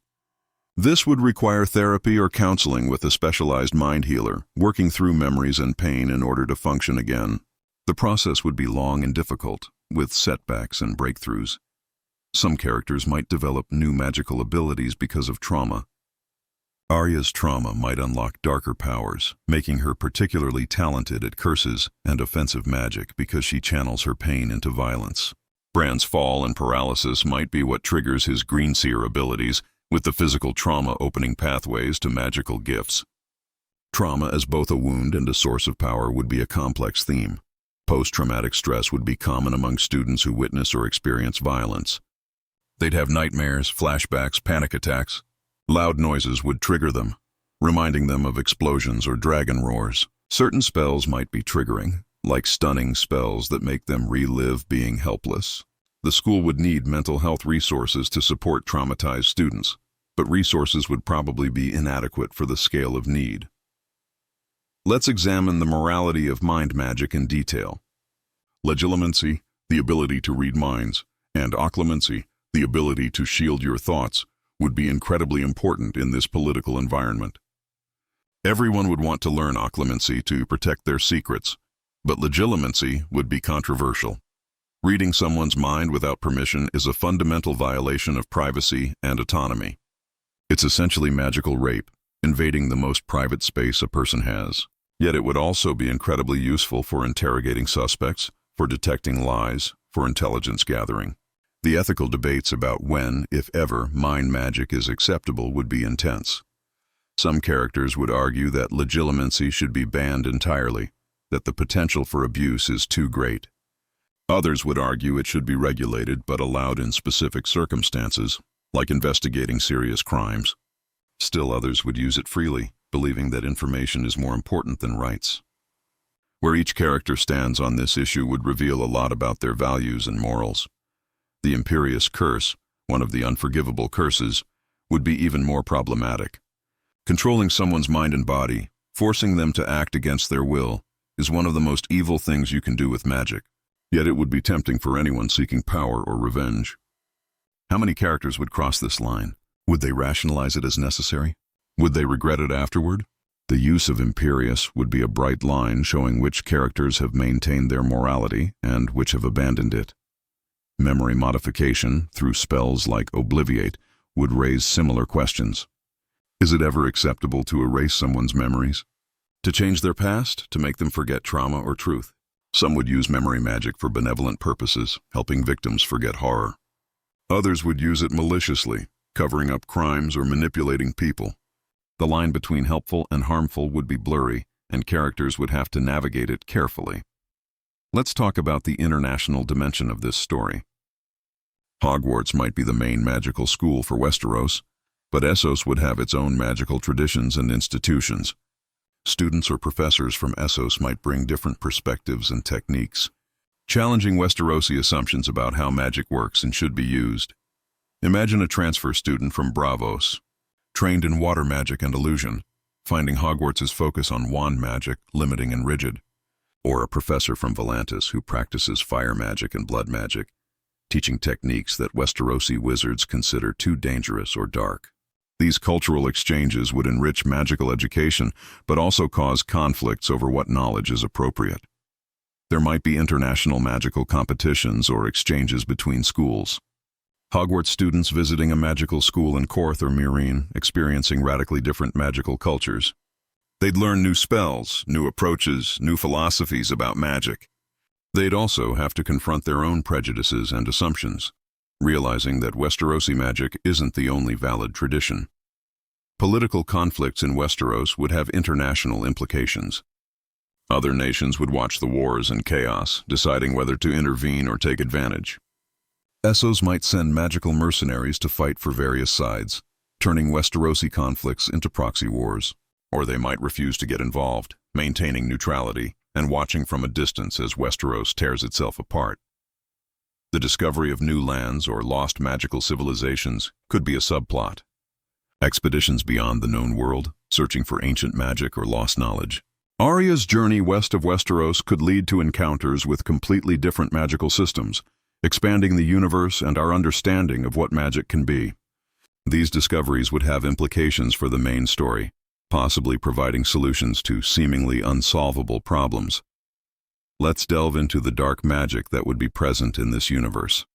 Speaker 1: This would require therapy or counseling with a specialized mind healer, working through memories and pain in order to function again. The process would be long and difficult, with setbacks and breakthroughs. Some characters might develop new magical abilities because of trauma. Arya's trauma might unlock darker powers, making her particularly talented at curses and offensive magic because she channels her pain into violence. Bran's fall and paralysis might be what triggers his greenseer abilities, with the physical trauma opening pathways to magical gifts. Trauma as both a wound and a source of power would be a complex theme. Post-traumatic stress would be common among students who witness or experience violence. They'd have nightmares, flashbacks, panic attacks. Loud noises would trigger them, reminding them of explosions or dragon roars. Certain spells might be triggering, like stunning spells that make them relive being helpless. The school would need mental health resources to support traumatized students, but resources would probably be inadequate for the scale of need. Let's examine the morality of mind magic in detail. Legilimency, the ability to read minds, and occlumency, the ability to shield your thoughts, would be incredibly important in this political environment. Everyone would want to learn occlumency to protect their secrets, but legilimency would be controversial. Reading someone's mind without permission is a fundamental violation of privacy and autonomy. It's essentially magical rape, invading the most private space a person has. Yet it would also be incredibly useful for interrogating suspects, for detecting lies, for intelligence gathering. The ethical debates about when, if ever, mind magic is acceptable would be intense. Some characters would argue that legilimency should be banned entirely, that the potential for abuse is too great. Others would argue it should be regulated but allowed in specific circumstances, like investigating serious crimes. Still others would use it freely, believing that information is more important than rights. Where each character stands on this issue would reveal a lot about their values and morals. The imperious curse, one of the unforgivable curses, would be even more problematic. Controlling someone's mind and body, forcing them to act against their will, is one of the most evil things you can do with magic. Yet it would be tempting for anyone seeking power or revenge. How many characters would cross this line? Would they rationalize it as necessary? Would they regret it afterward? The use of imperious would be a bright line showing which characters have maintained their morality and which have abandoned it. Memory modification, through spells like Obliviate, would raise similar questions. Is it ever acceptable to erase someone's memories? To change their past? To make them forget trauma or truth? Some would use memory magic for benevolent purposes, helping victims forget horror. Others would use it maliciously, covering up crimes or manipulating people. The line between helpful and harmful would be blurry, and characters would have to navigate it carefully. Let's talk about the international dimension of this story. Hogwarts might be the main magical school for Westeros, but Essos would have its own magical traditions and institutions. Students or professors from Essos might bring different perspectives and techniques, challenging Westerosi assumptions about how magic works and should be used. Imagine a transfer student from Braavos, trained in water magic and illusion, finding Hogwarts' focus on wand magic, limiting and rigid. Or a professor from Volantis who practices fire magic and blood magic, teaching techniques that Westerosi wizards consider too dangerous or dark. These cultural exchanges would enrich magical education, but also cause conflicts over what knowledge is appropriate. There might be international magical competitions or exchanges between schools. Hogwarts students visiting a magical school in Korth or Meereen, experiencing radically different magical cultures. They'd learn new spells, new approaches, new philosophies about magic. They'd also have to confront their own prejudices and assumptions, realizing that Westerosi magic isn't the only valid tradition. Political conflicts in Westeros would have international implications. Other nations would watch the wars and chaos, deciding whether to intervene or take advantage. Essos might send magical mercenaries to fight for various sides,
Speaker 2: turning Westerosi conflicts into proxy wars. Or they might refuse to get involved, maintaining neutrality and watching from a distance as Westeros tears itself apart. The discovery of new lands or lost magical civilizations could be a subplot. Expeditions beyond the known world, searching for ancient magic or lost knowledge. Arya's journey west of Westeros could lead to encounters with completely different magical systems, expanding the universe and our understanding of what magic can be. These discoveries would have implications for the main story, possibly providing solutions to seemingly unsolvable problems. Let's delve into the dark magic that would be present in this universe.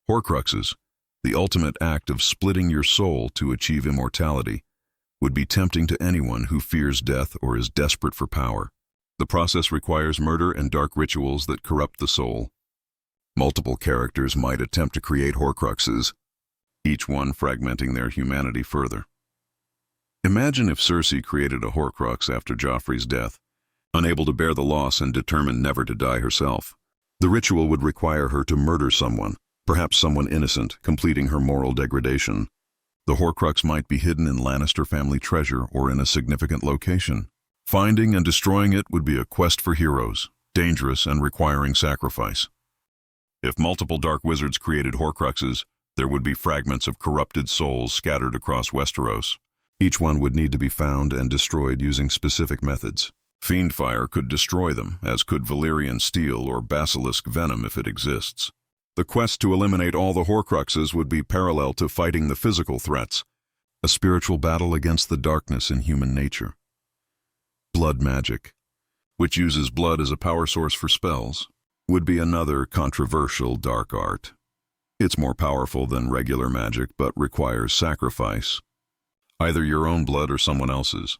Speaker 2: Horcruxes, the ultimate act of splitting your soul to achieve immortality, would be tempting to anyone who fears death or is desperate for power. The process requires murder and dark rituals that corrupt the soul. Multiple characters might attempt to create Horcruxes, each one fragmenting their humanity further. Imagine if Cersei created a Horcrux after Joffrey's death, unable to bear the loss and determined never to die herself. The ritual would require her to murder someone, perhaps someone innocent, completing her moral degradation. The Horcrux might be hidden in Lannister family treasure or in a significant location. Finding and destroying it would be a quest for heroes, dangerous and requiring sacrifice. If multiple dark wizards created Horcruxes, there would be fragments of corrupted souls scattered across Westeros. Each one would need to be found and destroyed using specific methods. Fiendfire could destroy them, as could Valyrian steel or basilisk venom if it exists. The quest to eliminate all the Horcruxes would be parallel to fighting the physical threats, a spiritual battle against the darkness in human nature. Blood magic, which uses blood as a power source for spells, would be another controversial dark art. It's more powerful than regular magic but requires sacrifice, either your own blood or someone else's.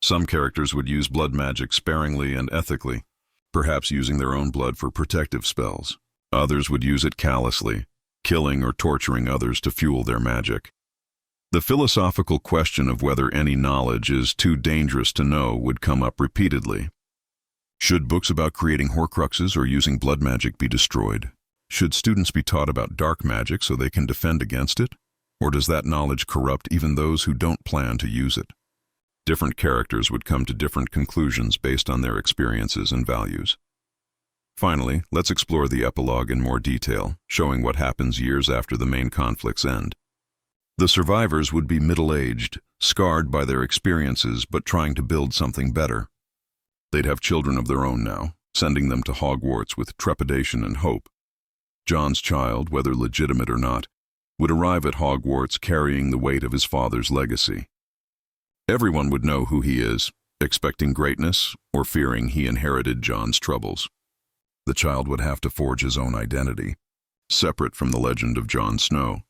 Speaker 2: Some characters would use blood magic sparingly and ethically, perhaps using their own blood for protective spells. Others would use it callously, killing or torturing others to fuel their magic. The philosophical question of whether any knowledge is too dangerous to know would come up repeatedly. Should books about creating Horcruxes or using blood magic be destroyed? Should students be taught about dark magic so they can defend against it? Or does that knowledge corrupt even those who don't plan to use it? Different characters would come to different conclusions based on their experiences and values. Finally, let's explore the epilogue in more detail, showing what happens years after the main conflict's end. The survivors would be middle-aged, scarred by their experiences but trying to build something better. They'd have children of their own now, sending them to Hogwarts with trepidation and hope. Jon's child, whether legitimate or not, would arrive at Hogwarts carrying the weight of his father's legacy. Everyone would know who he is, expecting greatness or fearing he inherited Jon's troubles. The child would have to forge his own identity, separate from the legend of Jon Snow.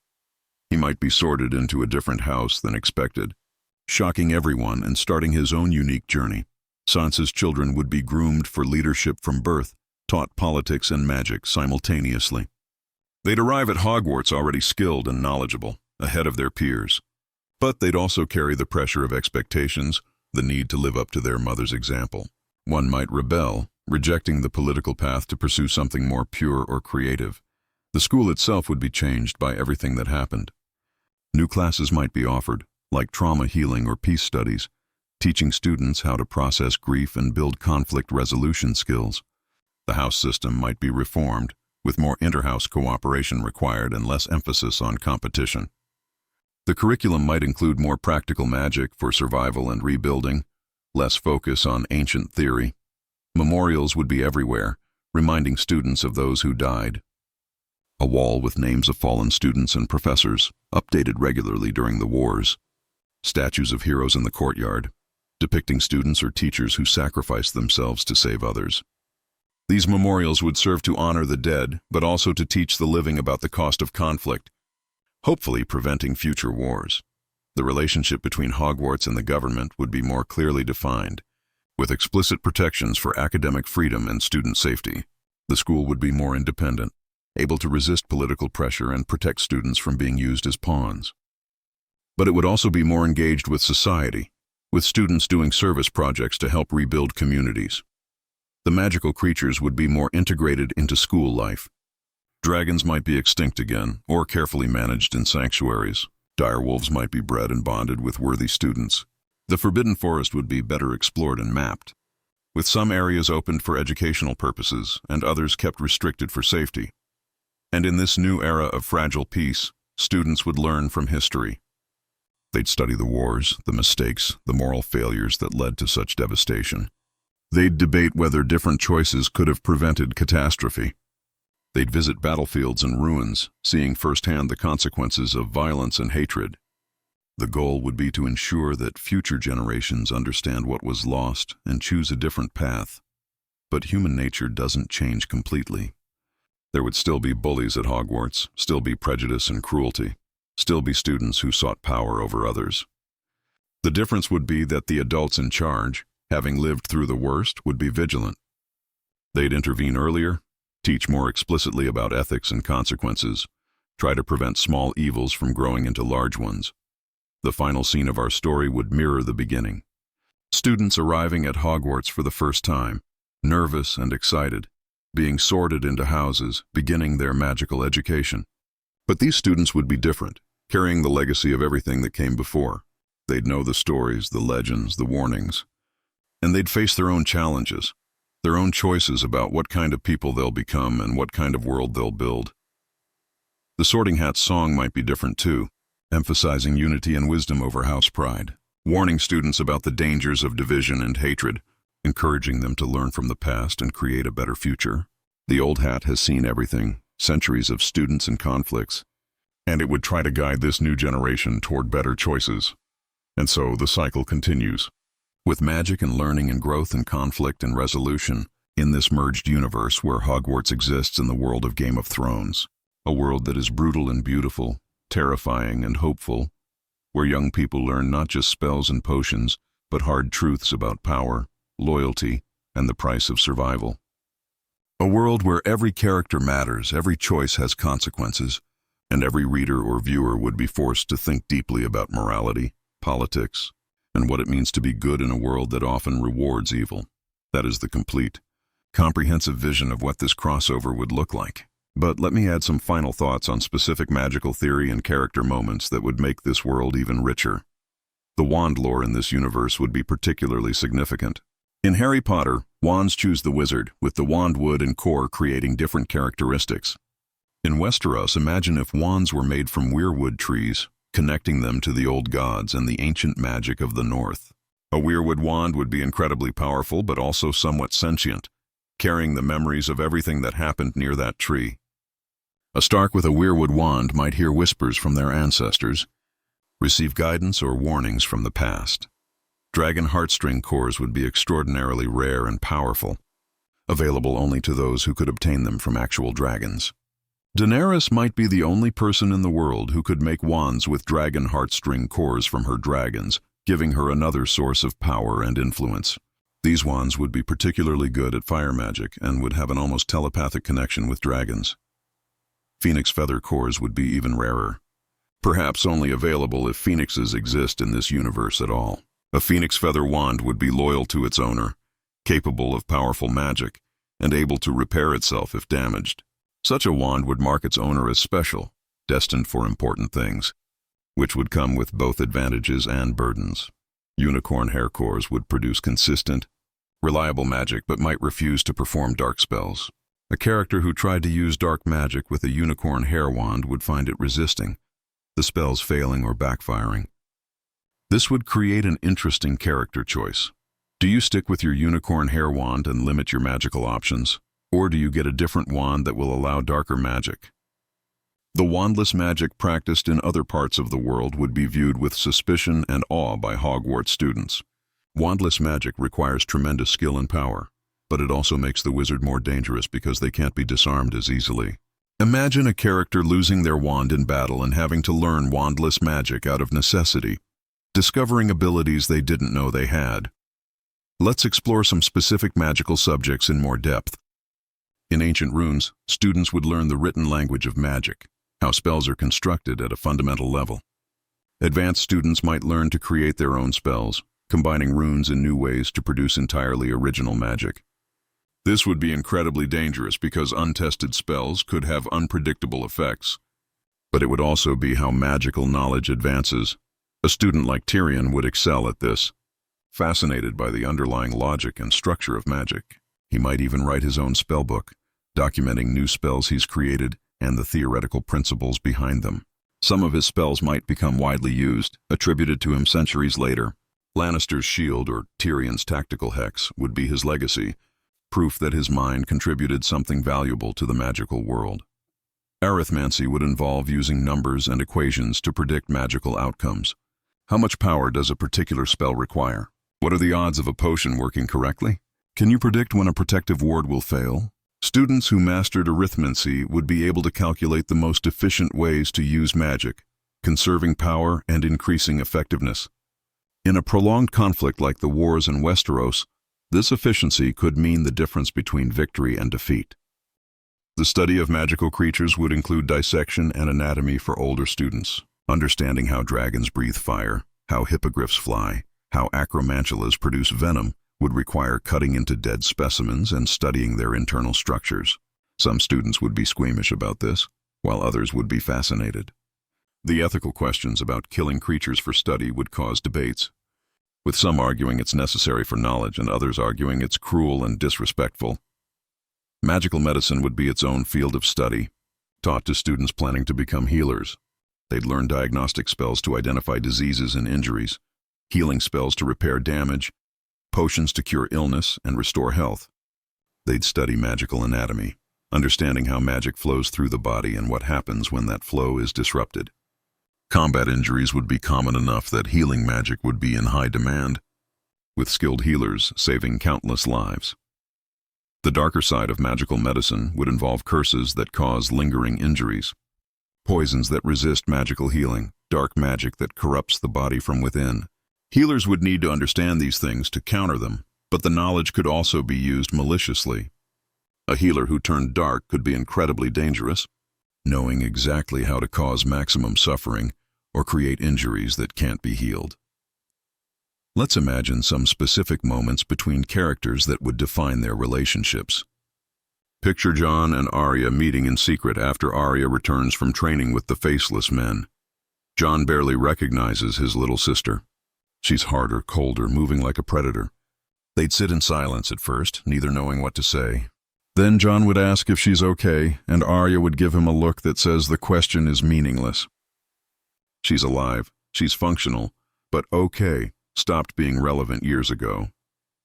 Speaker 2: He might be sorted into a different house than expected, shocking everyone and starting his own unique journey. Sansa's children would be groomed for leadership from birth, taught politics and magic simultaneously. They'd arrive at Hogwarts already skilled and knowledgeable, ahead of their peers. But they'd also carry the pressure of expectations, the need to live up to their mother's example. One might rebel, rejecting the political path to pursue something more pure or creative. The school itself would be changed by everything that happened. New classes might be offered, like trauma healing or peace studies, teaching students how to process grief and build conflict resolution skills. The house system might be reformed, with more inter-house cooperation required and less emphasis on competition. The curriculum might include more practical magic for survival and rebuilding, less focus on ancient theory. Memorials would be everywhere, reminding students of those who died. A wall with names of fallen students and professors, updated regularly during the wars. Statues of heroes in the courtyard, depicting students or teachers who sacrificed themselves to save others. These memorials would serve to honor the dead, but also to teach the living about the cost of conflict, hopefully preventing future wars. The relationship between Hogwarts and the government would be more clearly defined, with explicit protections for academic freedom and student safety. The school would be more independent, able to resist political pressure and protect students from being used as pawns. But it would also be more engaged with society, with students doing service projects to help rebuild communities. The magical creatures would be more integrated into school life. Dragons might be extinct again, or carefully managed in sanctuaries. Direwolves might be bred and bonded with worthy students. The Forbidden Forest would be better explored and mapped, with some areas opened for educational purposes and others kept restricted for safety. And in this new era of fragile peace, students would learn from history. They'd study the wars, the mistakes, the moral failures that led to such devastation. They'd debate whether different choices could have prevented catastrophe. They'd visit battlefields and ruins, seeing firsthand the consequences of violence and hatred. The goal would be to ensure that future generations understand what was lost and choose a different path. But human nature doesn't change completely. There would still be bullies at Hogwarts, still be prejudice and cruelty, still be students who sought power over others. The difference would be that the adults in charge, having lived through the worst, would be vigilant. They'd intervene earlier, teach more explicitly about ethics and consequences, try to prevent small evils from growing into large ones. The final scene of our story would mirror the beginning. Students arriving at Hogwarts for the first time, nervous and excited, being sorted into houses, beginning their magical education. But these students would be different, carrying the legacy of everything that came before. They'd know the stories, the legends, the warnings, and they'd face their own challenges, their own choices about what kind of people they'll become and what kind of world they'll build. The Sorting Hat's song might be different too, emphasizing unity and wisdom over house pride, warning students about the dangers of division and hatred, encouraging them to learn from the past and create a better future. The old hat has seen everything, centuries of students and conflicts, and it would try to guide this new generation toward better choices. And so the cycle continues, with magic and learning and growth and conflict and resolution in this merged universe where Hogwarts exists in the world of Game of Thrones, a world that is brutal and beautiful, terrifying and hopeful, where young people learn not just spells and potions, but hard truths about power, loyalty, and the price of survival. A world where every character matters, every choice has consequences, and every reader or viewer would be forced to think deeply about morality, politics, and what it means to be good in a world that often rewards evil. That is the complete, comprehensive vision of what this crossover would look like. But let me add some final thoughts on specific magical theory and character moments that would make this world even richer. The wand lore in this universe would be particularly significant. In Harry Potter, wands choose the wizard, with the wand wood and core creating different characteristics. In Westeros, imagine if wands were made from weirwood trees, connecting them to the old gods and the ancient magic of the north. A weirwood wand would be incredibly powerful but also somewhat sentient, carrying the memories of everything that happened near that tree. A Stark with a weirwood wand might hear whispers from their ancestors, receive guidance or warnings from the past. Dragon heartstring cores would be extraordinarily rare and powerful, available only to those who could obtain them from actual dragons. Daenerys might be the only person in the world who could make wands with dragon heartstring cores from her dragons, giving her another source of power and influence. These wands would be particularly good at fire magic and would have an almost telepathic connection with dragons. Phoenix feather cores would be even rarer, perhaps only available if phoenixes exist in this universe at all. A phoenix feather wand would be loyal to its owner, capable of powerful magic, and able to repair itself if damaged. Such a wand would mark its owner as special, destined for important things, which would come with both advantages and burdens. Unicorn hair cores would produce consistent, reliable magic but might refuse to perform dark spells. A character who tried to use dark magic with a unicorn hair wand would find it resisting, the spells failing or backfiring. This would create an interesting character choice. Do you stick with your unicorn hair wand and limit your magical options? Or do you get a different wand that will allow darker magic? The wandless magic practiced in other parts of the world would be viewed with suspicion and awe by Hogwarts students. Wandless magic requires tremendous skill and power, but it also makes the wizard more dangerous because they can't be disarmed as easily. Imagine a character losing their wand in battle and having to learn wandless magic out of necessity, discovering abilities they didn't know they had. Let's explore some specific magical subjects in more depth. In ancient runes, students would learn the written language of magic, how spells are constructed at a fundamental level. Advanced students might learn to create their own spells, combining runes in new ways to produce entirely original magic. This would be incredibly dangerous because untested spells could have unpredictable effects.
Speaker 1: but it would also be how magical knowledge advances. A student like Tyrion would excel at this, fascinated by the underlying logic and structure of magic. He might even write his own spellbook, documenting new spells he's created and the theoretical principles behind them. Some of his spells might become widely used, attributed to him centuries later. Lannister's shield, or Tyrion's tactical hex, would be his legacy, proof that his mind contributed something valuable to the magical world. Arithmancy would involve using numbers and equations to predict magical outcomes. How much power does a particular spell require? What are the odds of a potion working correctly? Can you predict when a protective ward will fail? Students who mastered arithmancy would be able to calculate the most efficient ways to use magic, conserving power and increasing effectiveness. In a prolonged conflict like the wars in Westeros, this efficiency could mean the difference between victory and defeat. The study of magical creatures would include dissection and anatomy for older students, understanding how dragons breathe fire, how hippogriffs fly, how acromantulas produce venom would require cutting into dead specimens and studying their internal structures. Some students would be squeamish about this, while others would be fascinated. The ethical questions about killing creatures for study would cause debates, with some arguing it's necessary for knowledge and others arguing it's cruel and disrespectful. Magical medicine would be its own field of study, taught to students planning to become healers. They'd learn diagnostic spells to identify diseases and injuries, healing spells to repair damage, potions to cure illness and restore health. They'd study magical anatomy, understanding how magic flows through the body and what happens when that flow is disrupted. Combat injuries would be common enough that healing magic would be in high demand, with skilled healers saving countless lives. The darker side of magical medicine would involve curses that cause lingering injuries, poisons that resist magical healing, dark magic that corrupts the body from within. Healers would need to understand these things to counter them, but the knowledge could also be used maliciously. A healer who turned dark could be incredibly dangerous, knowing exactly how to cause maximum suffering or create injuries that can't be healed. Let's imagine some specific moments between characters that would define their relationships. Picture Jon and Arya meeting in secret after Arya returns from training with the Faceless Men. Jon barely recognizes his little sister. She's harder, colder, moving like a predator. They'd sit in silence at first, neither knowing what to say. Then Jon would ask if she's okay, and Arya would give him a look that says the question is meaningless. She's alive, she's functional, but okay stopped being relevant years ago.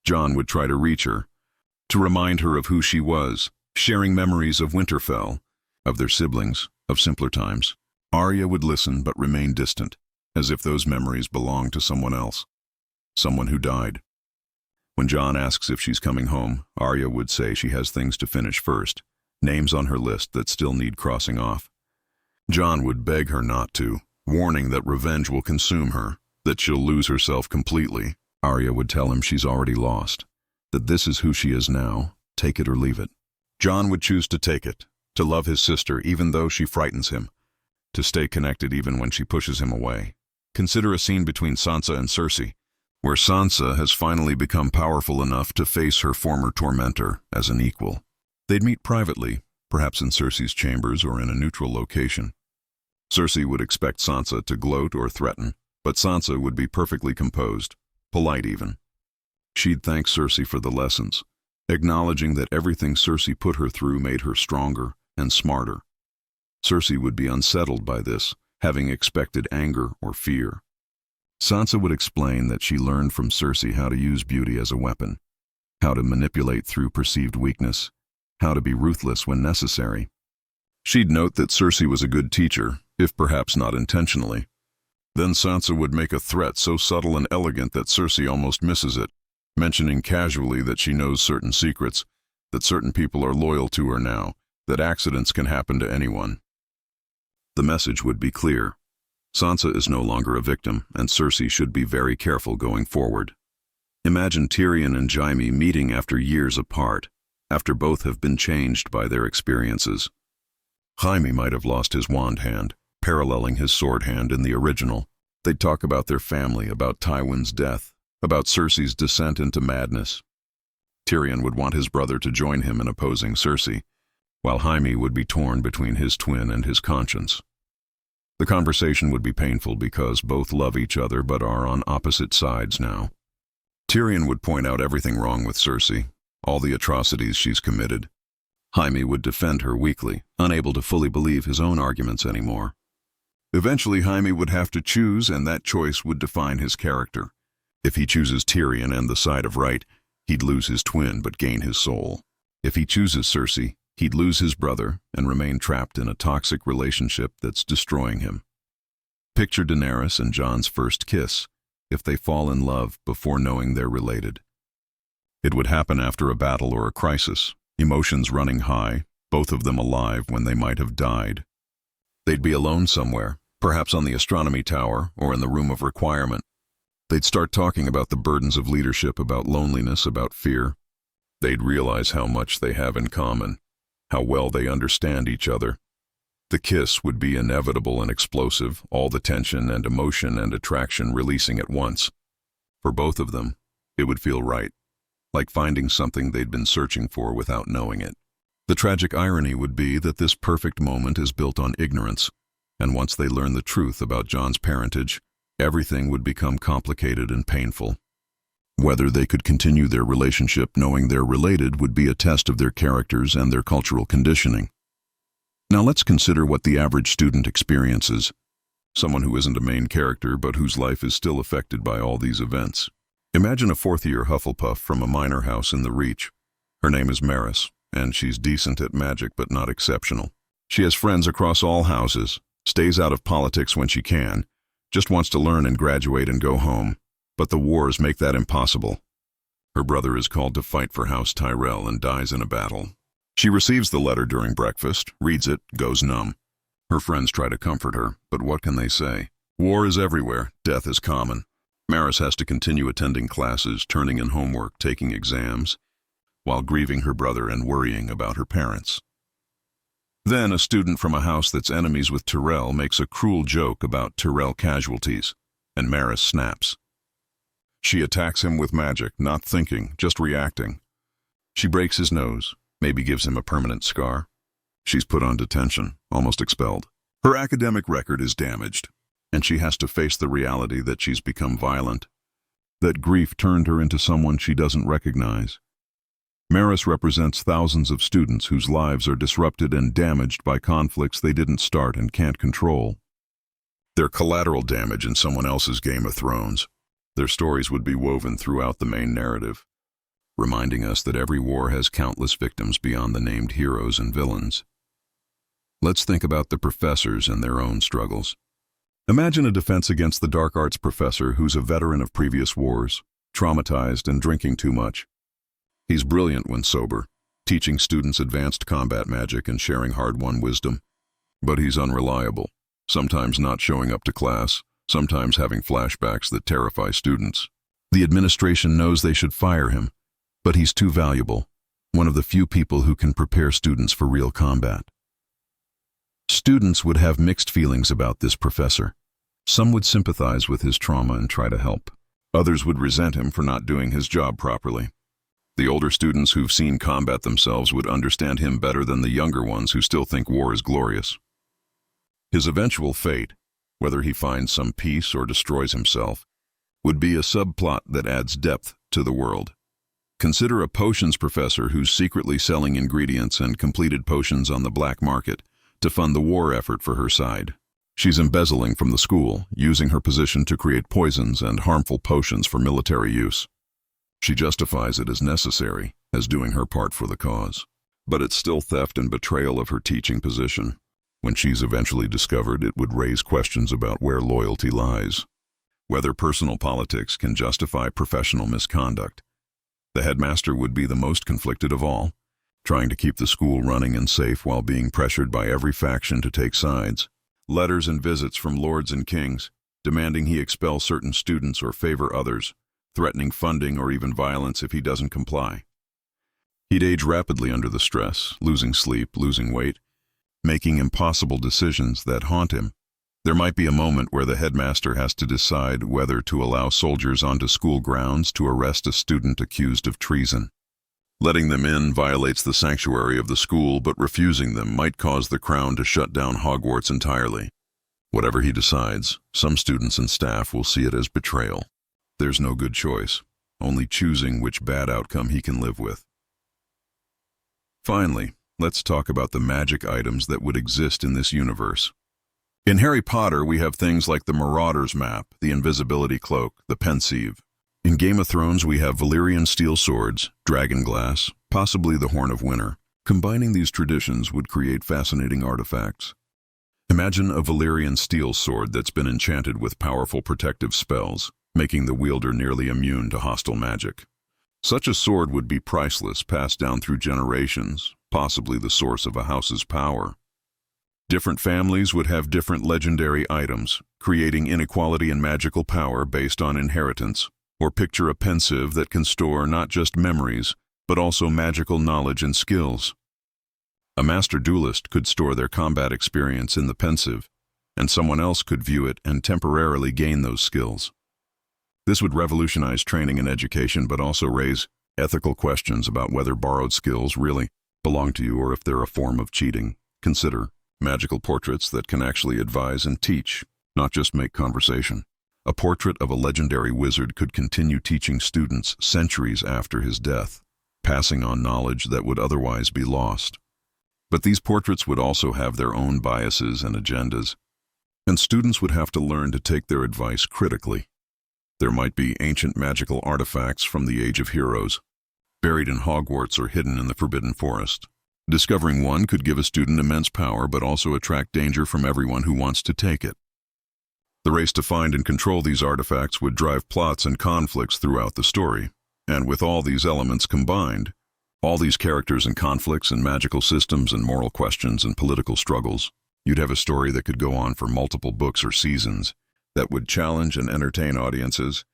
Speaker 1: Jon would try to reach her, to remind her of who she was, sharing memories of Winterfell, of their siblings, of simpler times. Arya would listen but remain distant, as if those memories belonged to someone else, someone who died. When Jon asks if she's coming home, Arya would say she has things to finish first, names on her list that still need crossing off. Jon would beg her not to, warning that revenge will consume her, that she'll lose herself completely. Arya would tell him she's already lost, that this is who she is now, take it or leave it. Jon would choose to take it, to love his sister even though she frightens him, to stay connected even when she pushes him away. Consider a scene between Sansa and Cersei, where Sansa has finally become powerful enough to face her former tormentor as an equal. They'd meet privately, perhaps in Cersei's chambers or in a neutral location. Cersei would expect Sansa to gloat or threaten, but Sansa would be perfectly composed, polite even. She'd thank Cersei for the lessons, acknowledging that everything Cersei put her through made her stronger and smarter. Cersei would be unsettled by this, having expected anger or fear. Sansa would explain that she learned from Cersei how to use beauty as a weapon, how to manipulate through perceived weakness, how to be ruthless when necessary. She'd note that Cersei was a good teacher, if perhaps not intentionally. Then Sansa would make a threat so subtle and elegant that Cersei almost misses it, mentioning casually that she knows certain secrets, that certain people are loyal to her now, that accidents can happen to anyone. The message would be clear. Sansa is no longer a victim, and Cersei should be very careful going forward. Imagine Tyrion and Jaime meeting after years apart, after both have been changed by their experiences. Jaime might have lost his wand hand, paralleling his sword hand in the original. They'd talk about their family, about Tywin's death, about Cersei's descent into madness. Tyrion would want his brother to join him in opposing Cersei, while Jaime would be torn between his twin and his conscience.
Speaker 2: The conversation would be painful because both love each other but are on opposite sides now. Tyrion would point out everything wrong with Cersei, all the atrocities she's committed. Jaime would defend her weakly, unable to fully believe his own arguments anymore. Eventually, Jaime would have to choose, and that choice would define his character. If he chooses Tyrion and the side of right, he'd lose his twin but gain his soul. If he chooses Cersei, he'd lose his brother and remain trapped in a toxic relationship that's destroying him. Picture Daenerys and Jon's first kiss, if they fall in love before knowing they're related. It would happen after a battle or a crisis, emotions running high, both of them alive when they might have died. They'd be alone somewhere, perhaps on the astronomy tower or in the room of requirement. They'd start talking about the burdens of leadership, about loneliness, about fear. They'd realize how much they have in common, how well they understand each other. The kiss would be inevitable and explosive, all the tension and emotion and attraction releasing at once. For both of them, it would feel right, like finding something they'd been searching for without knowing it. The tragic irony would be that this perfect moment is built on ignorance, and once they learn the truth about Jon's parentage, everything would become complicated and painful. Whether they could continue their relationship knowing they're related would be a test of their characters and their cultural conditioning. Now let's consider what the average student experiences, someone who isn't a main character but whose life is still affected by all these events. Imagine a fourth-year Hufflepuff from a minor house in the Reach. Her name is Maris, and she's decent at magic but not exceptional. She has friends across all houses, stays out of politics when she can, just wants to learn and graduate and go home. But the wars make that impossible. Her brother is called to fight for House Tyrell and dies in a battle. She receives the letter during breakfast, reads it, goes numb. Her friends try to comfort her, but what can they say? War is everywhere, death is common. Maris has to continue attending classes, turning in homework, taking exams, while grieving her brother and worrying about her parents. Then a student from a house that's enemies with Tyrell makes a cruel joke about Tyrell casualties, and Maris snaps. She attacks him with magic, not thinking, just reacting. She breaks his nose, maybe gives him a permanent scar. She's put on detention, almost expelled. Her academic record is damaged, and she has to face the reality that she's become violent, that grief turned her into someone she doesn't recognize. Maris represents thousands of students whose lives are disrupted and damaged by conflicts they didn't start and can't control. They're collateral damage in someone else's Game of Thrones. Their stories would be woven throughout the main narrative, reminding us that every war has countless victims beyond the named heroes and villains. Let's think about the professors and their own struggles. Imagine a defense against the dark arts professor who's a veteran of previous wars, traumatized and drinking too much. He's brilliant when sober, teaching students advanced combat magic and sharing hard-won wisdom. But he's unreliable, sometimes not showing up to class, sometimes having flashbacks that terrify students. The administration knows they should fire him, but he's too valuable, one of the few people who can prepare students for real combat. Students would have mixed feelings about this professor. Some would sympathize with his trauma and try to help. Others would resent him for not doing his job properly. The older students who've seen combat themselves would understand him better than the younger ones who still think war is glorious. His eventual fate, whether he finds some peace or destroys himself, would be a subplot that adds depth to the world. Consider a potions professor who's secretly selling ingredients and completed potions on the black market to fund the war effort for her side. She's embezzling from the school, using her position to create poisons and harmful potions for military use. She justifies it as necessary, as doing her part for the cause. But it's still theft and betrayal of her teaching position. When she's eventually discovered, it would raise questions about where loyalty lies, whether personal politics can justify professional misconduct. The headmaster would be the most conflicted of all, trying to keep the school running and safe while being pressured by every faction to take sides. Letters and visits from lords and kings, demanding he expel certain students or favor others, threatening funding or even violence if he doesn't comply. He'd age rapidly under the stress, losing sleep, losing weight, making impossible decisions that haunt him. There might be a moment where the headmaster has to decide whether to allow soldiers onto school grounds to arrest a student accused of treason. Letting them in violates the sanctuary of the school, but refusing them might cause the Crown to shut down Hogwarts entirely. Whatever he decides, some students and staff will see it as betrayal. There's no good choice, only choosing which bad outcome he can live with. Finally, let's talk about the magic items that would exist in this universe. In Harry Potter, we have things like the Marauder's Map, the Invisibility Cloak, the Pensieve. In Game of Thrones, we have Valyrian steel swords, dragon glass, possibly the Horn of Winter. Combining these traditions would create fascinating artifacts. Imagine a Valyrian steel sword that's been enchanted with powerful protective spells, making the wielder nearly immune to hostile magic. Such a sword would be priceless, passed down through generations, possibly the source of a house's power. Different families would have different legendary items, creating inequality in magical power based on inheritance. Or picture a pensieve that can store not just memories, but also magical knowledge and skills. A master duelist could store their combat experience in the pensieve, and someone else could view it and temporarily gain those skills. This would revolutionize training and education, but also raise ethical questions about whether borrowed skills really belong to you or if they're a form of cheating. Consider magical portraits that can actually advise and teach, not just make conversation. A portrait of a legendary wizard could continue teaching students centuries after his death, passing on knowledge that would otherwise be lost. But these portraits would also have their own biases and agendas, and students would have to learn to take their advice critically. There might be ancient magical artifacts from the Age of Heroes, buried in Hogwarts or hidden in the Forbidden Forest. Discovering one could give a student immense power, but also attract danger from everyone who wants to take it. The race to find and control these artifacts would drive plots and conflicts throughout the story. And with all these elements combined, all these characters and conflicts and magical systems and moral questions and political struggles, you'd have a story that could go on for multiple books or seasons, that would challenge and entertain audiences,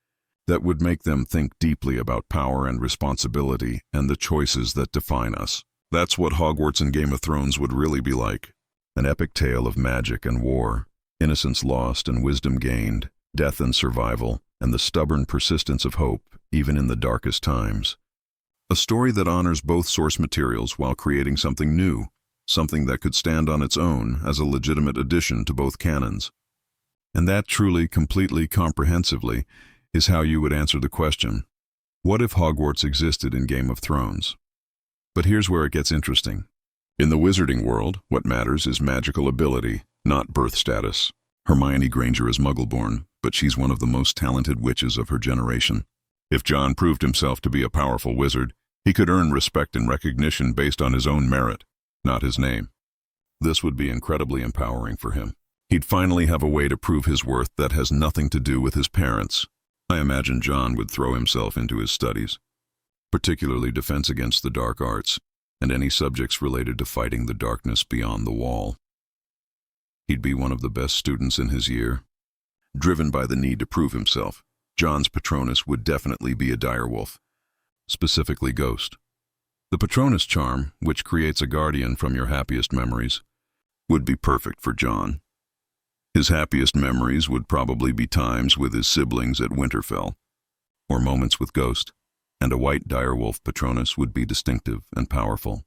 Speaker 2: that would make them think deeply about power and responsibility and the choices that define us. That's what Hogwarts and Game of Thrones would really be like. An epic tale of magic and war, innocence lost and wisdom gained, death and survival, and the stubborn persistence of hope, even in the darkest times. A story that honors both source materials while creating something new, something that could stand on its own as a legitimate addition to both canons. And that truly, completely, comprehensively, is how you would answer the question, what if Hogwarts existed in Game of Thrones? But here's where it gets interesting. In the wizarding world, what matters is magical ability, not birth status. Hermione Granger is Muggle-born, but she's one of the most talented witches of her generation. If John proved himself to be a powerful wizard, he could earn respect and recognition based on his own merit, not his name. This would be incredibly empowering for him. He'd finally have a way to prove his worth that has nothing to do with his parents. I imagine John would throw himself into his studies, particularly defense against the dark arts, and any subjects related to fighting the darkness beyond the wall. He'd be one of the best students in his year. Driven by the need to prove himself, John's Patronus would definitely be a direwolf, specifically Ghost. The Patronus charm, which creates a guardian from your happiest memories, would be perfect for John. His happiest memories would probably be times with his siblings at Winterfell, or moments with Ghost, and a white direwolf Patronus would be distinctive and powerful.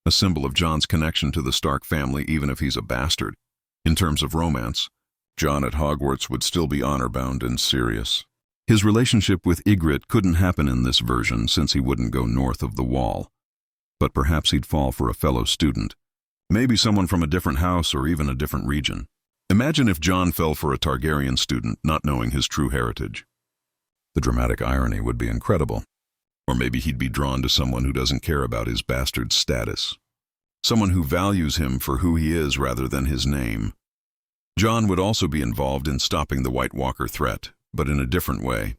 Speaker 2: A symbol of John's connection to the Stark family even if he's a bastard. In terms of romance, John at Hogwarts would still be honor-bound and serious. His relationship with Ygritte couldn't happen in this version since he wouldn't go north of the wall. But perhaps he'd fall for a fellow student, maybe someone from a different house or even a different region. Imagine if John fell for a Targaryen student not knowing his true heritage. The dramatic irony would be incredible. Or maybe he'd be drawn to someone who doesn't care about his bastard status. Someone who values him for who he is rather than his name. John would also be involved in stopping the White Walker threat, but in a different way.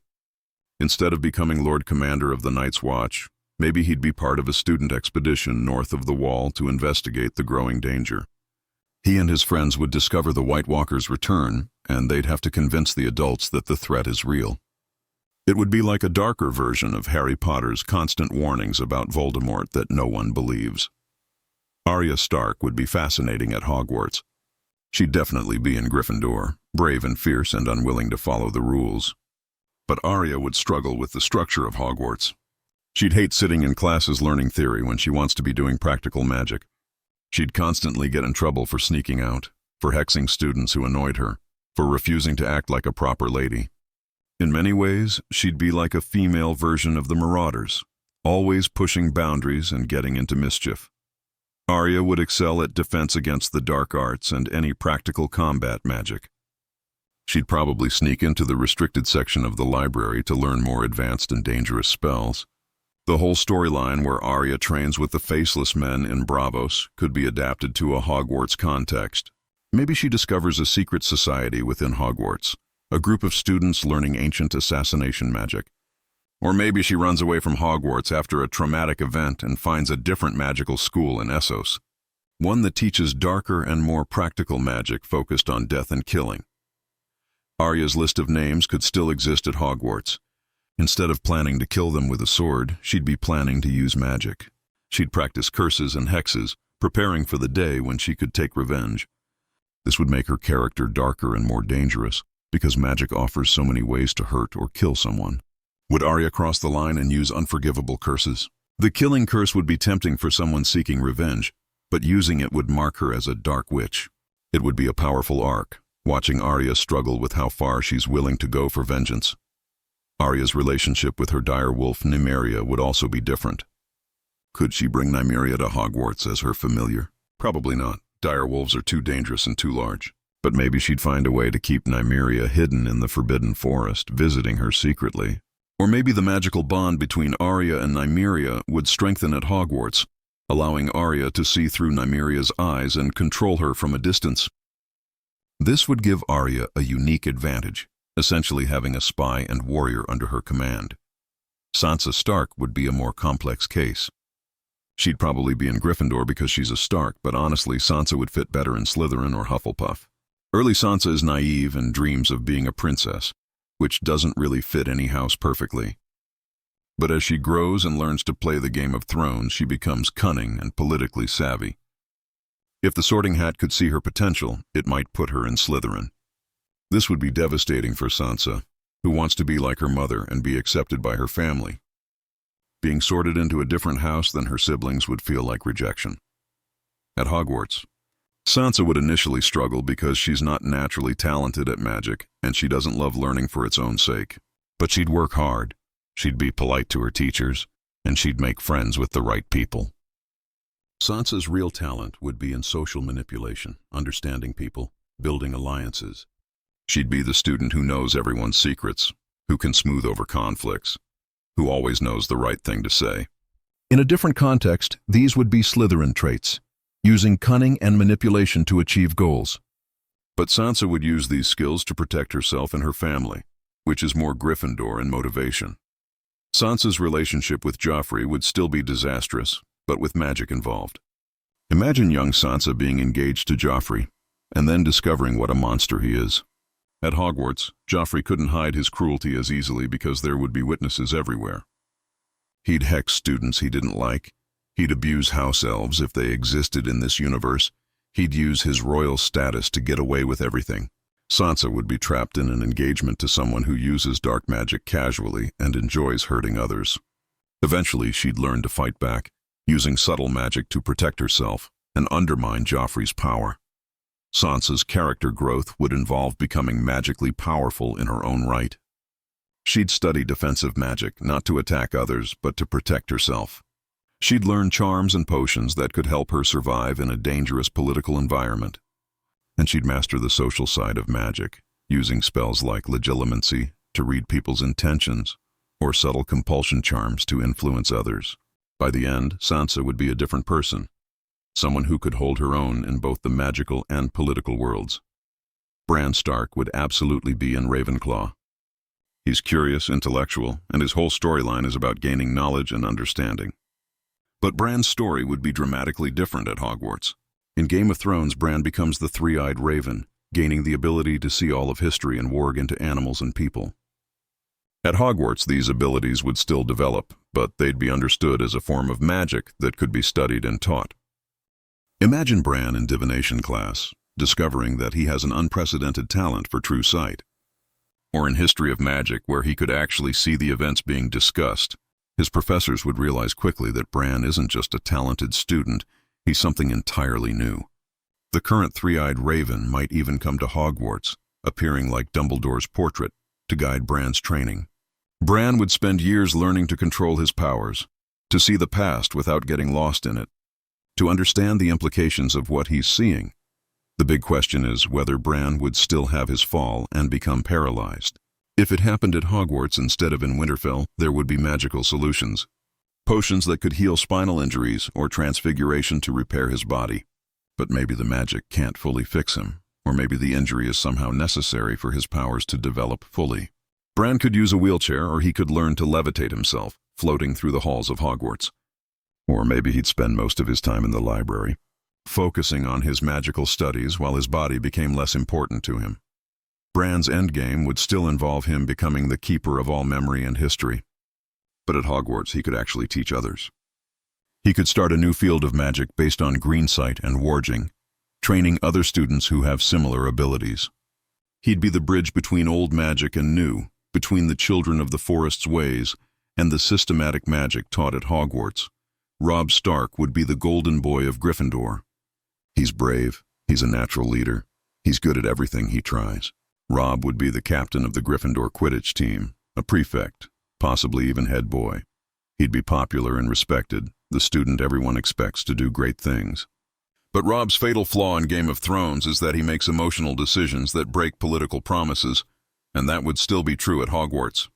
Speaker 2: Instead of becoming Lord Commander of the Night's Watch, maybe he'd be part of a student expedition north of the Wall to investigate the growing danger. He and his friends would discover the White Walker's return, and they'd have to convince the adults that the threat is real. It would be like a darker version of Harry Potter's constant warnings about Voldemort that no one believes. Arya Stark would be fascinating at Hogwarts. She'd definitely be in Gryffindor, brave and fierce and unwilling to follow the rules. But Arya would struggle with the structure of Hogwarts. She'd hate sitting in classes learning theory when she wants to be doing practical magic. She'd constantly get in trouble for sneaking out,
Speaker 1: for hexing students who annoyed her, for refusing to act like a proper lady. In many ways, she'd be like a female version of the Marauders, always pushing boundaries and getting into mischief. Arya would excel at defense against the dark arts and any practical combat magic. She'd probably sneak into the restricted section of the library to learn more advanced and dangerous spells. The whole storyline where Arya trains with the Faceless Men in Braavos could be adapted to a Hogwarts context. Maybe she discovers a secret society within Hogwarts, a group of students learning ancient assassination magic. Or maybe she runs away from Hogwarts after a traumatic event and finds a different magical school in Essos, one that teaches darker and more practical magic focused on death and killing. Arya's list of names could still exist at Hogwarts. Instead of planning to kill them with a sword, she'd be planning to use magic. She'd practice curses and hexes, preparing for the day when she could take revenge. This would make her character darker and more dangerous, because magic offers so many ways to hurt or kill someone. Would Arya cross the line and use unforgivable curses? The killing curse would be tempting for someone seeking revenge, but using it would mark her as a dark witch. It would be a powerful arc, watching Arya struggle with how far she's willing to go for vengeance. Arya's relationship with her direwolf Nymeria would also be different. Could she bring Nymeria to Hogwarts as her familiar? Probably not. Direwolves are too dangerous and too large. But maybe she'd find a way to keep Nymeria hidden in the Forbidden Forest, visiting her secretly. Or maybe the magical bond between Arya and Nymeria would strengthen at Hogwarts, allowing Arya to see through Nymeria's eyes and control her from a distance. This would give Arya a unique advantage, essentially having a spy and warrior under her command. Sansa Stark would be a more complex case. She'd probably be in Gryffindor because she's a Stark, but honestly, Sansa would fit better in Slytherin or Hufflepuff. Early Sansa is naive and dreams of being a princess, which doesn't really fit any house perfectly. But as she grows and learns to play the Game of Thrones, she becomes cunning and politically savvy. If the Sorting Hat could see her potential, it might put her in Slytherin. This would be devastating for Sansa, who wants to be like her mother and be accepted by her family. Being sorted into a different house than her siblings would feel like rejection. At Hogwarts, Sansa would initially struggle because she's not naturally talented at magic and she doesn't love learning for its own sake. But she'd work hard, she'd be polite to her teachers, and she'd make friends with the right people. Sansa's real talent would be in social manipulation, understanding people, building alliances. She'd be the student who knows everyone's secrets, who can smooth over conflicts, who always knows the right thing to say. In a different context, these would be Slytherin traits, using cunning and manipulation to achieve goals. But Sansa would use these skills to protect herself and her family, which is more Gryffindor in motivation. Sansa's relationship with Joffrey would still be disastrous, but with magic involved. Imagine young Sansa being engaged to Joffrey, and then discovering what a monster he is. At Hogwarts, Joffrey couldn't hide his cruelty as easily because there would be witnesses everywhere. He'd hex students he didn't like. He'd abuse house elves if they existed in this universe. He'd use his royal status to get away with everything. Sansa would be trapped in an engagement to someone who uses dark magic casually and enjoys hurting others. Eventually, she'd learn to fight back, using subtle magic to protect herself and undermine Joffrey's power. Sansa's character growth would involve becoming magically powerful in her own right. She'd study defensive magic, not to attack others, but to protect herself. She'd learn charms and potions that could help her survive in a dangerous political environment. And she'd master the social side of magic, using spells like legilimency to read people's intentions, or subtle compulsion charms to influence others. By the end, Sansa would be a different person, someone who could hold her own in both the magical and political worlds. Bran Stark would absolutely be in Ravenclaw. He's curious, intellectual, and his whole storyline is about gaining knowledge and understanding. But Bran's story would be dramatically different at Hogwarts. In Game of Thrones, Bran becomes the three-eyed raven, gaining the ability to see all of history and warg into animals and people. At Hogwarts, these abilities would still develop, but they'd be understood as a form of magic that could be studied and taught. Imagine Bran in divination class, discovering that he has an unprecedented talent for true sight. Or in History of Magic, where he could actually see the events being discussed. His professors would realize quickly that Bran isn't just a talented student, he's something entirely new. The current three-eyed raven might even come to Hogwarts, appearing like Dumbledore's portrait, to guide Bran's training. Bran would spend years learning to control his powers, to see the past without getting lost in it, to understand the implications of what he's seeing. The big question is whether Bran would still have his fall and become paralyzed. If it happened at Hogwarts instead of in Winterfell, there would be magical solutions. Potions that could heal spinal injuries or transfiguration to repair his body. But maybe the magic can't fully fix him, or maybe the injury is somehow necessary for his powers to develop fully. Bran could use a wheelchair, or he could learn to levitate himself, floating through the halls of Hogwarts. Or maybe he'd spend most of his time in the library, focusing on his magical studies while his body became less important to him. Bran's endgame would still involve him becoming the keeper of all memory and history. But at Hogwarts, he could actually teach others. He could start a new field of magic based on greensight and warging, training other students who have similar abilities. He'd be the bridge between old magic and new, between the children of the forest's ways and the systematic magic taught at Hogwarts. Robb Stark would be the golden boy of Gryffindor. He's brave, he's a natural leader, he's good at everything he tries. Robb would be the captain of the Gryffindor Quidditch team, a prefect, possibly even head boy. He'd be popular and respected, the student everyone expects to do great things. But Robb's fatal flaw in Game of Thrones is that he makes emotional decisions that break political promises, and that would still be true at Hogwarts.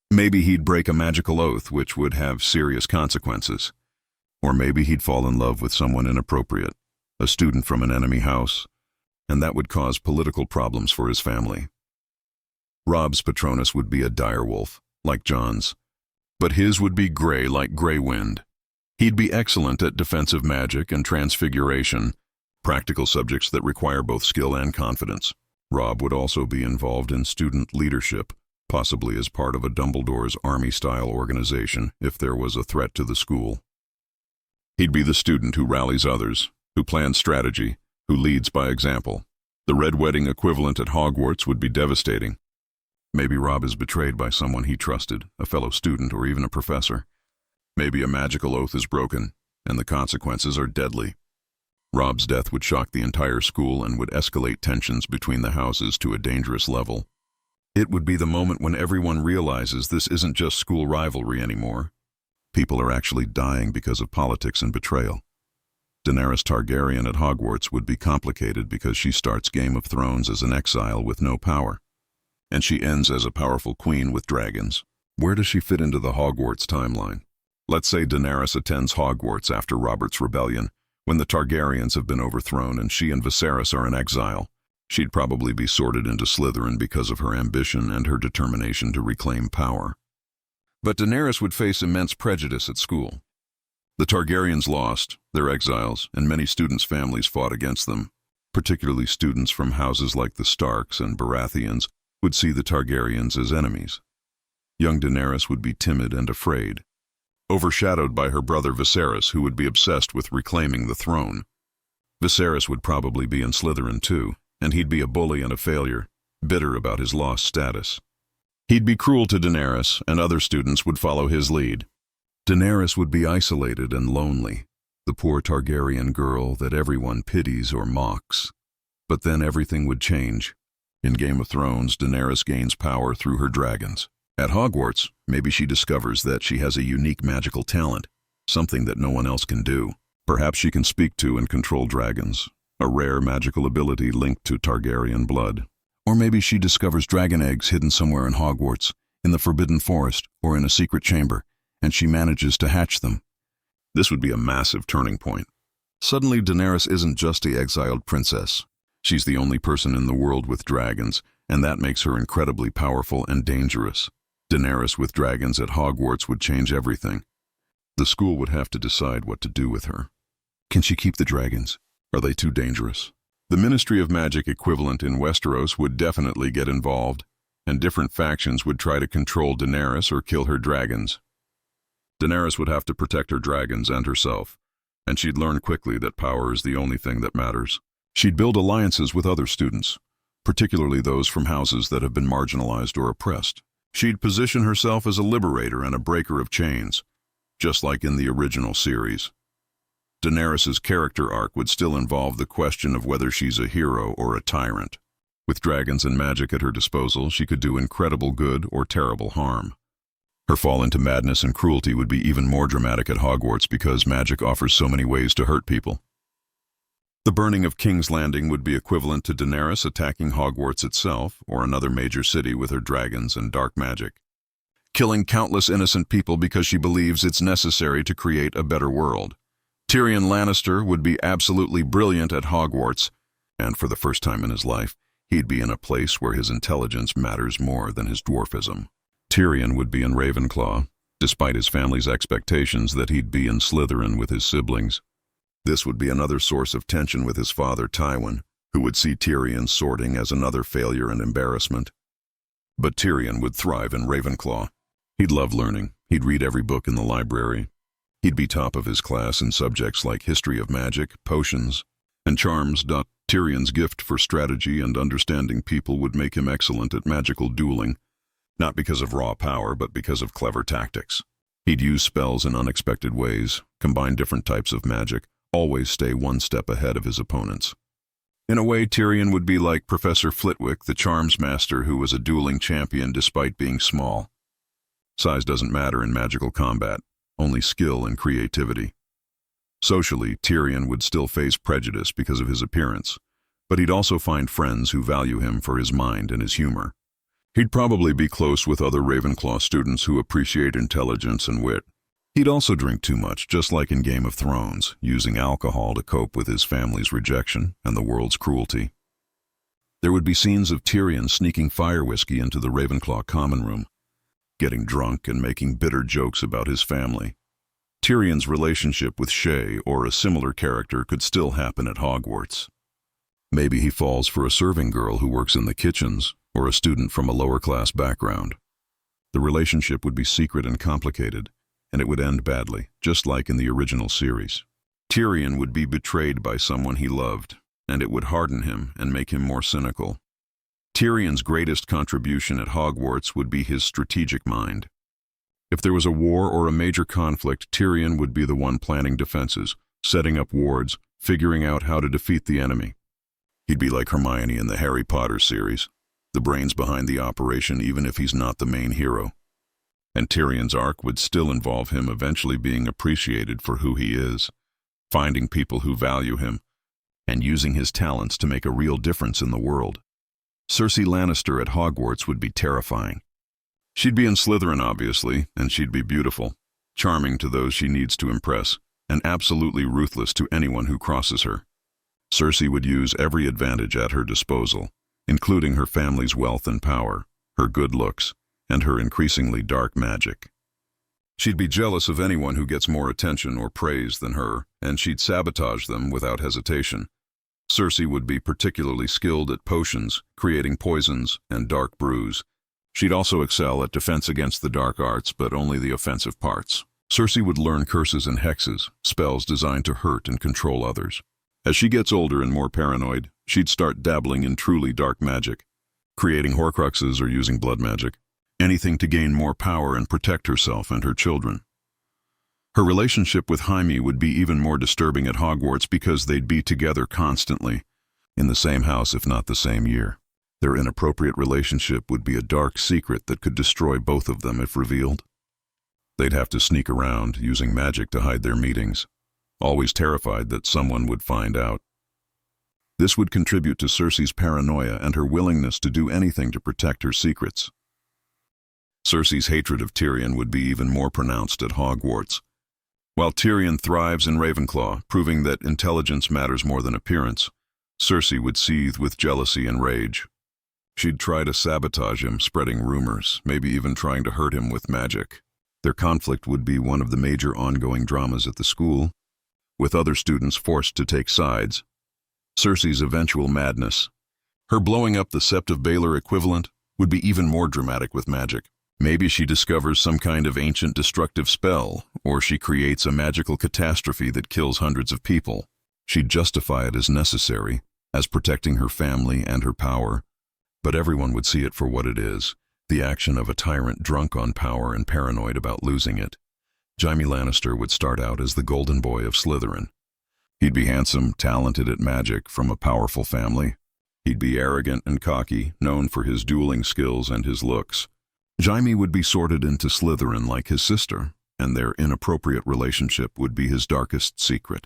Speaker 1: Maybe he'd break a magical oath which would have serious consequences. Or maybe he'd fall in love with someone inappropriate, a student from an enemy house, and that would cause political problems for his family. Robb's Patronus would be a direwolf, like Jon's, but his would be gray like Grey Wind. He'd be excellent at defensive magic and transfiguration, practical subjects that require both skill and confidence. Robb would also be involved in student leadership, possibly as part of a Dumbledore's army-style organization if there was a threat to the school. He'd be the student who rallies others, who plans strategy, who leads by example. The Red Wedding equivalent at Hogwarts would be devastating. Maybe Robb is betrayed by someone he trusted, a fellow student or even a professor. Maybe a magical oath is broken, and the consequences are deadly. Robb's death would shock the entire school and would escalate tensions between the houses to a dangerous level. It would be the moment when everyone realizes this isn't just school rivalry anymore. People are actually dying because of politics and betrayal. Daenerys Targaryen at Hogwarts would be complicated because she starts Game of Thrones as an exile with no power, and she ends as a powerful queen with dragons. Where does she fit into the Hogwarts timeline? Let's say Daenerys attends Hogwarts after Robert's rebellion, when the Targaryens have been overthrown and she and Viserys are in exile. She'd probably be sorted into Slytherin because of her ambition and her determination to reclaim power. But Daenerys would face immense prejudice at school. The Targaryens lost, their exiles, and many students' families fought against them. Particularly students from houses like the Starks and Baratheons would see the Targaryens as enemies. Young Daenerys would be timid and afraid, overshadowed by her brother Viserys, who would be obsessed with reclaiming the throne. Viserys would probably be in Slytherin too, and he'd be a bully and a failure, bitter about his lost status. He'd be cruel to Daenerys, and other students would follow his lead. Daenerys would be isolated and lonely, the poor Targaryen girl that everyone pities or mocks. But then everything would change. In Game of Thrones, Daenerys gains power through her dragons. At Hogwarts, maybe she discovers that she has a unique magical talent, something that no one else can do. Perhaps she can speak to and control dragons, a rare magical ability linked to Targaryen blood. Or maybe she discovers dragon eggs hidden somewhere in Hogwarts, in the Forbidden Forest, or in a secret chamber, and she manages to hatch them. This would be a massive turning point. Suddenly, Daenerys isn't just the exiled princess. She's the only person in the world with dragons, and that makes her incredibly powerful and dangerous. Daenerys with dragons at Hogwarts would change everything. The school would have to decide what to do with her. Can she keep the dragons? Are they too dangerous? The Ministry of Magic equivalent in Westeros would definitely get involved, and different factions would try to control Daenerys or kill her dragons. Daenerys would have to protect her dragons and herself, and she'd learn quickly that power is the only thing that matters. She'd build alliances with other students, particularly those from houses that have been marginalized or oppressed. She'd position herself as a liberator and a breaker of chains, just like in the original series. Daenerys' character arc would still involve the question of whether she's a hero or a tyrant. With dragons and magic at her disposal, she could do incredible good or terrible harm. Her fall into madness and cruelty would be even more dramatic at Hogwarts because magic offers so many ways to hurt people. The burning of King's Landing would be equivalent to Daenerys attacking Hogwarts itself, or another major city with her dragons and dark magic, killing countless innocent people because she believes it's necessary to create a better world. Tyrion Lannister would be absolutely brilliant at Hogwarts, and for the first time in his life, he'd be in a place where his intelligence matters more than his dwarfism. Tyrion would be in Ravenclaw, despite his family's expectations that he'd be in Slytherin with his siblings. This would be another source of tension with his father Tywin, who would see Tyrion sorting as another failure and embarrassment. But Tyrion would thrive in Ravenclaw. He'd love learning. He'd read every book in the library. He'd be top of his class in subjects like history of magic, potions, and charms. Tyrion's gift for strategy and understanding people would make him excellent at magical dueling, not because of raw power, but because of clever tactics. He'd use spells in unexpected ways, combine different types of magic, always stay one step ahead of his opponents. In a way, Tyrion would be like Professor Flitwick, the charms master who was a dueling champion despite being small. Size doesn't matter in magical combat, only skill and creativity. Socially, Tyrion would still face prejudice because of his appearance, but he'd also find friends who value him for his mind and his humor. He'd probably be close with other Ravenclaw students who appreciate intelligence and wit. He'd also drink too much, just like in Game of Thrones, using alcohol to cope with his family's rejection and the world's cruelty. There would be scenes of Tyrion sneaking fire whiskey into the Ravenclaw common room, getting drunk and making bitter jokes about his family. Tyrion's relationship with Shay or a similar character could still happen at Hogwarts. Maybe he falls for a serving girl who works in the kitchens, or a student from a lower-class background. The relationship would be secret and complicated, and it would end badly, just like in the original series. Tyrion would be betrayed by someone he loved, and it would harden him and make him more cynical. Tyrion's greatest contribution at Hogwarts would be his strategic mind. If there was a war or a major conflict, Tyrion would be the one planning defenses, setting up wards, figuring out how to defeat the enemy. He'd be like Hermione in the Harry Potter series, the brains behind the operation even if he's not the main hero. And Tyrion's arc would still involve him eventually being appreciated for who he is, finding people who value him, and using his talents to make a real difference in the world. Cersei Lannister at Hogwarts would be terrifying. She'd be in Slytherin, obviously, and she'd be beautiful, charming to those she needs to impress, and absolutely ruthless to anyone who crosses her. Cersei would use every advantage at her disposal, including her family's wealth and power, her good looks, and her increasingly dark magic. She'd be jealous of anyone who gets more attention or praise than her, and she'd sabotage them without hesitation. Cersei would be particularly skilled at potions, creating poisons, and dark brews. She'd also excel at defense against the dark arts, but only the offensive parts. Cersei would learn curses and hexes, spells designed to hurt and control others. As she gets older and more paranoid, she'd start dabbling in truly dark magic, creating Horcruxes or using blood magic, anything to gain more power and protect herself and her children. Her relationship with Jaime would be even more disturbing at Hogwarts because they'd be together constantly, in the same house if not the same year. Their inappropriate relationship would be a dark secret that could destroy both of them if revealed. They'd have to sneak around, using magic to hide their meetings, always terrified that someone would find out. This would contribute to Cersei's paranoia and her willingness to do anything to protect her secrets. Cersei's hatred of Tyrion would be even more pronounced at Hogwarts. While Tyrion thrives in Ravenclaw, proving that intelligence matters more than appearance, Cersei would seethe with jealousy and rage. She'd try to sabotage him, spreading rumors, maybe even trying to hurt him with magic. Their conflict would be one of the major ongoing dramas at the school, with other students forced to take sides. Cersei's eventual madness, her blowing up the Sept of Baelor equivalent, would be even more dramatic with magic. Maybe she discovers some kind of ancient destructive spell, or she creates a magical catastrophe that kills hundreds of people. She'd justify it as necessary, as protecting her family and her power, but everyone would see it for what it is, the action of a tyrant drunk on power and paranoid about losing it. Jaime Lannister would start out as the golden boy of Slytherin,
Speaker 2: He'd be handsome, talented at magic, from a powerful family. He'd be arrogant and cocky, known for his dueling skills and his looks. Jaime would be sorted into Slytherin like his sister, and their inappropriate relationship would be his darkest secret.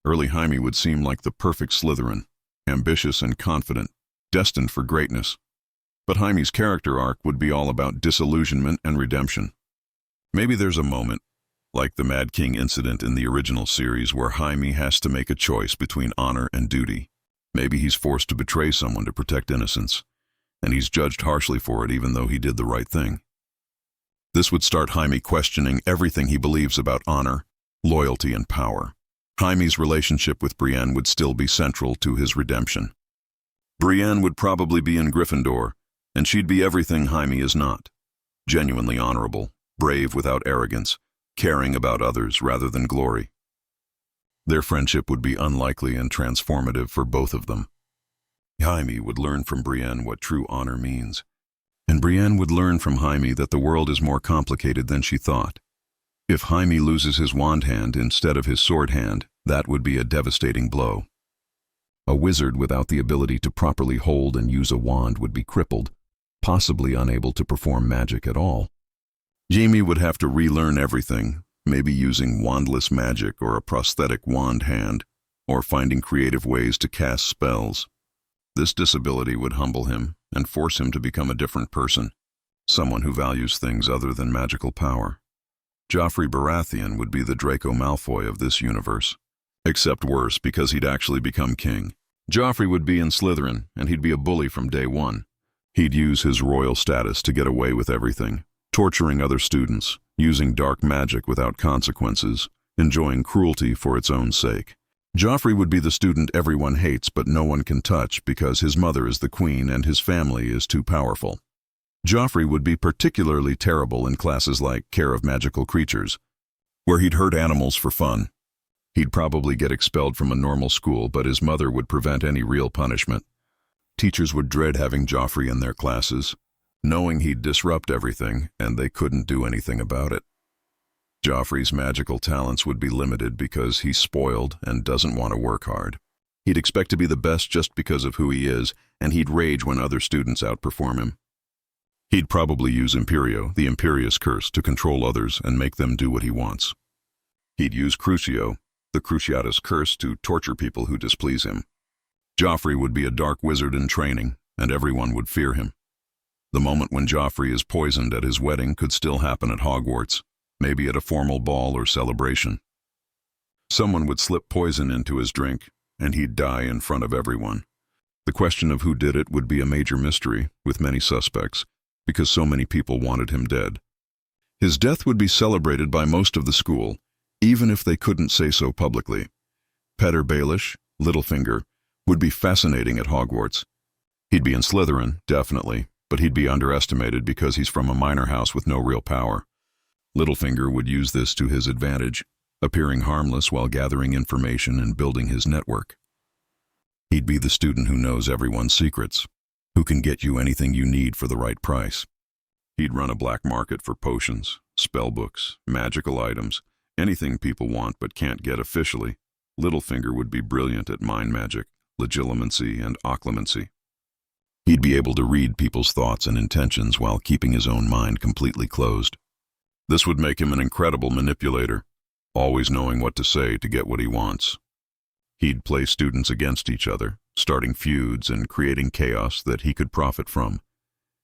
Speaker 2: Early Jaime would seem like the perfect Slytherin, ambitious and confident, destined for greatness. But Jaime's character arc would be all about disillusionment and redemption. Maybe there's a moment, like the Mad King incident in the original series, where Jaime has to make a choice between honor and duty. Maybe he's forced to betray someone to protect innocence, and he's judged harshly for it even though he did the right thing. This would start Jaime questioning everything he believes about honor, loyalty, and power. Jaime's relationship with Brienne would still be central to his redemption. Brienne would probably be in Gryffindor, and she'd be everything Jaime is not. Genuinely honorable, brave without arrogance, caring about others rather than glory. Their friendship would be unlikely and transformative for both of them. Jaime would learn from Brienne what true honor means, and Brienne would learn from Jaime that the world is more complicated than she thought. If Jaime loses his wand hand instead of his sword hand, that would be a devastating blow. A wizard without the ability to properly hold and use a wand would be crippled, possibly unable to perform magic at all. Jaime would have to relearn everything, maybe using wandless magic or a prosthetic wand hand, or finding creative ways to cast spells. This disability would humble him and force him to become a different person, someone who values things other than magical power. Joffrey Baratheon would be the Draco Malfoy of this universe, except worse because he'd actually become king. Joffrey would be in Slytherin, and he'd be a bully from day one. He'd use his royal status to get away with everything, torturing other students, using dark magic without consequences, enjoying cruelty for its own sake. Joffrey would be the student everyone hates but no one can touch because his mother is the queen and his family is too powerful. Joffrey would be particularly terrible in classes like Care of Magical Creatures, where he'd hurt animals for fun. He'd probably get expelled from a normal school, but his mother would prevent any real punishment. Teachers would dread having Joffrey in their classes, knowing he'd disrupt everything and they couldn't do anything about it. Joffrey's magical talents would be limited because he's spoiled and doesn't want to work hard. He'd expect to be the best just because of who he is, and he'd rage when other students outperform him. He'd probably use Imperio, the Imperious Curse, to control others and make them do what he wants. He'd use Crucio, the Cruciatus Curse, to torture people who displease him. Joffrey would be a dark wizard in training, and everyone would fear him. The moment when Joffrey is poisoned at his wedding could still happen at Hogwarts, maybe at a formal ball or celebration. Someone would slip poison into his drink, and he'd die in front of everyone. The question of who did it would be a major mystery, with many suspects, because so many people wanted him dead. His death would be celebrated by most of the school, even if they couldn't say so publicly. Petyr Baelish, Littlefinger, would be fascinating at Hogwarts. He'd be in Slytherin, definitely, but he'd be underestimated because he's from a minor house with no real power. Littlefinger would use this to his advantage, appearing harmless while gathering information and building his network. He'd be the student who knows everyone's secrets, who can get you anything you need for the right price. He'd run a black market for potions, spellbooks, magical items, anything people want but can't get officially. Littlefinger would be brilliant at mind magic, legilimency, and occlumency. He'd be able to read people's thoughts and intentions while keeping his own mind completely closed. This would make him an incredible manipulator, always knowing what to say to get what he wants. He'd play students against each other, starting feuds and creating chaos that he could profit from.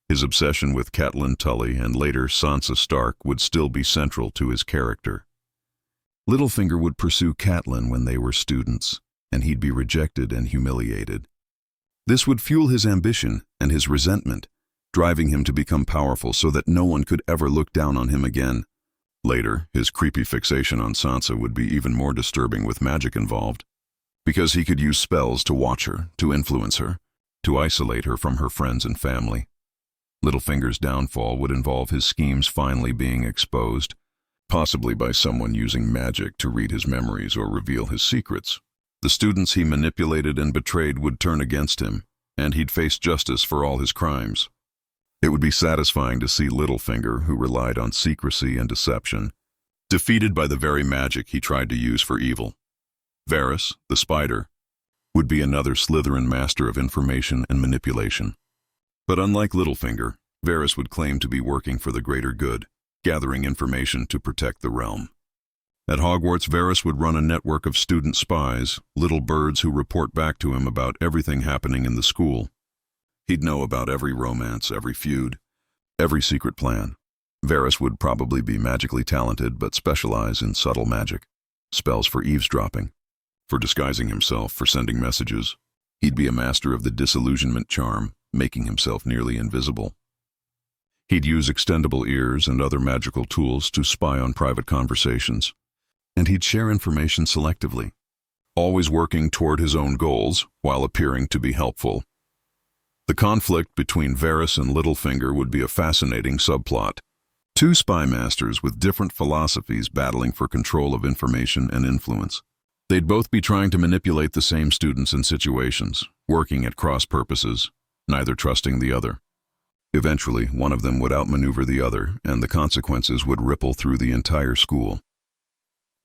Speaker 2: His obsession with Catelyn Tully and later Sansa Stark would still be central to his character. Littlefinger would pursue Catelyn when they were students, and he'd be rejected and humiliated. This would fuel his ambition and his resentment, driving him to become powerful so that no one could ever look down on him again. Later, his creepy fixation on Sansa would be even more disturbing with magic involved, because he could use spells to watch her, to influence her, to isolate her from her friends and family. Littlefinger's downfall would involve his schemes finally being exposed, possibly by someone using magic to read his memories or reveal his secrets. The students he manipulated and betrayed would turn against him, and he'd face justice for all his crimes. It would be satisfying to see Littlefinger, who relied on secrecy and deception, defeated by the very magic he tried to use for evil. Varys, the spider, would be another Slytherin master of information and manipulation. But unlike Littlefinger, Varys would claim to be working for the greater good, gathering information to protect the realm. At Hogwarts, Varys would run a network of student spies, little birds who report back to him about everything happening in the school. He'd know about every romance, every feud, every secret plan. Varys would probably be magically talented but specialize in subtle magic, spells for eavesdropping, for disguising himself, for sending messages. He'd be a master of the disillusionment charm, making himself nearly invisible. He'd use extendable ears and other magical tools to spy on private conversations. And he'd share information selectively, always working toward his own goals while appearing to be helpful. The conflict between Varys and Littlefinger would be a fascinating subplot. Two spy masters with different philosophies battling for control of information and influence. They'd both be trying to manipulate the same students and situations, working at cross purposes, neither trusting the other. Eventually, one of them would outmaneuver the other, and the consequences would ripple through the entire school.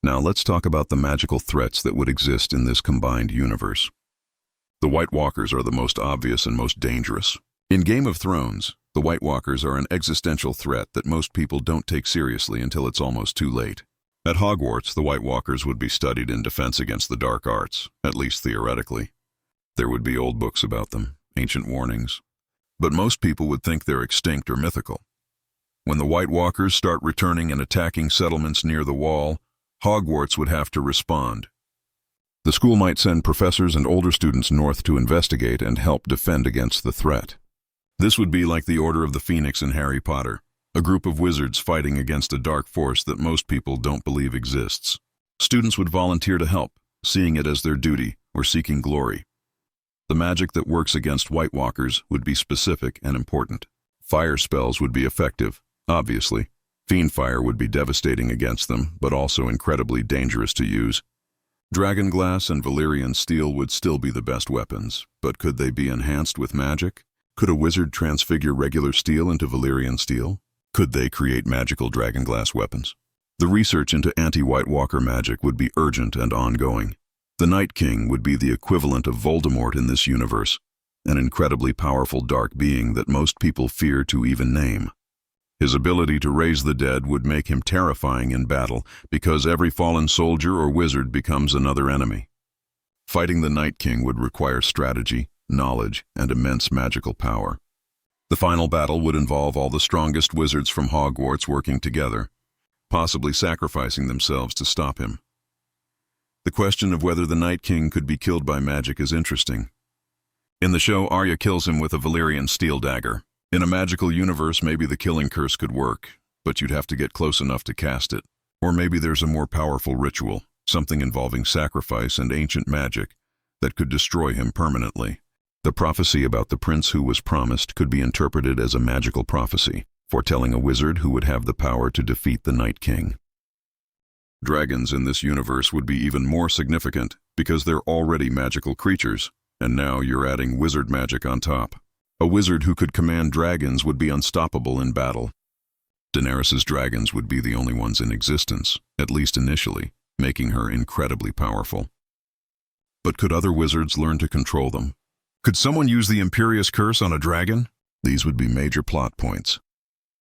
Speaker 2: Now let's talk about the magical threats that would exist in this combined universe. The White Walkers are the most obvious and most dangerous. In Game of Thrones, the White Walkers are an existential threat that most people don't take seriously until it's almost too late. At Hogwarts, the White Walkers would be studied in defense against the dark arts, at least theoretically. There would be old books about them, ancient warnings. But most people would think they're extinct or mythical. When the White Walkers start returning and attacking settlements near the Wall, Hogwarts would have to respond. The school might send professors and older students north to investigate and help defend against the threat. This would be like the Order of the Phoenix in Harry Potter, a group of wizards fighting against a dark force that most people don't believe exists. Students would volunteer to help, seeing it as their duty or seeking glory. The magic that works against White Walkers would be specific and important. Fire spells would be effective, obviously. Fiend fire would be devastating against them, but also incredibly dangerous to use. Dragonglass and Valyrian steel would still be the best weapons, but could they be enhanced with magic? Could a wizard transfigure regular steel into Valyrian steel? Could they create magical dragonglass weapons? The research into anti-White Walker magic would be urgent and ongoing. The Night King would be the equivalent of Voldemort in this universe, an incredibly powerful dark being that most people fear to even name. His ability to raise the dead would make him terrifying in battle because every fallen soldier or wizard becomes another enemy. Fighting the Night King would require strategy, knowledge, and immense magical power. The final battle would involve all the strongest wizards from Hogwarts working together, possibly sacrificing themselves to stop him. The question of whether the Night King could be killed by magic is interesting. In the show, Arya kills him with a Valyrian steel dagger. In a magical universe, maybe the killing curse could work, but you'd have to get close enough to cast it. Or maybe there's a more powerful ritual, something involving sacrifice and ancient magic, that could destroy him permanently. The prophecy about the prince who was promised could be interpreted as a magical prophecy, foretelling a wizard who would have the power to defeat the Night King. Dragons in this universe would be even more significant because they're already magical creatures, and now you're adding wizard magic on top. A wizard who could command dragons would be unstoppable in battle. Daenerys' dragons would be the only ones in existence, at least initially, making her incredibly powerful. But could other wizards learn to control them? Could someone use the Imperious Curse on a dragon? These would be major plot points.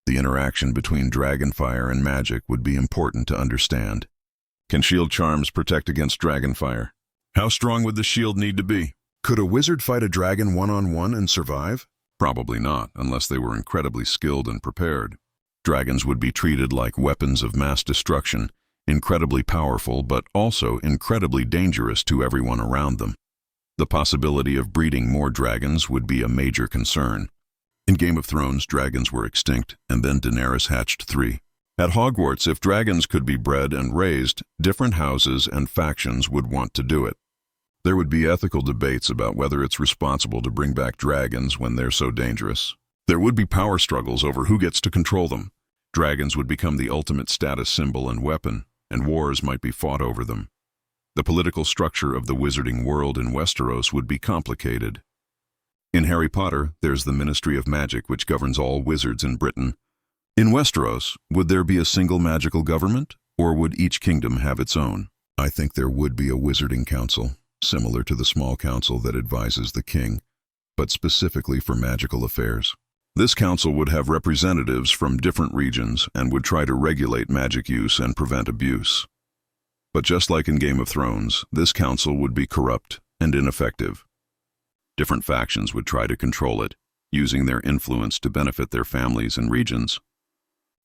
Speaker 2: The interaction between dragonfire and magic would be important to understand. Can shield charms protect against dragonfire? How strong would the shield need to be? Could a wizard fight a dragon one-on-one and survive? Probably not, unless they were incredibly skilled and prepared. Dragons would be treated like weapons of mass destruction, incredibly powerful but also incredibly dangerous to everyone around them. The possibility of breeding more dragons would be a major concern. In Game of Thrones, dragons were extinct, and then Daenerys hatched 3. At Hogwarts, if dragons could be bred and raised, different houses and factions would want to do it. There would be ethical debates about whether it's responsible to bring back dragons when they're so dangerous. There would be power struggles over who gets to control them. Dragons would become the ultimate status symbol and weapon, and wars might be fought over them. The political structure of the wizarding world in Westeros would be complicated. In Harry Potter, there's the Ministry of Magic, which governs all wizards in Britain. In Westeros, would there be a single magical government, or would each kingdom have its own? I think there would be a wizarding council, similar to the small council that advises the king, but specifically for magical affairs. This council would have representatives from different regions and would try to regulate magic use and prevent abuse. But just like in Game of Thrones, this council would be corrupt and ineffective. Different factions would try to control it, using their influence to benefit their families and regions.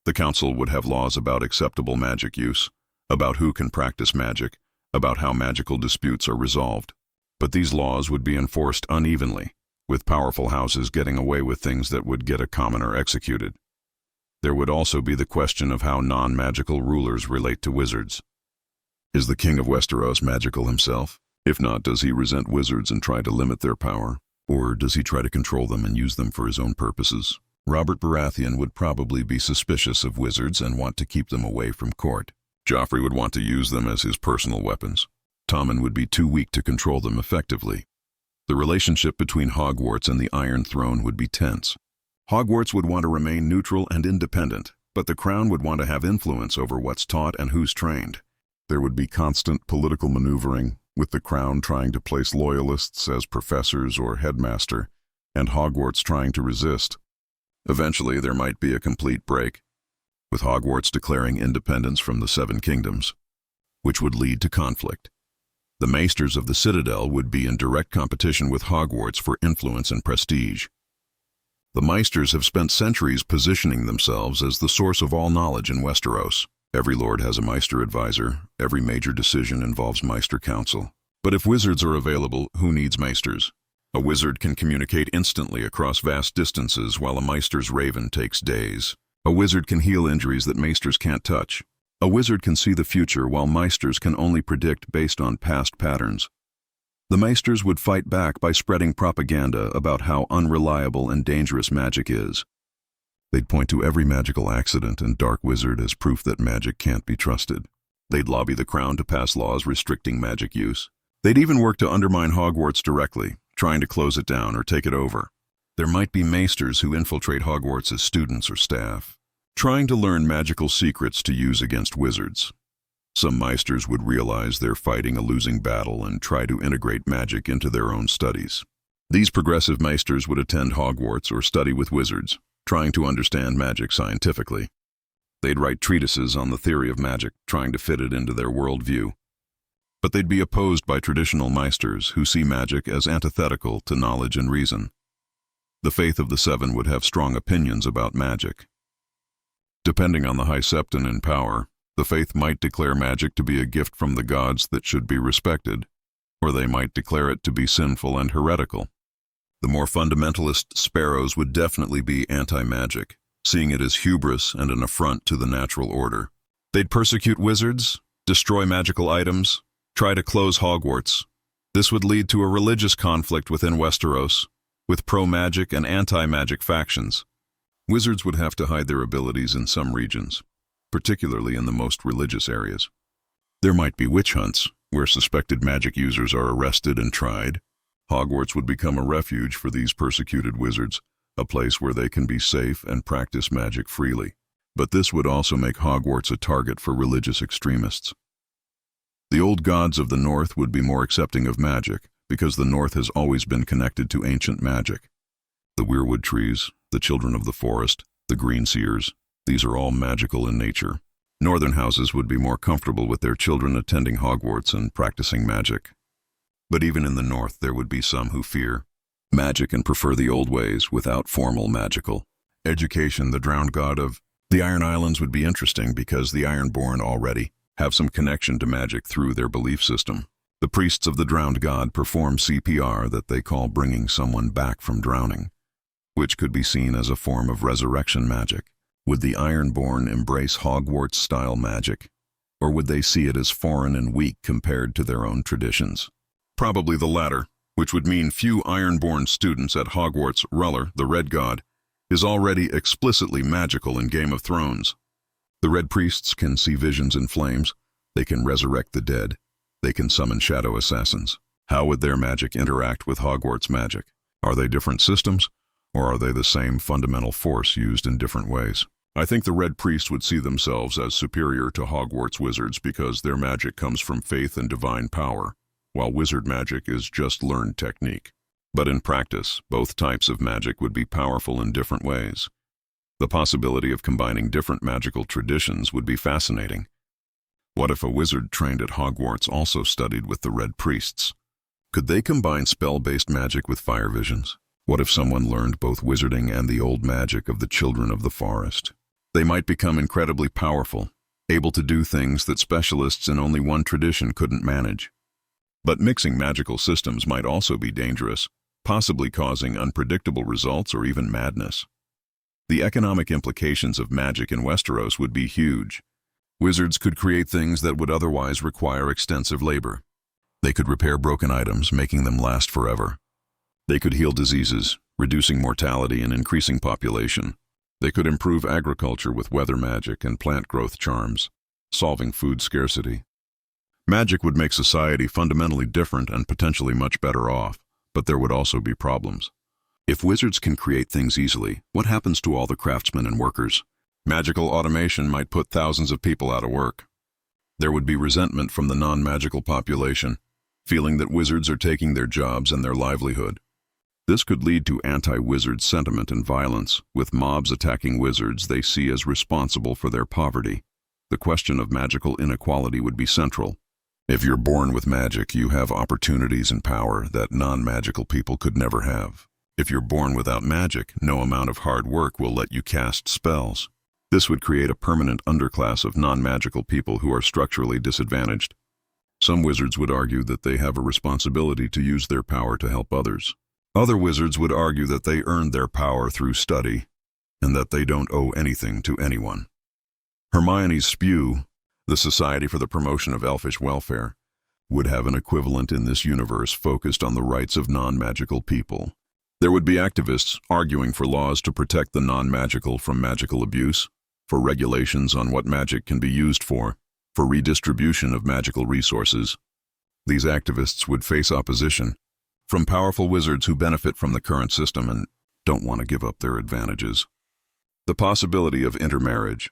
Speaker 2: The council would have laws about acceptable magic use, about who can practice magic, about how magical disputes are resolved. But these laws would be enforced unevenly, with powerful houses getting away with things that would get a commoner executed. There would also be the question of how non-magical rulers relate to wizards. Is the king of Westeros magical himself? If not, does he resent wizards and try to limit their power? Or does he try to control them and use them for his own purposes? Robert Baratheon would probably be suspicious of wizards and want to keep them away from court. Joffrey would want to use them as his personal weapons. Tommen would be too weak to control them effectively. The relationship between Hogwarts and the Iron Throne would be tense. Hogwarts would want to remain neutral and independent, but the Crown would want to have influence over what's taught and who's trained. There would be constant political maneuvering, with the Crown trying to place loyalists as professors or headmaster, and Hogwarts trying to resist. Eventually, there might be a complete break, with Hogwarts declaring independence from the Seven Kingdoms, which would lead to conflict. The Maesters of the Citadel would be in direct competition with Hogwarts for influence and prestige. The Maesters have spent centuries positioning themselves as the source of all knowledge in Westeros. Every lord has a Maester advisor. Every major decision involves Maester Council. But if wizards are available, who needs Maesters? A wizard can communicate instantly across vast distances, while a Maester's raven takes days. A wizard can heal injuries that Maesters can't touch. A wizard can see the future, while Maesters can only predict based on past patterns. The Maesters would fight back by spreading propaganda about how unreliable and dangerous magic is. They'd point to every magical accident and dark wizard as proof that magic can't be trusted. They'd lobby the Crown to pass laws restricting magic use. They'd even work to undermine Hogwarts directly, trying to close it down or take it over. There might be Maesters who infiltrate Hogwarts as students or staff, trying to learn magical secrets to use against wizards. Some Maesters would realize they're fighting a losing battle and try to integrate magic into their own studies. These progressive Maesters would attend Hogwarts or study with wizards, trying to understand magic scientifically. They'd write treatises on the theory of magic, trying to fit it into their worldview. But they'd be opposed by traditional Maesters who see magic as antithetical to knowledge and reason. The Faith of the Seven would have strong opinions about magic. Depending on the High Septon in power, the Faith might declare magic to be a gift from the gods that should be respected, or they might declare it to be sinful and heretical. The more fundamentalist Sparrows would definitely be anti-magic, seeing it as hubris and an affront to the natural order. They'd persecute wizards, destroy magical items, try to close Hogwarts. This would lead to a religious conflict within Westeros, with pro-magic and anti-magic factions. Wizards would have to hide their abilities in some regions, particularly in the most religious areas. There might be witch hunts, where suspected magic users are arrested and tried. Hogwarts would become a refuge for these persecuted wizards, a place where they can be safe and practice magic freely. But this would also make Hogwarts a target for religious extremists. The old gods of the North would be more accepting of magic, because the North has always been connected to ancient magic. The weirwood trees, the children of the forest, the green seers, these are all magical in nature. Northern houses would be more comfortable with their children attending Hogwarts and practicing magic. But even in the North, there would be some who fear magic and prefer the old ways without formal magical education. The drowned god of the Iron Islands would be interesting because the Ironborn already have some connection to magic through their belief system. The priests of the drowned god perform CPR that they call bringing someone back from drowning, which could be seen as a form of resurrection magic. Would the Ironborn embrace Hogwarts-style magic, or would they see it as foreign and weak compared to their own traditions? Probably the latter, which would mean few Ironborn students at Hogwarts. Ruller, the Red God, is already explicitly magical in Game of Thrones. The Red Priests can see visions in flames, they can resurrect the dead, they can summon shadow assassins. How would their magic interact with Hogwarts magic? Are they different systems, or are they the same fundamental force used in different ways?
Speaker 1: I think the Red Priests would see themselves as superior to Hogwarts wizards because their magic comes from faith and divine power, while wizard magic is just learned technique. But in practice, both types of magic would be powerful in different ways. The possibility of combining different magical traditions would be fascinating. What if a wizard trained at Hogwarts also studied with the Red Priests? Could they combine spell-based magic with fire visions? What if someone learned both wizarding and the old magic of the children of the forest? They might become incredibly powerful, able to do things that specialists in only one tradition couldn't manage. But mixing magical systems might also be dangerous, possibly causing unpredictable results or even madness. The economic implications of magic in Westeros would be huge. Wizards could create things that would otherwise require extensive labor. They could repair broken items, making them last forever. They could heal diseases, reducing mortality and increasing population. They could improve agriculture with weather magic and plant growth charms, solving food scarcity. Magic would make society fundamentally different and potentially much better off, but there would also be problems. If wizards can create things easily, what happens to all the craftsmen and workers? Magical automation might put thousands of people out of work. There would be resentment from the non-magical population, feeling that wizards are taking their jobs and their livelihood. This could lead to anti-wizard sentiment and violence, with mobs attacking wizards they see as responsible for their poverty. The question of magical inequality would be central. If you're born with magic, you have opportunities and power that non-magical people could never have. If you're born without magic, no amount of hard work will let you cast spells. This would create a permanent underclass of non-magical people who are structurally disadvantaged. Some wizards would argue that they have a responsibility to use their power to help others. Other wizards would argue that they earned their power through study, and that they don't owe anything to anyone. Hermione's Spew, the Society for the Promotion of Elfish Welfare, would have an equivalent in this universe focused on the rights of non-magical people. There would be activists arguing for laws to protect the non-magical from magical abuse, for regulations on what magic can be used for redistribution of magical resources. These activists would face opposition from powerful wizards who benefit from the current system and don't want to give up their advantages. The possibility of intermarriage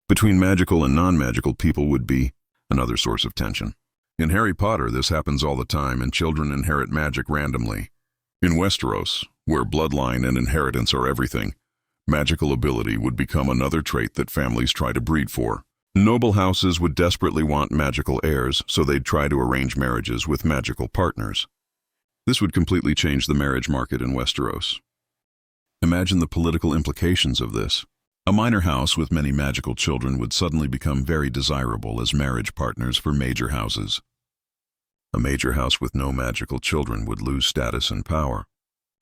Speaker 1: between magical and non-magical people would be another source of tension. In Harry Potter, this happens all the time, and children inherit magic randomly. In Westeros, where bloodline and inheritance are everything, magical ability would become another trait that families try to breed for. Noble houses would desperately want magical heirs, so they'd try to arrange marriages with magical partners. This would completely change the marriage market in Westeros. Imagine the political implications of this. A minor house with many magical children would suddenly become very desirable as marriage partners for major houses. A major house with no magical children would lose status and power.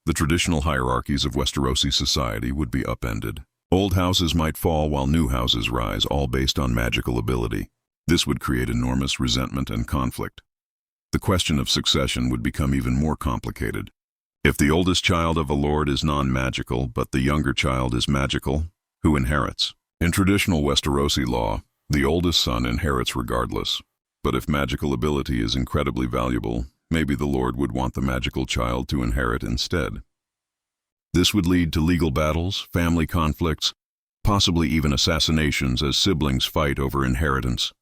Speaker 1: The traditional hierarchies of Westerosi society would be upended. Old houses might fall while new houses rise, all based on magical ability. This would create enormous resentment and conflict. The question of succession would become even more complicated. If the oldest child of a lord is non-magical, but the younger child is magical, who inherits? In traditional Westerosi law, the oldest son inherits regardless. But if magical ability is incredibly valuable, maybe the lord would want the magical child to inherit instead. This would lead to legal battles, family conflicts, possibly even assassinations as siblings fight over inheritance.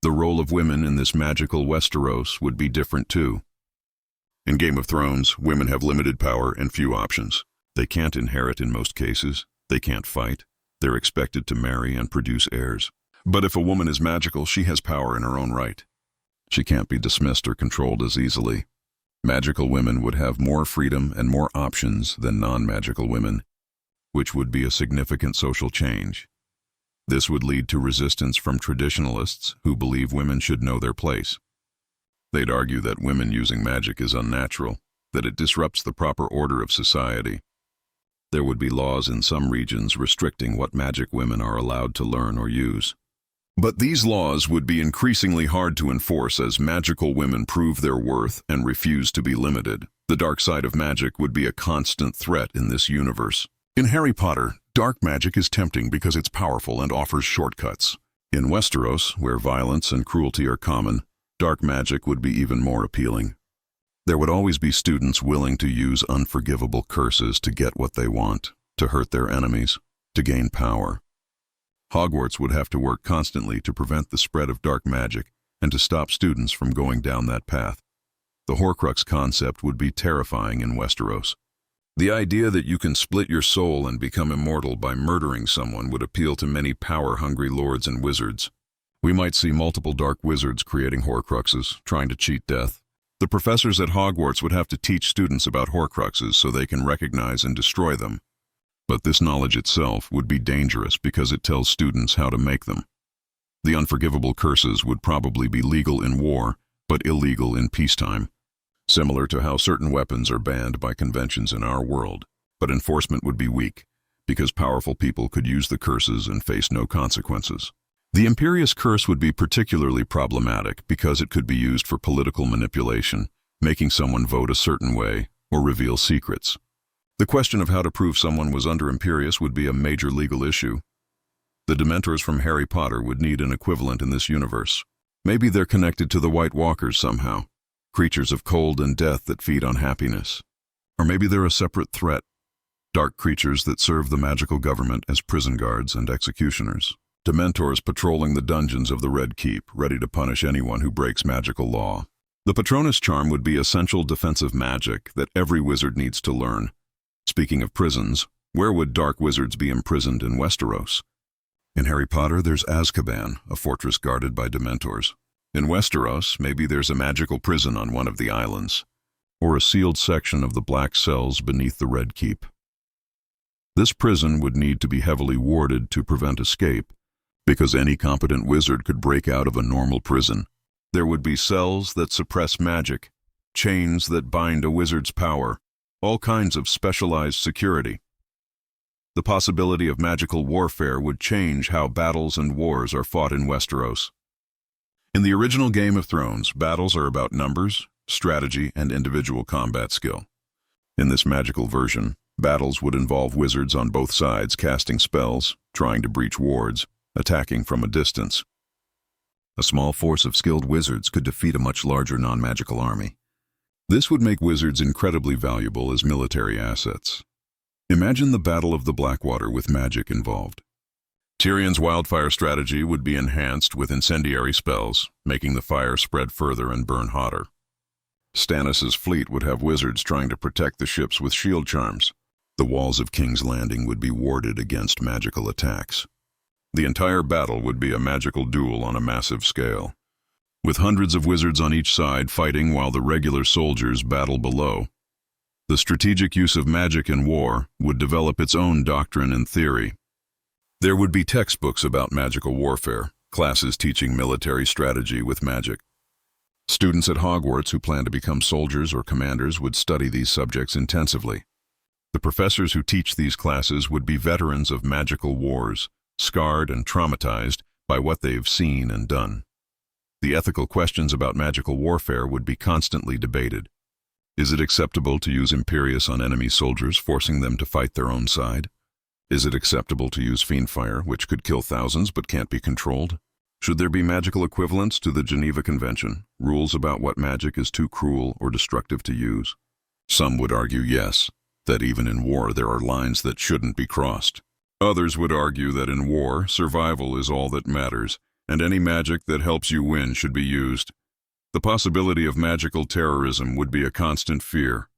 Speaker 1: The role of women in this magical Westeros would be different too. In Game of Thrones, women have limited power and few options. They can't inherit in most cases. They can't fight. They're expected to marry and produce heirs. But if a woman is magical, she has power in her own right. She can't be dismissed or controlled as easily. Magical women would have more freedom and more options than non-magical women, which would be a significant social change. This would lead to resistance from traditionalists who believe women should know their place. They'd argue that women using magic is unnatural, that it disrupts the proper order of society. There would be laws in some regions restricting what magic women are allowed to learn or use. But these laws would be increasingly hard to enforce as magical women prove their worth and refuse to be limited. The dark side of magic would be a constant threat in this universe. In Harry Potter, dark magic is tempting because it's powerful and offers shortcuts. In Westeros, where violence and cruelty are common, dark magic would be even more appealing. There would always be students willing to use unforgivable curses to get what they want, to hurt their enemies, to gain power. Hogwarts would have to work constantly to prevent the spread of dark magic and to stop students from going down that path. The Horcrux concept would be terrifying in Westeros. The idea that you can split your soul and become immortal by murdering someone would appeal to many power-hungry lords and wizards. We might see multiple dark wizards creating Horcruxes, trying to cheat death. The professors at Hogwarts would have to teach students about Horcruxes so they can recognize and destroy them. But this knowledge itself would be dangerous because it tells students how to make them. The unforgivable curses would probably be legal in war, but illegal in peacetime. Similar to how certain weapons are banned by conventions in our world, but enforcement would be weak, because powerful people could use the curses and face no consequences. The Imperious Curse would be particularly problematic because it could be used for political manipulation, making someone vote a certain way or reveal secrets. The question of how to prove someone was under Imperious would be a major legal issue. The Dementors from Harry Potter would need an equivalent in this universe. Maybe they're connected to the White Walkers somehow, creatures of cold and death that feed on happiness. Or maybe they're a separate threat, dark creatures that serve the magical government as prison guards and executioners. Dementors patrolling the dungeons of the Red Keep, ready to punish anyone who breaks magical law. The Patronus charm would be essential defensive magic that every wizard needs to learn. Speaking of prisons, where would dark wizards be imprisoned in Westeros? In Harry Potter, there's Azkaban, a fortress guarded by Dementors. In Westeros, maybe there's a magical prison on one of the islands, or a sealed section of the black cells beneath the Red Keep. This prison would need to be heavily warded to prevent escape, because any competent wizard could break out of a normal prison. There would be cells that suppress magic, chains that bind a wizard's power, all kinds of specialized security. The possibility of magical warfare would change how battles and wars are fought in Westeros. In the original Game of Thrones, battles are about numbers, strategy, and individual combat skill. In this magical version, battles would involve wizards on both sides casting spells, trying to breach wards, attacking from a distance. A small force of skilled wizards could defeat a much larger non-magical army. This would make wizards incredibly valuable as military assets. Imagine the Battle of the Blackwater with magic involved. Tyrion's wildfire strategy would be enhanced with incendiary spells, making the fire spread further and burn hotter. Stannis' fleet would have wizards trying to protect the ships with shield charms. The walls of King's Landing would be warded against magical attacks. The entire battle would be a magical duel on a massive scale, with hundreds of wizards on each side fighting while the regular soldiers battle below. The strategic use of magic in war would develop its own doctrine and theory. There would be textbooks about magical warfare, classes teaching military strategy with magic. Students at Hogwarts who plan to become soldiers or commanders would study these subjects intensively. The professors who teach these classes would be veterans of magical wars, scarred and traumatized by what they've seen and done. The ethical questions about magical warfare would be constantly debated. Is it acceptable to use Imperious on enemy soldiers, forcing them to fight their own side? Is it acceptable to use fiendfire, which could kill thousands but can't be controlled? Should there be magical equivalents to the Geneva Convention, rules about what magic is too cruel or destructive to use? Some would argue yes, that even in war there are lines that shouldn't be crossed. Others would argue that in war, survival is all that matters, and any magic that helps you win should be used. The possibility of magical terrorism would be a constant fear.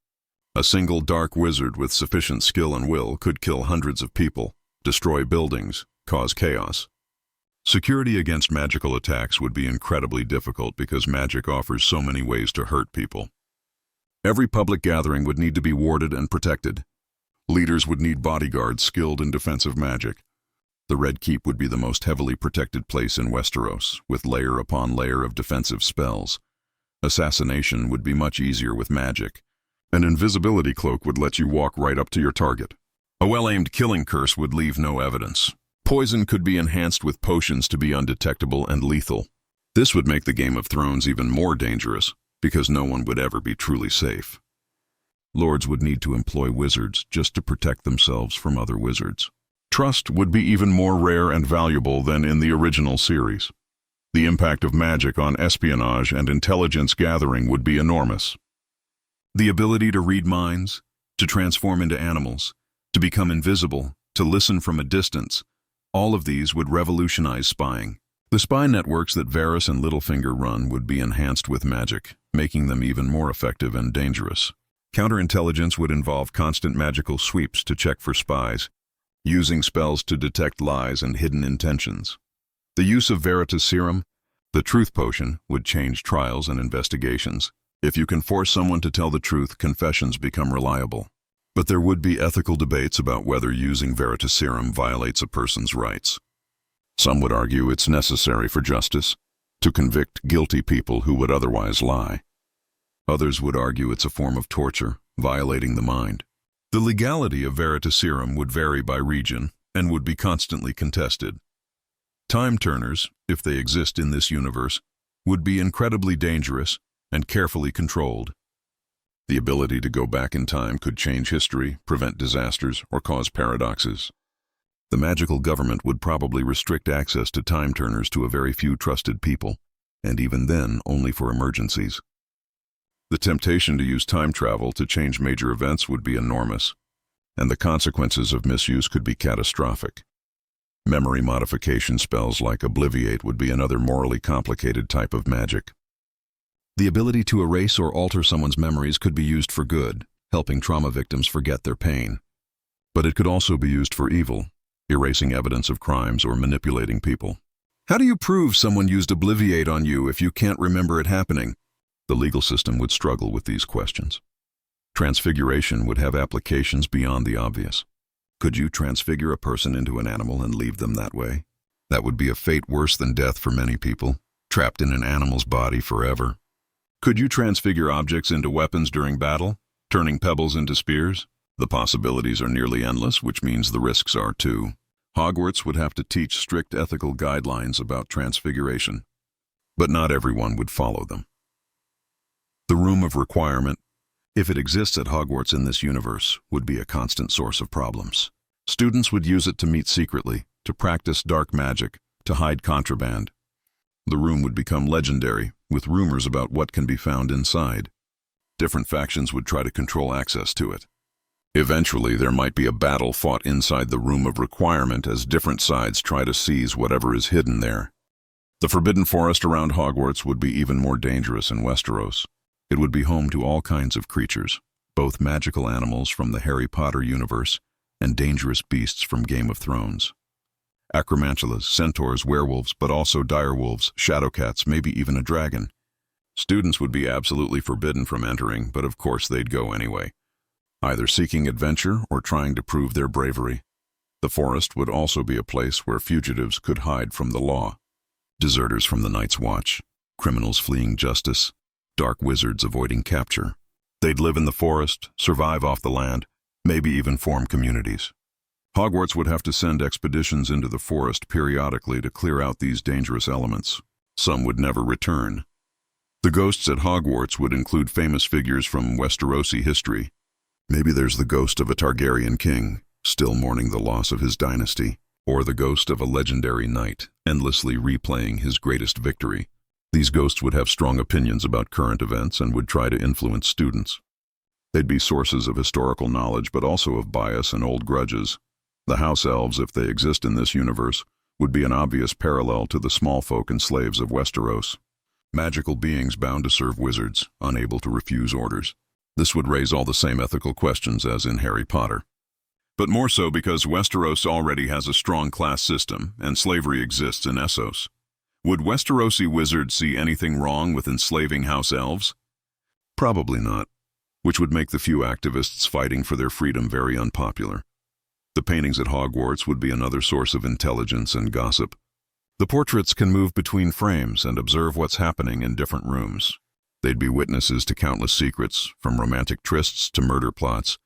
Speaker 1: A single dark wizard with sufficient skill and will could kill hundreds of people, destroy buildings, cause chaos. Security against magical attacks would be incredibly difficult because magic offers so many ways to hurt people. Every public gathering would need to be warded and protected. Leaders would need bodyguards skilled in defensive magic. The Red Keep would be the most heavily protected place in Westeros, with layer upon layer of defensive spells. Assassination would be much easier with magic. An invisibility cloak would let you walk right up to your target. A well-aimed killing curse would leave no evidence. Poison could be enhanced with potions to be undetectable and lethal. This would make the Game of Thrones even more dangerous, because no one would ever be truly safe. Lords would need to employ wizards just to protect themselves from other wizards. Trust would be even more rare and valuable than in the original series. The impact of magic on espionage and intelligence gathering would be enormous. The ability to read minds, to transform into animals, to become invisible, to listen from a distance,
Speaker 2: All of these would revolutionize spying. The spy networks that Varys and Littlefinger run would be enhanced with magic, making them even more effective and dangerous. Counterintelligence would involve constant magical sweeps to check for spies, using spells to detect lies and hidden intentions. The use of Veritas Serum, the truth potion, would change trials and investigations. If you can force someone to tell the truth, confessions become reliable. But there would be ethical debates about whether using Veritas Serum violates a person's rights. Some would argue it's necessary for justice, to convict guilty people who would otherwise lie. Others would argue it's a form of torture, violating the mind. The legality of Veritas Serum would vary by region and would be constantly contested. Time turners, if they exist in this universe, would be incredibly dangerous and carefully controlled. The ability to go back in time could change history, prevent disasters, or cause paradoxes. The magical government would probably restrict access to time turners to a very few trusted people, and even then only for emergencies. The temptation to use time travel to change major events would be enormous, and the consequences of misuse could be catastrophic. Memory modification spells like Obliviate would be another morally complicated type of magic. The ability to erase or alter someone's memories could be used for good, helping trauma victims forget their pain. But it could also be used for evil, erasing evidence of crimes or manipulating people. How do you prove someone used Obliviate on you if you can't remember it happening? The legal system would struggle with these questions. Transfiguration would have applications beyond the obvious. Could you transfigure a person into an animal and leave them that way? That would be a fate worse than death for many people, trapped in an animal's body forever. Could you transfigure objects into weapons during battle, turning pebbles into spears? The possibilities are nearly endless, which means the risks are too. Hogwarts would have to teach strict ethical guidelines about transfiguration, but not everyone would follow them. The Room of Requirement, if it exists at Hogwarts in this universe, would be a constant source of problems. Students would use it to meet secretly, to practice dark magic, to hide contraband. The room would become legendary, with rumors about what can be found inside. Different factions would try to control access to it. Eventually, there might be a battle fought inside the Room of Requirement as different sides try to seize whatever is hidden there. The Forbidden Forest around Hogwarts would be even more dangerous in Westeros. It would be home to all kinds of creatures, both magical animals from the Harry Potter universe and dangerous beasts from Game of Thrones. Acromantulas, centaurs, werewolves, but also direwolves, shadowcats, maybe even a dragon. Students would be absolutely forbidden from entering, but of course they'd go anyway, either seeking adventure or trying to prove their bravery. The forest would also be a place where fugitives could hide from the law. Deserters from the Night's Watch, criminals fleeing justice, dark wizards avoiding capture. They'd live in the forest, survive off the land, maybe even form communities. Hogwarts would have to send expeditions into the forest periodically to clear out these dangerous elements. Some would never return. The ghosts at Hogwarts would include famous figures from Westerosi history. Maybe there's the ghost of a Targaryen king, still mourning the loss of his dynasty, or the ghost of a legendary knight, endlessly replaying his greatest victory. These ghosts would have strong opinions about current events and would try to influence students. They'd be sources of historical knowledge, but also of bias and old grudges. The house elves, if they exist in this universe, would be an obvious parallel to the small folk and slaves of Westeros. Magical beings bound to serve wizards, unable to refuse orders. This would raise all the same ethical questions as in Harry Potter. But more so because Westeros already has a strong class system, and slavery exists in Essos. Would Westerosi wizards see anything wrong with enslaving house elves? Probably not, which would make the few activists fighting for their freedom very unpopular. The paintings at Hogwarts would be another source of intelligence and gossip. The portraits can move between frames and observe what's happening in different rooms. They'd be witnesses to countless secrets, from romantic trysts to murder plots.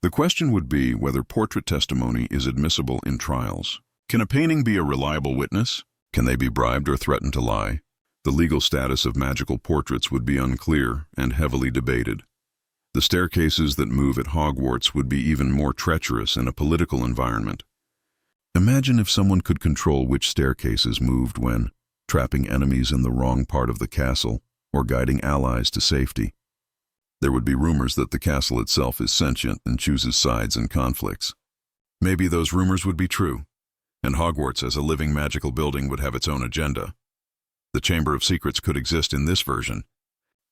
Speaker 2: The question would be whether portrait testimony is admissible in trials. Can a painting be a reliable witness? Can they be bribed or threatened to lie? The legal status of magical portraits would be unclear and heavily debated. The staircases that move at Hogwarts would be even more treacherous in a political environment. Imagine if someone could control which staircases moved when, trapping enemies in the wrong part of the castle or guiding allies to safety. There would be rumors that the castle itself is sentient and chooses sides in conflicts. Maybe those rumors would be true.
Speaker 1: and Hogwarts as a living magical building would have its own agenda. The Chamber of Secrets could exist in this version,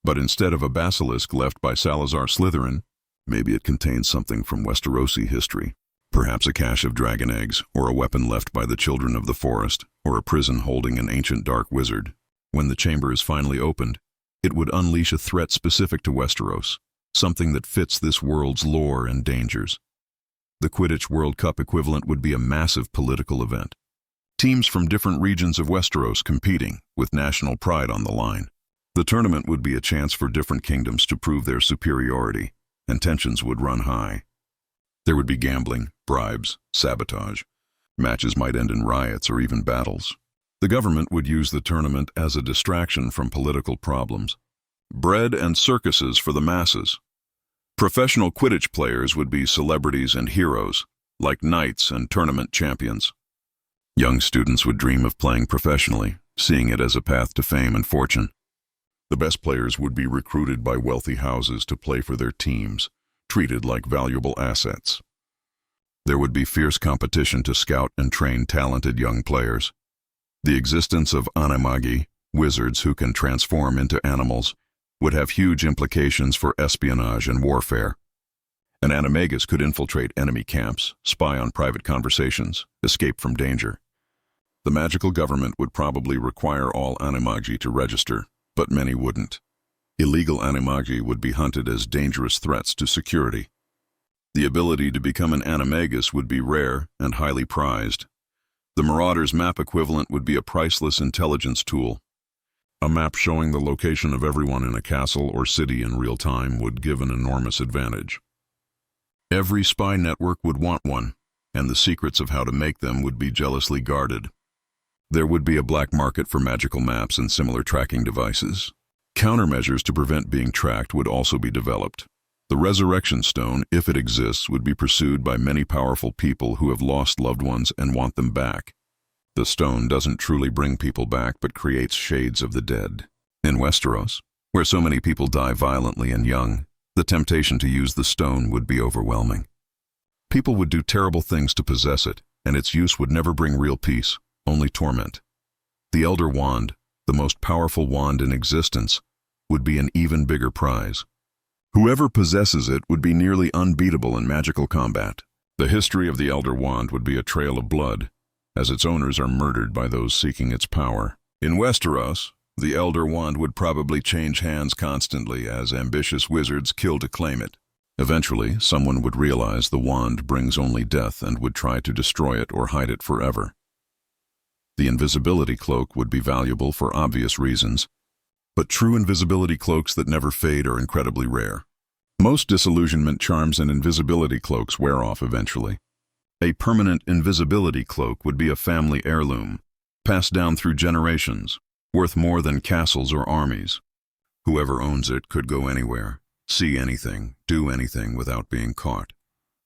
Speaker 1: but instead of a basilisk left by Salazar Slytherin, maybe it contains something from Westerosi history. Perhaps a cache of dragon eggs, or a weapon left by the children of the forest, or a prison holding an ancient dark wizard. When the chamber is finally opened, it would unleash a threat specific to Westeros, something that fits this world's lore and dangers. The Quidditch World Cup equivalent would be a massive political event. Teams from different regions of Westeros competing, with national pride on the line. The tournament would be a chance for different kingdoms to prove their superiority, and tensions would run high. There would be gambling, bribes, sabotage. Matches might end in riots or even battles. The government would use the tournament as a distraction from political problems. Bread and circuses for the masses. Professional Quidditch players would be celebrities and heroes, like knights and tournament champions. Young students would dream of playing professionally, seeing it as a path to fame and fortune. The best players would be recruited by wealthy houses to play for their teams, treated like valuable assets. There would be fierce competition to scout and train talented young players. The existence of animagi, wizards who can transform into animals, would have huge implications for espionage and warfare. An animagus could infiltrate enemy camps, spy on private conversations, escape from danger. The magical government would probably require all animagi to register, but many wouldn't. Illegal animagi would be hunted as dangerous threats to security. The ability to become an animagus would be rare and highly prized. The Marauder's map equivalent would be a priceless intelligence tool. A map showing the location of everyone in a castle or city in real time would give an enormous advantage. Every spy network would want one, and the secrets of how to make them would be jealously guarded. There would be a black market for magical maps and similar tracking devices. Countermeasures to prevent being tracked would also be developed. The Resurrection Stone, if it exists, would be pursued by many powerful people who have lost loved ones and want them back. The stone doesn't truly bring people back but creates shades of the dead. In Westeros, where so many people die violently and young, the temptation to use the stone would be overwhelming. People would do terrible things to possess it, and its use would never bring real peace, only torment. The Elder Wand, the most powerful wand in existence, would be an even bigger prize. Whoever possesses it would be nearly unbeatable in magical combat. The history of the Elder Wand would be a trail of blood, as its owners are murdered by those seeking its power. In Westeros, the Elder Wand would probably change hands constantly as ambitious wizards kill to claim it. Eventually, someone would realize the wand brings only death and would try to destroy it or hide it forever. The invisibility cloak would be valuable for obvious reasons, but true invisibility cloaks that never fade are incredibly rare. Most disillusionment charms and invisibility cloaks wear off eventually. A permanent invisibility cloak would be a family heirloom, passed down through generations, worth more than castles or armies. Whoever owns it could go anywhere, see anything, do anything without being caught.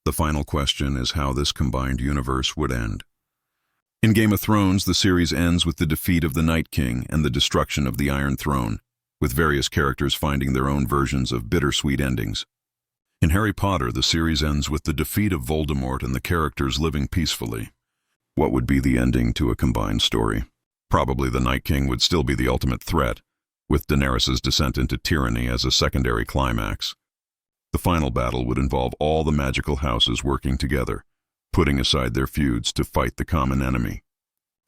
Speaker 1: The final question is how this combined universe would end. In Game of Thrones, the series ends with the defeat of the Night King and the destruction of the Iron Throne, with various characters finding their own versions of bittersweet endings. In Harry Potter, the series ends with the defeat of Voldemort and the characters living peacefully. What would be the ending to a combined story? Probably the Night King would still be the ultimate threat, with Daenerys' descent into tyranny as a secondary climax. The final battle would involve all the magical houses working together, putting aside their feuds to fight the common enemy.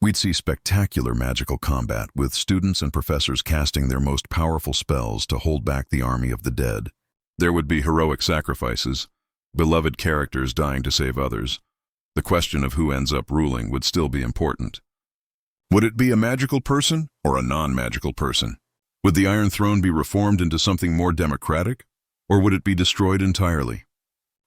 Speaker 1: We'd see spectacular magical combat, with students and professors casting their most powerful spells to hold back the army of the dead. There would be heroic sacrifices, beloved characters dying to save others. The question of who ends up ruling would still be important. Would it be a magical person or a non-magical person? Would the Iron Throne be reformed into something more democratic, or would it be destroyed entirely?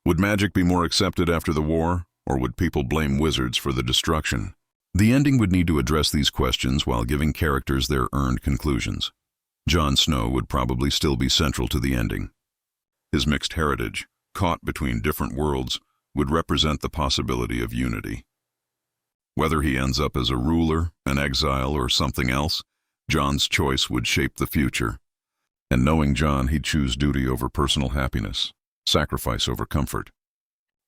Speaker 1: Would magic be more accepted after the war, or would people blame wizards for the destruction? The ending would need to address these questions while giving characters their earned conclusions. Jon Snow would probably still be central to the ending. His mixed heritage, caught between different worlds, would represent the possibility of unity. Whether he ends up as a ruler, an exile, or something else, Jon's choice would shape the future. And knowing Jon, he'd choose duty over personal happiness, sacrifice over comfort.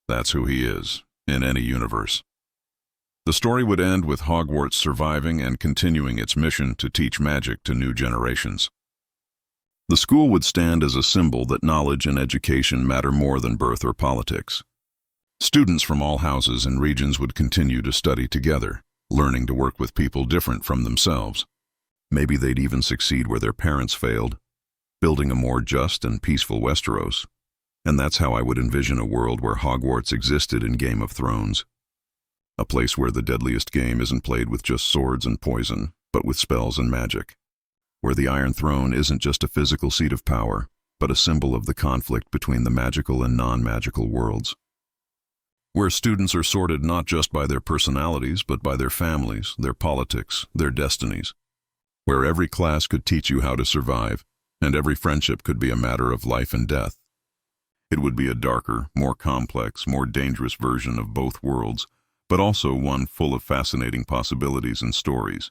Speaker 1: That's who he is, in any universe. The story would end with Hogwarts surviving and continuing its mission to teach magic to new generations. The school would stand as a symbol that knowledge and education matter more than birth or politics. Students from all houses and regions would continue to study together, learning to work with people different from themselves. Maybe they'd even succeed where their parents failed, building a more just and peaceful Westeros. And that's how I would envision a world where Hogwarts existed in Game of Thrones. A place where the deadliest game isn't played with just swords and poison, but with spells and magic. Where the Iron Throne isn't just a physical seat of power, but a symbol of the conflict between the magical and non-magical worlds. Where students are sorted not just by their personalities, but by their families, their politics, their destinies. Where every class could teach you how to survive, and every friendship could be a matter of life and death. It would be a darker, more complex, more dangerous version of both worlds, but also one full of fascinating possibilities and stories.